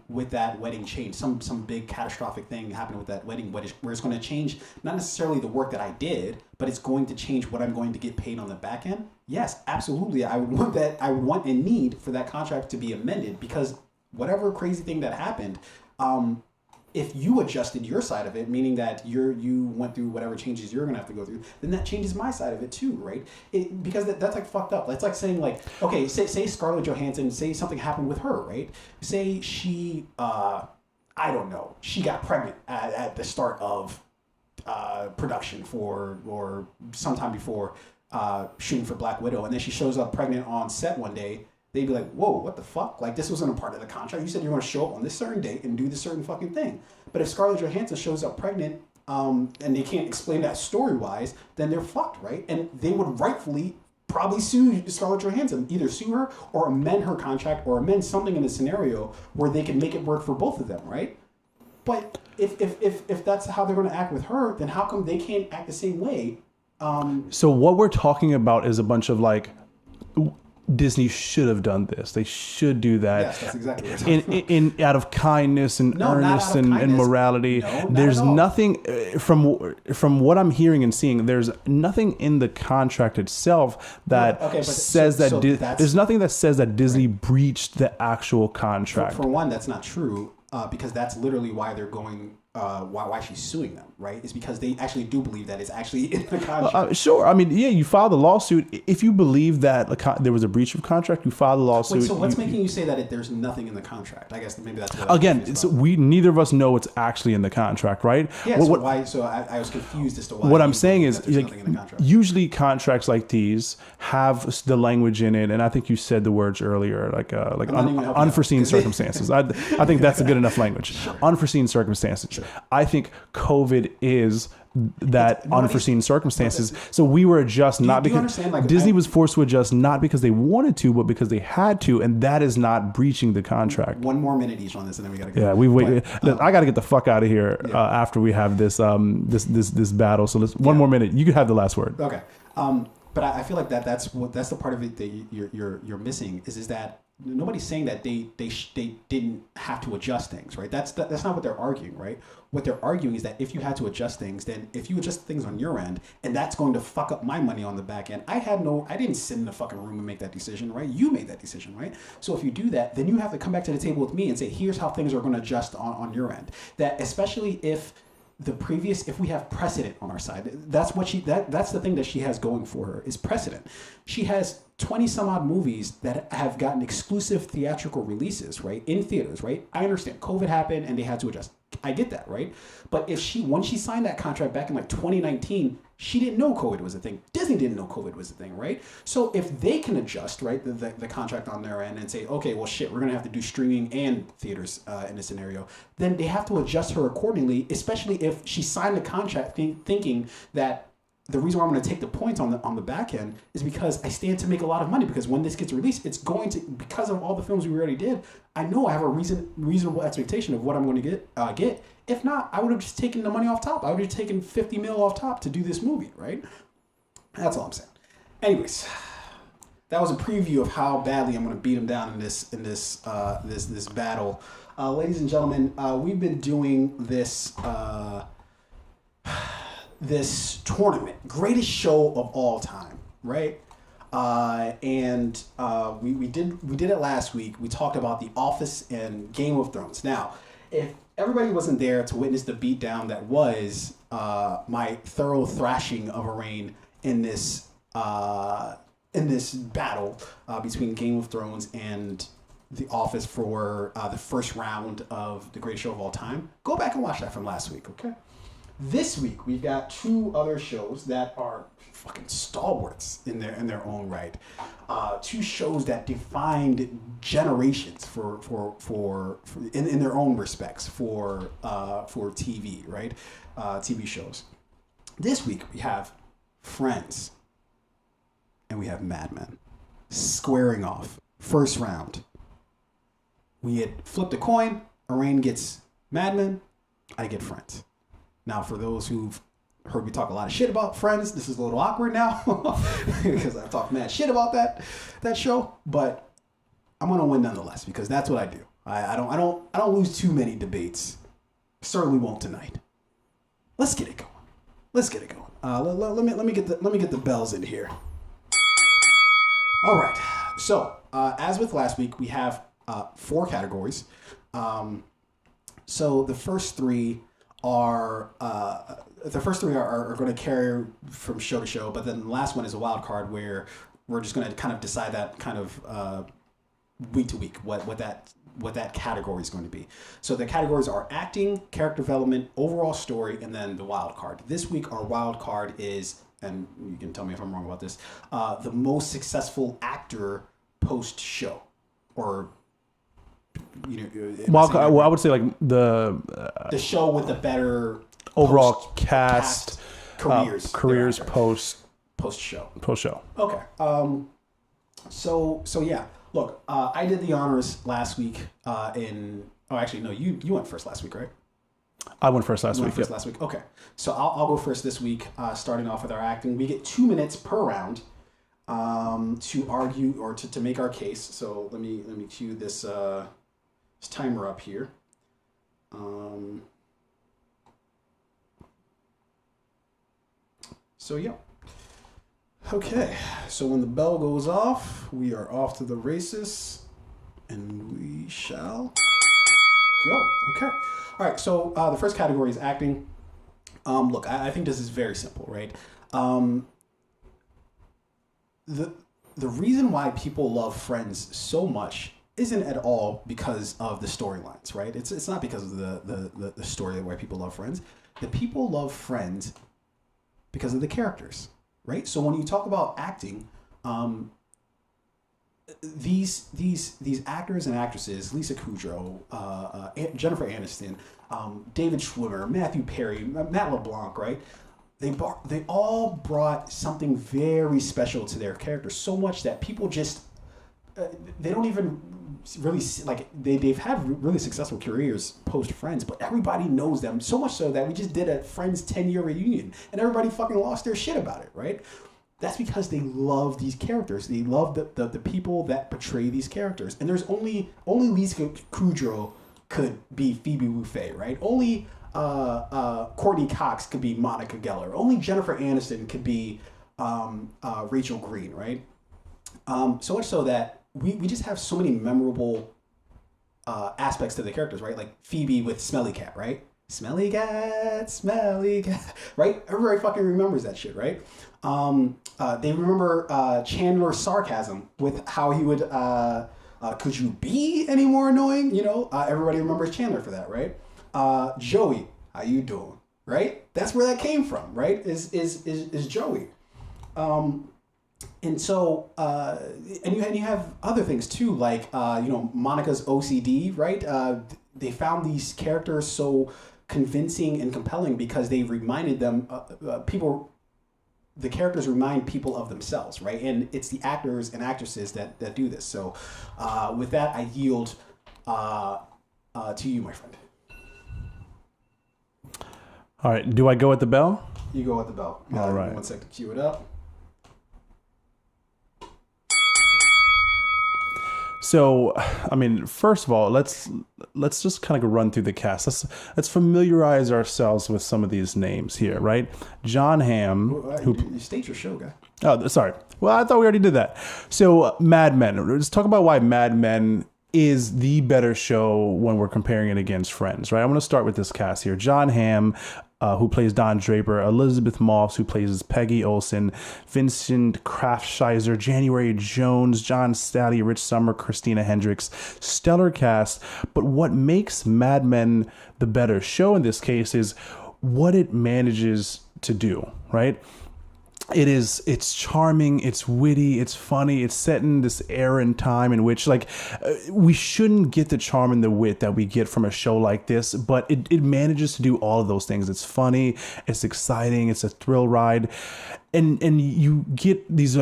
with that wedding changed, some big catastrophic thing happened with that wedding, where it's going to change not necessarily the work that I did, but it's going to change what I'm going to get paid on the back end. Yes, absolutely, I would want that. I would want and need for that contract to be amended because whatever crazy thing that happened. If you adjusted your side of it, meaning that you went through whatever changes you're gonna have to go through, then that changes my side of it too, right? Because that's like fucked up. That's like saying like, okay, say Scarlett Johansson, say something happened with her, right? Say she, I don't know, she got pregnant at the start of production or sometime before shooting for Black Widow, and then she shows up pregnant on set one day. They'd be like, whoa, what the fuck? Like, this wasn't a part of the contract. You said you're going to show up on this certain date and do this certain fucking thing. But if Scarlett Johansson shows up pregnant and they can't explain that story-wise, then they're fucked, right? And they would rightfully probably sue Scarlett Johansson, either sue her or amend her contract or amend something in the scenario where they can make it work for both of them, right? But if that's how they're going to act with her, then how come they can't act the same way? So what we're talking about is a bunch of like... Disney should have done this. They should do that. Yes, that's exactly what I'm in out of kindness and earnest and morality. No, there's nothing from what I'm hearing and seeing. There's nothing in the contract itself that says there's nothing that says that Disney breached the actual contract. For one, that's not true because that's literally why they're going. Why she's suing them, right? Is because they actually do believe that it's actually in the contract. Sure. I mean, yeah, you filed a lawsuit. If you believe that there was a breach of contract, you filed a lawsuit. Wait, so what's making you say that there's nothing in the contract? I guess maybe that's what again. So neither of us know what's actually in the contract, right? Yeah. So I was confused as to why. What I'm saying is, like, in the contract. Usually contracts like these have the language in it, and I think you said the words earlier, like unforeseen circumstances. I think that's a good enough language. Sure. Unforeseen circumstances. Sure. I think COVID is that unforeseen circumstances. So we were adjust not because Disney was forced to adjust not because they wanted to, but because they had to, and that is not breaching the contract. 1 more minute each on this, and then we gotta go. Yeah, we wait. I gotta get the fuck out of here after we have this this battle. So let's 1 more minute. You can have the last word. Okay. But I feel like that's the part of it that you're missing is that. Nobody's saying that they didn't have to adjust things, right? That's not what they're arguing, right? What they're arguing is that if you had to adjust things, then if you adjust things on your end, and that's going to fuck up my money on the back end, I didn't sit in the fucking room and make that decision, right? You made that decision, right? So if you do that, then you have to come back to the table with me and say, here's how things are going to adjust on your end. That especially if we have precedent on our side, that's the thing that she has going for her is precedent. She has 20 some odd movies that have gotten exclusive theatrical releases, right? In theaters, right? I understand COVID happened and they had to adjust. I get that, right? But once she signed that contract back in like 2019, she didn't know COVID was a thing. Disney didn't know COVID was a thing, right? So if they can adjust, right, the contract on their end and say, okay, well, shit, we're going to have to do streaming and theaters in this scenario, then they have to adjust her accordingly, especially if she signed the contract thinking that the reason why I'm going to take the points on the back end is because I stand to make a lot of money because when this gets released, it's going to, because of all the films we already did, I know I have a reasonable expectation of what I'm going to get. If not, I would have just taken the money off top. I would have taken 50 mil off top to do this movie, right? That's all I'm saying. Anyways, that was a preview of how badly I'm going to beat him down in this battle. Ladies and gentlemen, we've been doing this this tournament, greatest show of all time, right? And we did it last week. We talked about The Office and Game of Thrones. Now, if everybody wasn't there to witness the beatdown that was my thorough thrashing of a reign in this battle between Game of Thrones and The Office for the first round of the greatest show of all time, go back and watch that from last week, okay? This week we've got two other shows that are fucking stalwarts in their own right. Two shows that defined generations for in their own respects for TV, right? TV shows. This week we have Friends and we have Mad Men squaring off. First round. We had flipped a coin. Arain gets Mad Men. I get Friends. Now, for those who've heard me talk a lot of shit about Friends, this is a little awkward now because I've talked mad shit about that show. But I'm gonna win nonetheless because that's what I do. I don't lose too many debates. Certainly won't tonight. Let's get it going. Let me get the bells in here. All right. So as with last week, we have 4 categories. So the first three are going to carry from show to show, but then the last one is a wild card where we're just going to kind of decide that kind of week to week what that category is going to be. So the categories are acting, character development, overall story, and then the wild card. This week our wild card is, and you can tell me if I'm wrong about this, the most successful actor post show, or well, I would say like the show with the better overall cast careers post show. Okay. So yeah. Look, I did the honors last week. You went first last week, right? I went first last week. Last week. Okay. So I'll go first this week. Starting off with our acting, we get 2 minutes per round to argue or to make our case. So let me cue this timer up here. So yeah. Okay, so when the bell goes off, we are off to the races, and we shall go. Okay. All right, so the first category is acting. Look, I think this is very simple, right? The reason why people love Friends so much isn't at all because of the storylines, right? It's not because of the story why people love Friends. The people love Friends because of the characters. Right, so when you talk about acting, these actors and actresses, Lisa Kudrow, Jennifer Aniston, David Schwimmer, Matthew Perry, Matt LeBlanc, right? They all brought something very special to their characters, so much that people just they don't even really like they've had really successful careers post Friends, but everybody knows them so much so that we just did a Friends 10-year reunion and everybody fucking lost their shit about it, right? That's because they love these characters. They love the people that portray these characters. And there's only Lisa Kudrow could be Phoebe Buffay, right? Only Courtney Cox could be Monica Geller. Only Jennifer Aniston could be Rachel Green, right? So much so that we just have so many memorable aspects to the characters, right? Like Phoebe with Smelly Cat, right? Smelly cat, right? Everybody fucking remembers that shit, right? They remember Chandler's sarcasm with how he would, could you be any more annoying? Everybody remembers Chandler for that, right? Joey, how you doing? Right? That's where that came from, right? Is Joey. And so, and you have other things too, like, Monica's OCD, right? They found these characters so convincing and compelling because they reminded them, the characters remind people of themselves, right? And it's the actors and actresses that do this. So with that, I yield to you, my friend. All right. Do I go at the bell? You go at the bell. All right. 1 second to cue it up. So, I mean, first of all, let's just kind of run through the cast. Let's familiarize ourselves with some of these names here, right? John Hamm, you state your show, guy. Oh, sorry. Well, I thought we already did that. So, Mad Men. Let's talk about why Mad Men is the better show when we're comparing it against Friends, right? I'm going to start with this cast here. John Hamm, who plays Don Draper, Elizabeth Moss, who plays Peggy Olson, Vincent Kraftschizer, January Jones, John Stalley, Rich Summer, Christina Hendricks. Stellar cast. But what makes Mad Men the better show in this case is what it manages to do, right? It's charming, it's witty, it's funny, it's set in this era and time in which we shouldn't get the charm and the wit that we get from a show like this, but it manages to do all of those things. It's funny, it's exciting, it's a thrill ride, and you get these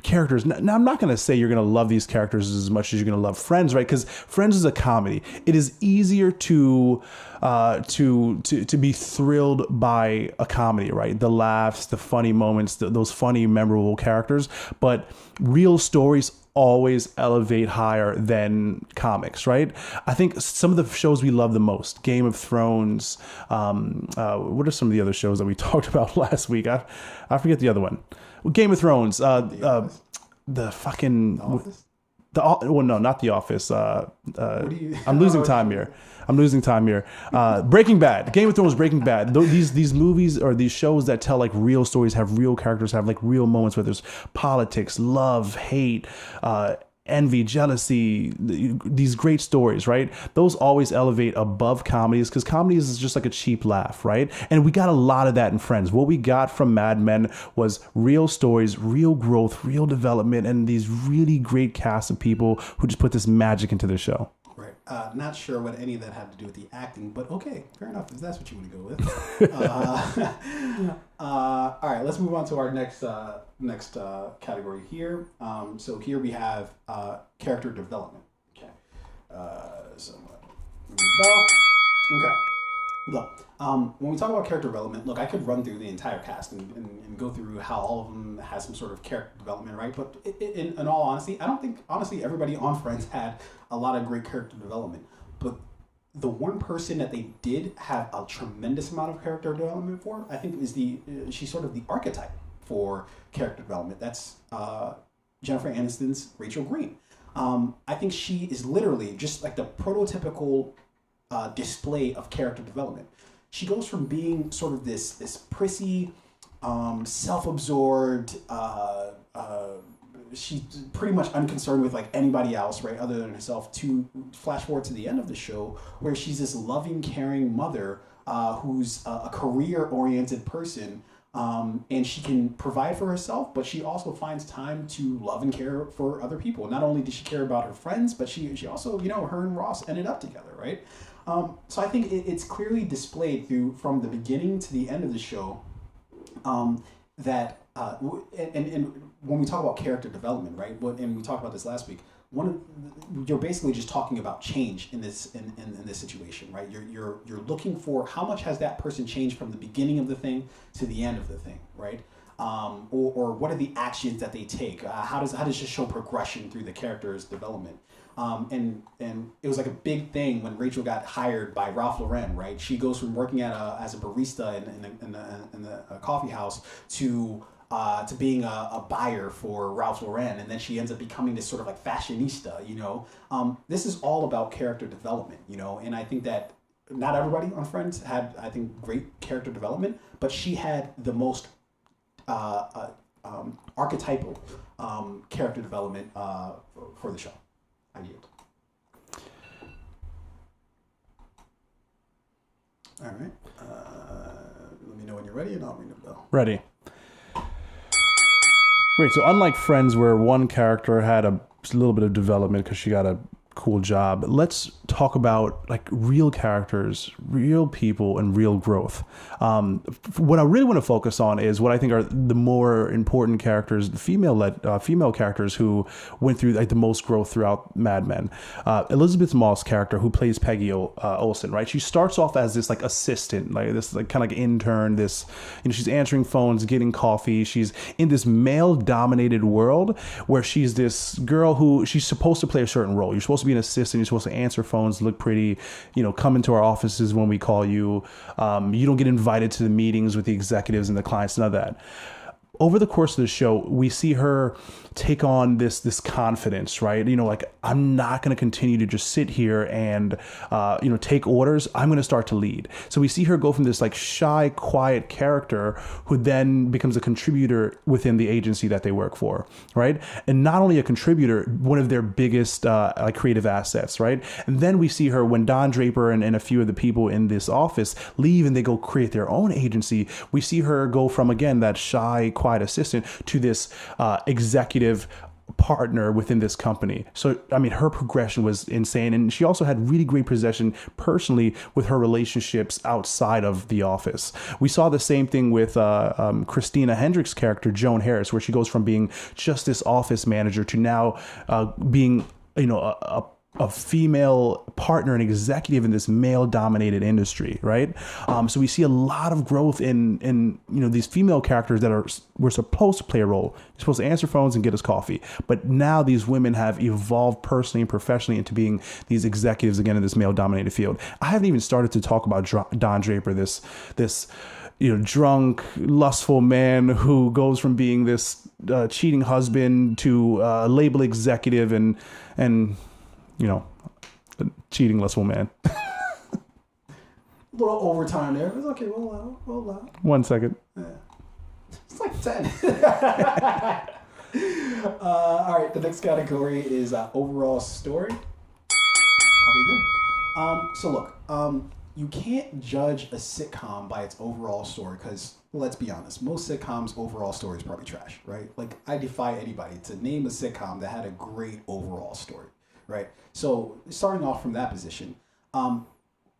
characters. Now, I'm not going to say you're going to love these characters as much as you're going to love Friends, right? Because Friends is a comedy. It is easier to be thrilled by a comedy, right? The laughs, the funny moments, those funny, memorable characters. But real stories always elevate higher than comics, right? I think some of the shows we love the most, Game of Thrones. What are some of the other shows that we talked about last week? I forget the other one. Game of Thrones, the fucking, well, no, not The Office. I'm losing time here. Breaking Bad, Game of Thrones, Breaking Bad. These movies or these shows that tell real stories, have real characters, have real moments where there's politics, love, hate, envy, jealousy, these great stories, right? Those always elevate above comedies, because comedies is just a cheap laugh, right? And we got a lot of that in Friends. What we got from Mad Men was real stories, real growth, real development, and these really great cast of people who just put this magic into the show. Right. Not sure what any of that had to do with the acting, but okay, fair enough, if that's what you want to go with. All right, let's move on to our next category here. So here we have character development. Okay. Okay. Look, when we talk about character development, look, I could run through the entire cast and go through how all of them has some sort of character development, right? But in all honesty, I don't think, honestly, everybody on Friends had a lot of great character development. But the one person that they did have a tremendous amount of character development for, I think, is she's sort of the archetype for character development. That's Jennifer Aniston's Rachel Green. I think she is literally just the prototypical display of character development. She goes from being sort of this prissy, self-absorbed, she's pretty much unconcerned with anybody else, right, other than herself, to flash forward to the end of the show where she's this loving, caring mother who's a career-oriented person, and she can provide for herself, but she also finds time to love and care for other people. Not only does she care about her friends, but she also, her and Ross ended up together, right? So I think it's clearly displayed from the beginning to the end of the show that and when we talk about character development, right? And we talked about this last week. You're basically just talking about change in this situation, right? You're looking for how much has that person changed from the beginning of the thing to the end of the thing, right? Or what are the actions that they take? How does it show progression through the character's development? And it was a big thing when Rachel got hired by Ralph Lauren, right? She goes from working as a barista in the coffee house to being a buyer for Ralph Lauren, and then she ends up becoming this sort of fashionista, This is all about character development, and I think that not everybody on Friends had, I think, great character development, but she had the most archetypal character development for the show. I yield. All right. Let me know when you're ready, and I'll ring the bell. Ready. Great. So unlike Friends, where one character had a little bit of development because she got a cool job, let's talk about real characters, real people, and real growth. What I really want to focus on is what I think are the more important characters, female characters who went through the most growth throughout Mad Men. Elizabeth Moss' character, who plays Peggy Olsen, right? She starts off as this assistant, this kind of intern. This, she's answering phones, getting coffee. She's in this male-dominated world where she's this girl who she's supposed to play a certain role. You're supposed to be an assistant. You're supposed to answer phones, look pretty, come into our offices when we call you. You don't get invited to the meetings with the executives and the clients, none of that. Over the course of the show, we see her take on this confidence, right? I'm not going to continue to just sit here and, take orders. I'm going to start to lead. So we see her go from this like shy, quiet character who then becomes a contributor within the agency that they work for, right? And not only a contributor, one of their biggest creative assets, right? And then we see her when Don Draper and a few of the people in this office leave and they go create their own agency. We see her go from, again, that shy, quiet assistant to this executive partner within this company. So, I mean, her progression was insane. And she also had really great possession personally with her relationships outside of the office. We saw the same thing with Christina Hendricks' character, Joan Harris, where she goes from being just this office manager to now being, a female partner and executive in this male-dominated industry, right? So we see a lot of growth in these female characters that were supposed to play a role. You're supposed to answer phones and get us coffee. But now these women have evolved personally and professionally into being these executives again in this male-dominated field. I haven't even started to talk about Don Draper, this drunk, lustful man who goes from being this cheating husband to label executive and a cheating lustful man. A little overtime there. It's okay. We'll allow. 1 second. Yeah. It's like 10. All right. The next category is overall story. So look, you can't judge a sitcom by its overall story because, let's be honest, most sitcoms' overall story is probably trash, right? Like, I defy anybody to name a sitcom that had a great overall story, right? So starting off from that position, I'm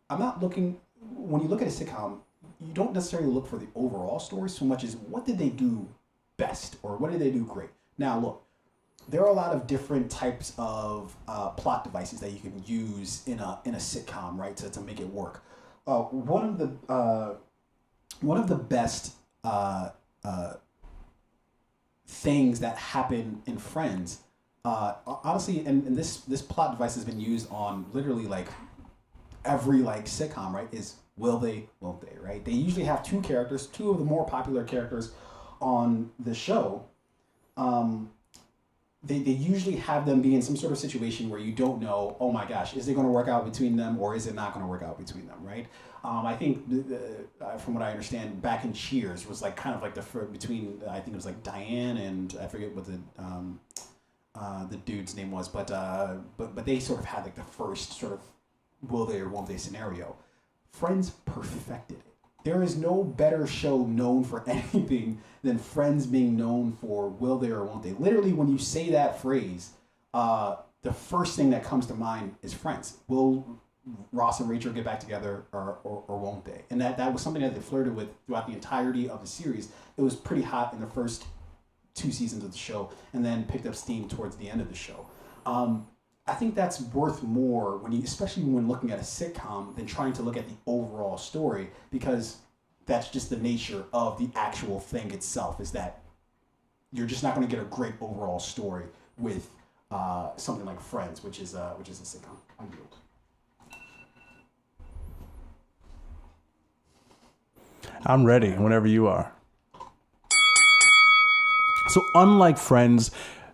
not looking, when you look at a sitcom, you don't necessarily look for the overall story so much as what did they do best or what did they do great. Now, look, there are a lot of different types of plot devices that you can use in a sitcom, right, to make it work. One of the best things that happen in Friends, honestly, and this plot device has been used on literally like every like sitcom, right? Is will they, won't they, right? They usually have two characters, two of the more popular characters on the show. They usually have them be in some sort of situation where you don't know, oh my gosh, is it going to work out between them or is it not going to work out between them, right? I think, from what I understand, back in Cheers was like kind of like between, I think it was like Diane and I forget what the dude's name was, but they sort of had like the first sort of will they or won't they scenario. Friends perfected it. There is no better show known for anything than Friends being known for will they or won't they. Literally, when you say that phrase, the first thing that comes to mind is Friends. Will Ross and Rachel get back together or won't they? And that was something that they flirted with throughout the entirety of the series. It was pretty hot in the first 2 seasons of the show and then picked up steam towards the end of the show. I think that's worth more especially when looking at a sitcom than trying to look at the overall story, because that's just the nature of the actual thing itself, is that you're just not going to get a great overall story with something like Friends, which is a sitcom. I yield. I'm ready whenever you are. So unlike Friends,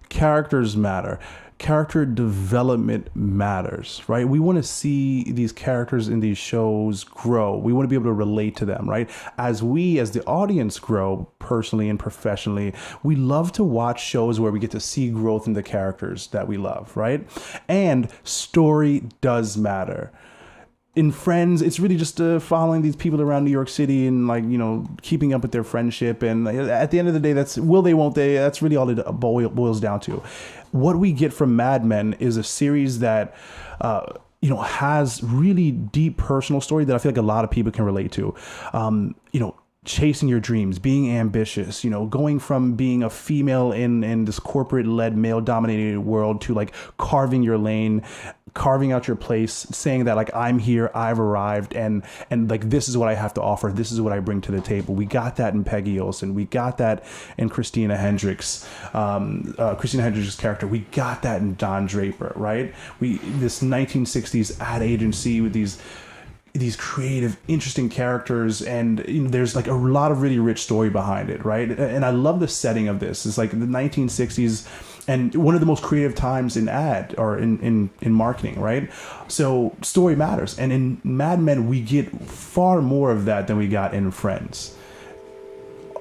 characters matter. Character development matters, right? We want to see these characters in these shows grow. We want to be able to relate to them, right? As the audience grow personally and professionally, we love to watch shows where we get to see growth in the characters that we love, right? And story does matter. In Friends, it's really just following these people around New York City and keeping up with their friendship. And at the end of the day, that's will they, won't they? That's really all it boils down to. What we get from Mad Men is a series that, has really deep personal story that I feel like a lot of people can relate to. Chasing your dreams, being ambitious, going from being a female in this corporate-led, male-dominated world to like carving your lane, carving out your place, saying that like I'm here, I've arrived, and like this is what I have to offer, this is what I bring to the table. We got that in Peggy Olson, we got that in Christina Hendricks' character, we got that in Don Draper, right? This 1960s ad agency with these creative, interesting characters, and there's like a lot of really rich story behind it, right? And I love the setting of this. It's like the 1960s. and one of the most creative times in ad or in marketing, right? So story matters. And in Mad Men, we get far more of that than we got in Friends.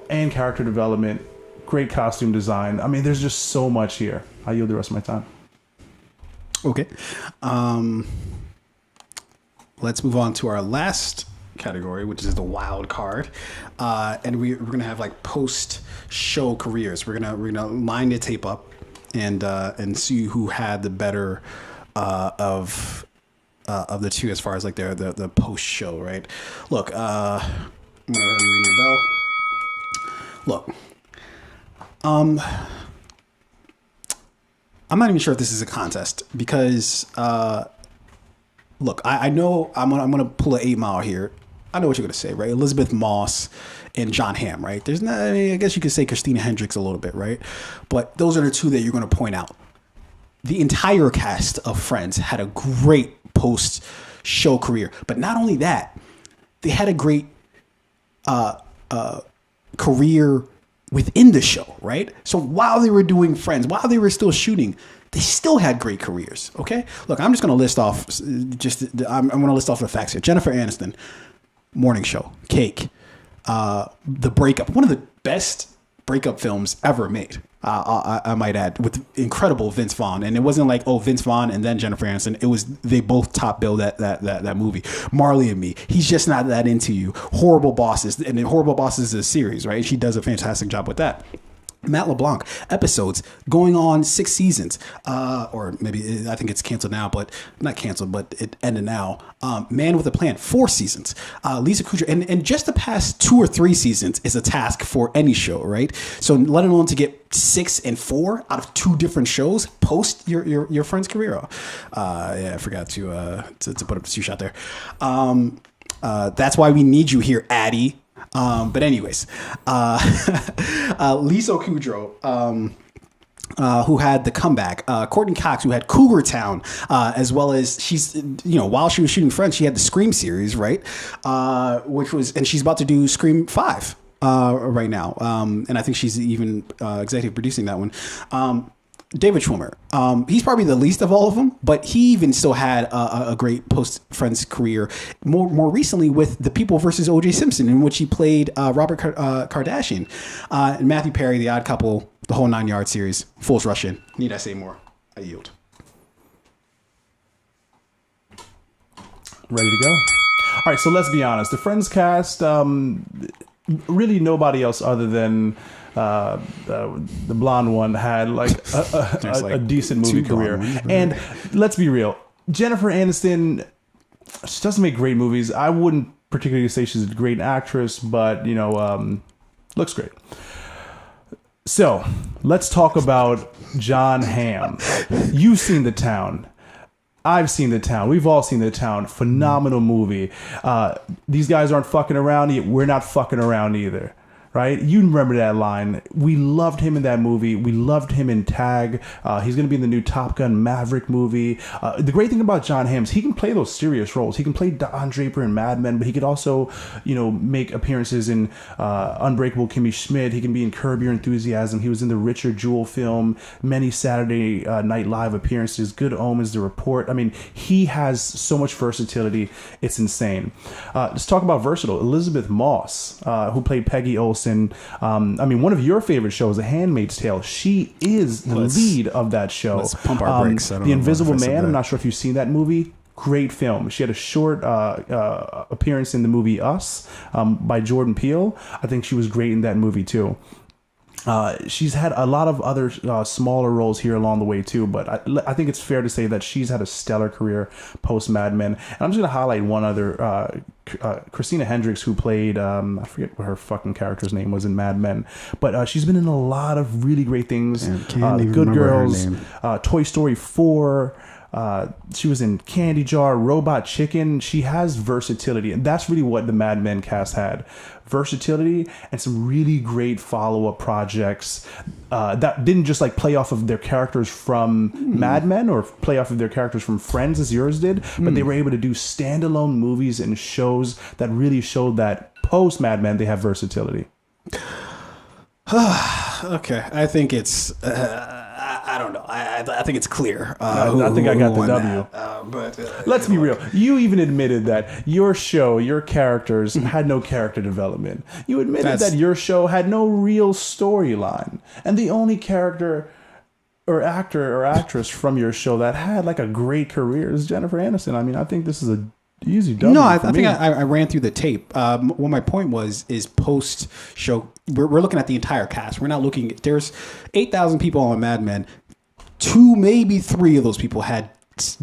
And character development, great costume design. I mean, there's just so much here. I yield the rest of my time. Okay. Let's move on to our last category, which is the wild card. And we're going to have like post-show careers. We're gonna line the tape up and see who had the better of the two as far as like the post-show, right? Look, I'm going to ring the bell. Look, I'm not even sure if this is a contest because, look, I know I'm gonna pull an 8 Mile here. I know what you're gonna say, right? Elizabeth Moss and John Hamm, right? There's not. I mean, I guess you could say Christina Hendricks a little bit, right? But those are the two that you're gonna point out. The entire cast of Friends had a great post-show career, but not only that, they had a great career within the show, right? So while they were doing Friends, while they were still shooting, they still had great careers. Okay, look, I'm just gonna list off I'm gonna list off the facts here. Jennifer Aniston, Morning Show, Cake, The Breakup, one of the best breakup films ever made. I might add, with incredible Vince Vaughn, and it wasn't like, oh, Vince Vaughn and then Jennifer Aniston. It was they both top bill that movie. Marley and Me, He's Just Not That Into You, Horrible Bosses, and then Horrible Bosses is a series, right? She does a fantastic job with that. Matt LeBlanc, episodes going on 6 seasons, or maybe I think it's canceled now, but not canceled, but it ended now. Man with a Plan, 4 seasons. Lisa Kudrow, and just the past 2 or 3 seasons is a task for any show, right? So let alone to get 6 and 4 out of 2 different shows post your friend's career. Yeah, I forgot to put up the 2 shot there. That's why we need you here, Addie. But anyways, Lisa Kudrow, who had The Comeback, Courtney Cox, who had Cougar Town, as well as while she was shooting Friends, she had the Scream series, right? And she's about to do Scream 5 right now, and I think she's even executive producing that one. David Schwimmer, he's probably the least of all of them, but he even still had a great post-Friends career. More recently with The People versus O.J. Simpson, in which he played Robert Kardashian. And Matthew Perry, The Odd Couple, the whole 9 Yard series, Fools Rush In. Need I say more? I yield. Ready to go? All right, so let's be honest. The Friends cast, really nobody else other than the blonde one had like a decent movie career. And let's be real, Jennifer Aniston, she doesn't make great movies. I wouldn't particularly say she's a great actress, but looks great. So let's talk about John Hamm. You've seen The Town. I've seen The Town. We've all seen The Town. Phenomenal movie. These guys aren't fucking around. We're not fucking around either. Right? You remember that line. We loved him in that movie. We loved him in Tag. He's going to be in the new Top Gun Maverick movie. The great thing about John Hamm is he can play those serious roles. He can play Don Draper in Mad Men, but he could also, make appearances in Unbreakable Kimmy Schmidt. He can be in Curb Your Enthusiasm. He was in the Richard Jewell film, many Saturday Night Live appearances, Good Omens, The Report. I mean, he has so much versatility. It's insane. Let's talk about versatile. Elizabeth Moss, who played Peggy Olsen. One of your favorite shows, The Handmaid's Tale. She is the lead of that show. Let's pump our brakes. The Invisible Man. I'm not sure if you've seen that movie. Great film. She had a short appearance in the movie Us by Jordan Peele. I think she was great in that movie too. She's had a lot of other smaller roles here along the way too, but I think it's fair to say that she's had a stellar career post Mad Men. And I'm just going to highlight one other, Christina Hendricks, who played, I forget what her fucking character's name was in Mad Men, but she's been in a lot of really great things. Good Girls, Toy Story 4. She was in Candy Jar, Robot Chicken. She has versatility, and that's really what the Mad Men cast had. Versatility and some really great follow-up projects that didn't just like play off of their characters from Mad Men or play off of their characters from Friends as yours did, but they were able to do standalone movies and shows that really showed that post Mad Men they have versatility. Okay, I think it's I don't know. I think it's clear. I think I got the W. But let's be real. You even admitted that your show, your characters had no character development. You admitted that your show had no real storyline, and the only character or actor or actress from your show that had like a great career is Jennifer Aniston. I mean, I think this is a easy W. No, I think I ran through the tape. What my point was is post show. We're looking at the entire cast. We're not looking. There's 8,000 people on Mad Men. 2, maybe 3 of those people had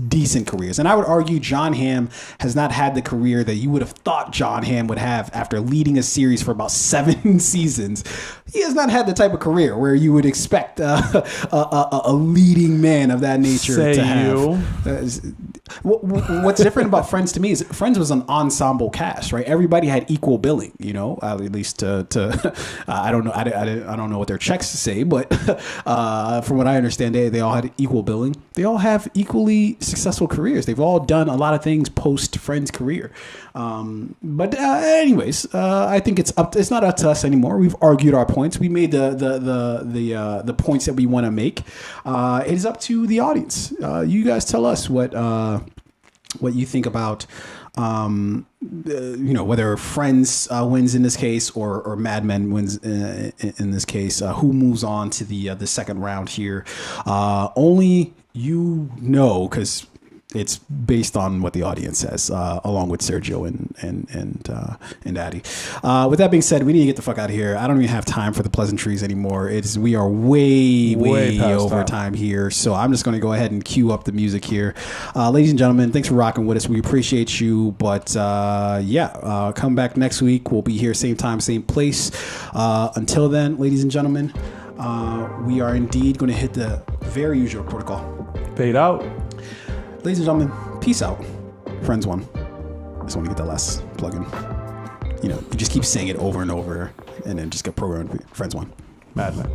decent careers, and I would argue John Hamm has not had the career that you would have thought John Hamm would have after leading a series for about 7 seasons. He has not had the type of career where you would expect a leading man of that nature to have. What's different about Friends to me is Friends was an ensemble cast, right? Everybody had equal billing, you know, at least to I don't know, I don't know what their checks say, but from what I understand, they all had equal billing. They all have equally successful careers. They've all done a lot of things post Friends career. But anyways, I think it's not up to us anymore. We've argued our points. We made the points that we want to make. It is up to the audience. You guys tell us what you think about whether Friends wins in this case or Mad Men wins in this case. Who moves on to the second round here? Only because it's based on what the audience says, along with Sergio and Addy. With that being said, we need to get the fuck out of here. I don't even have time for the pleasantries anymore. We are way over time here. So I'm just going to go ahead and cue up the music here. Ladies and gentlemen, thanks for rocking with us. We appreciate you. But come back next week. We'll be here same time, same place. Until then, ladies and gentlemen, we are indeed going to hit the very usual protocol. Fade out. Ladies and gentlemen, peace out. Friends won. I just want to get that last plug-in. You just keep saying it over and over, and then just get programmed. Friends won. Mad Men.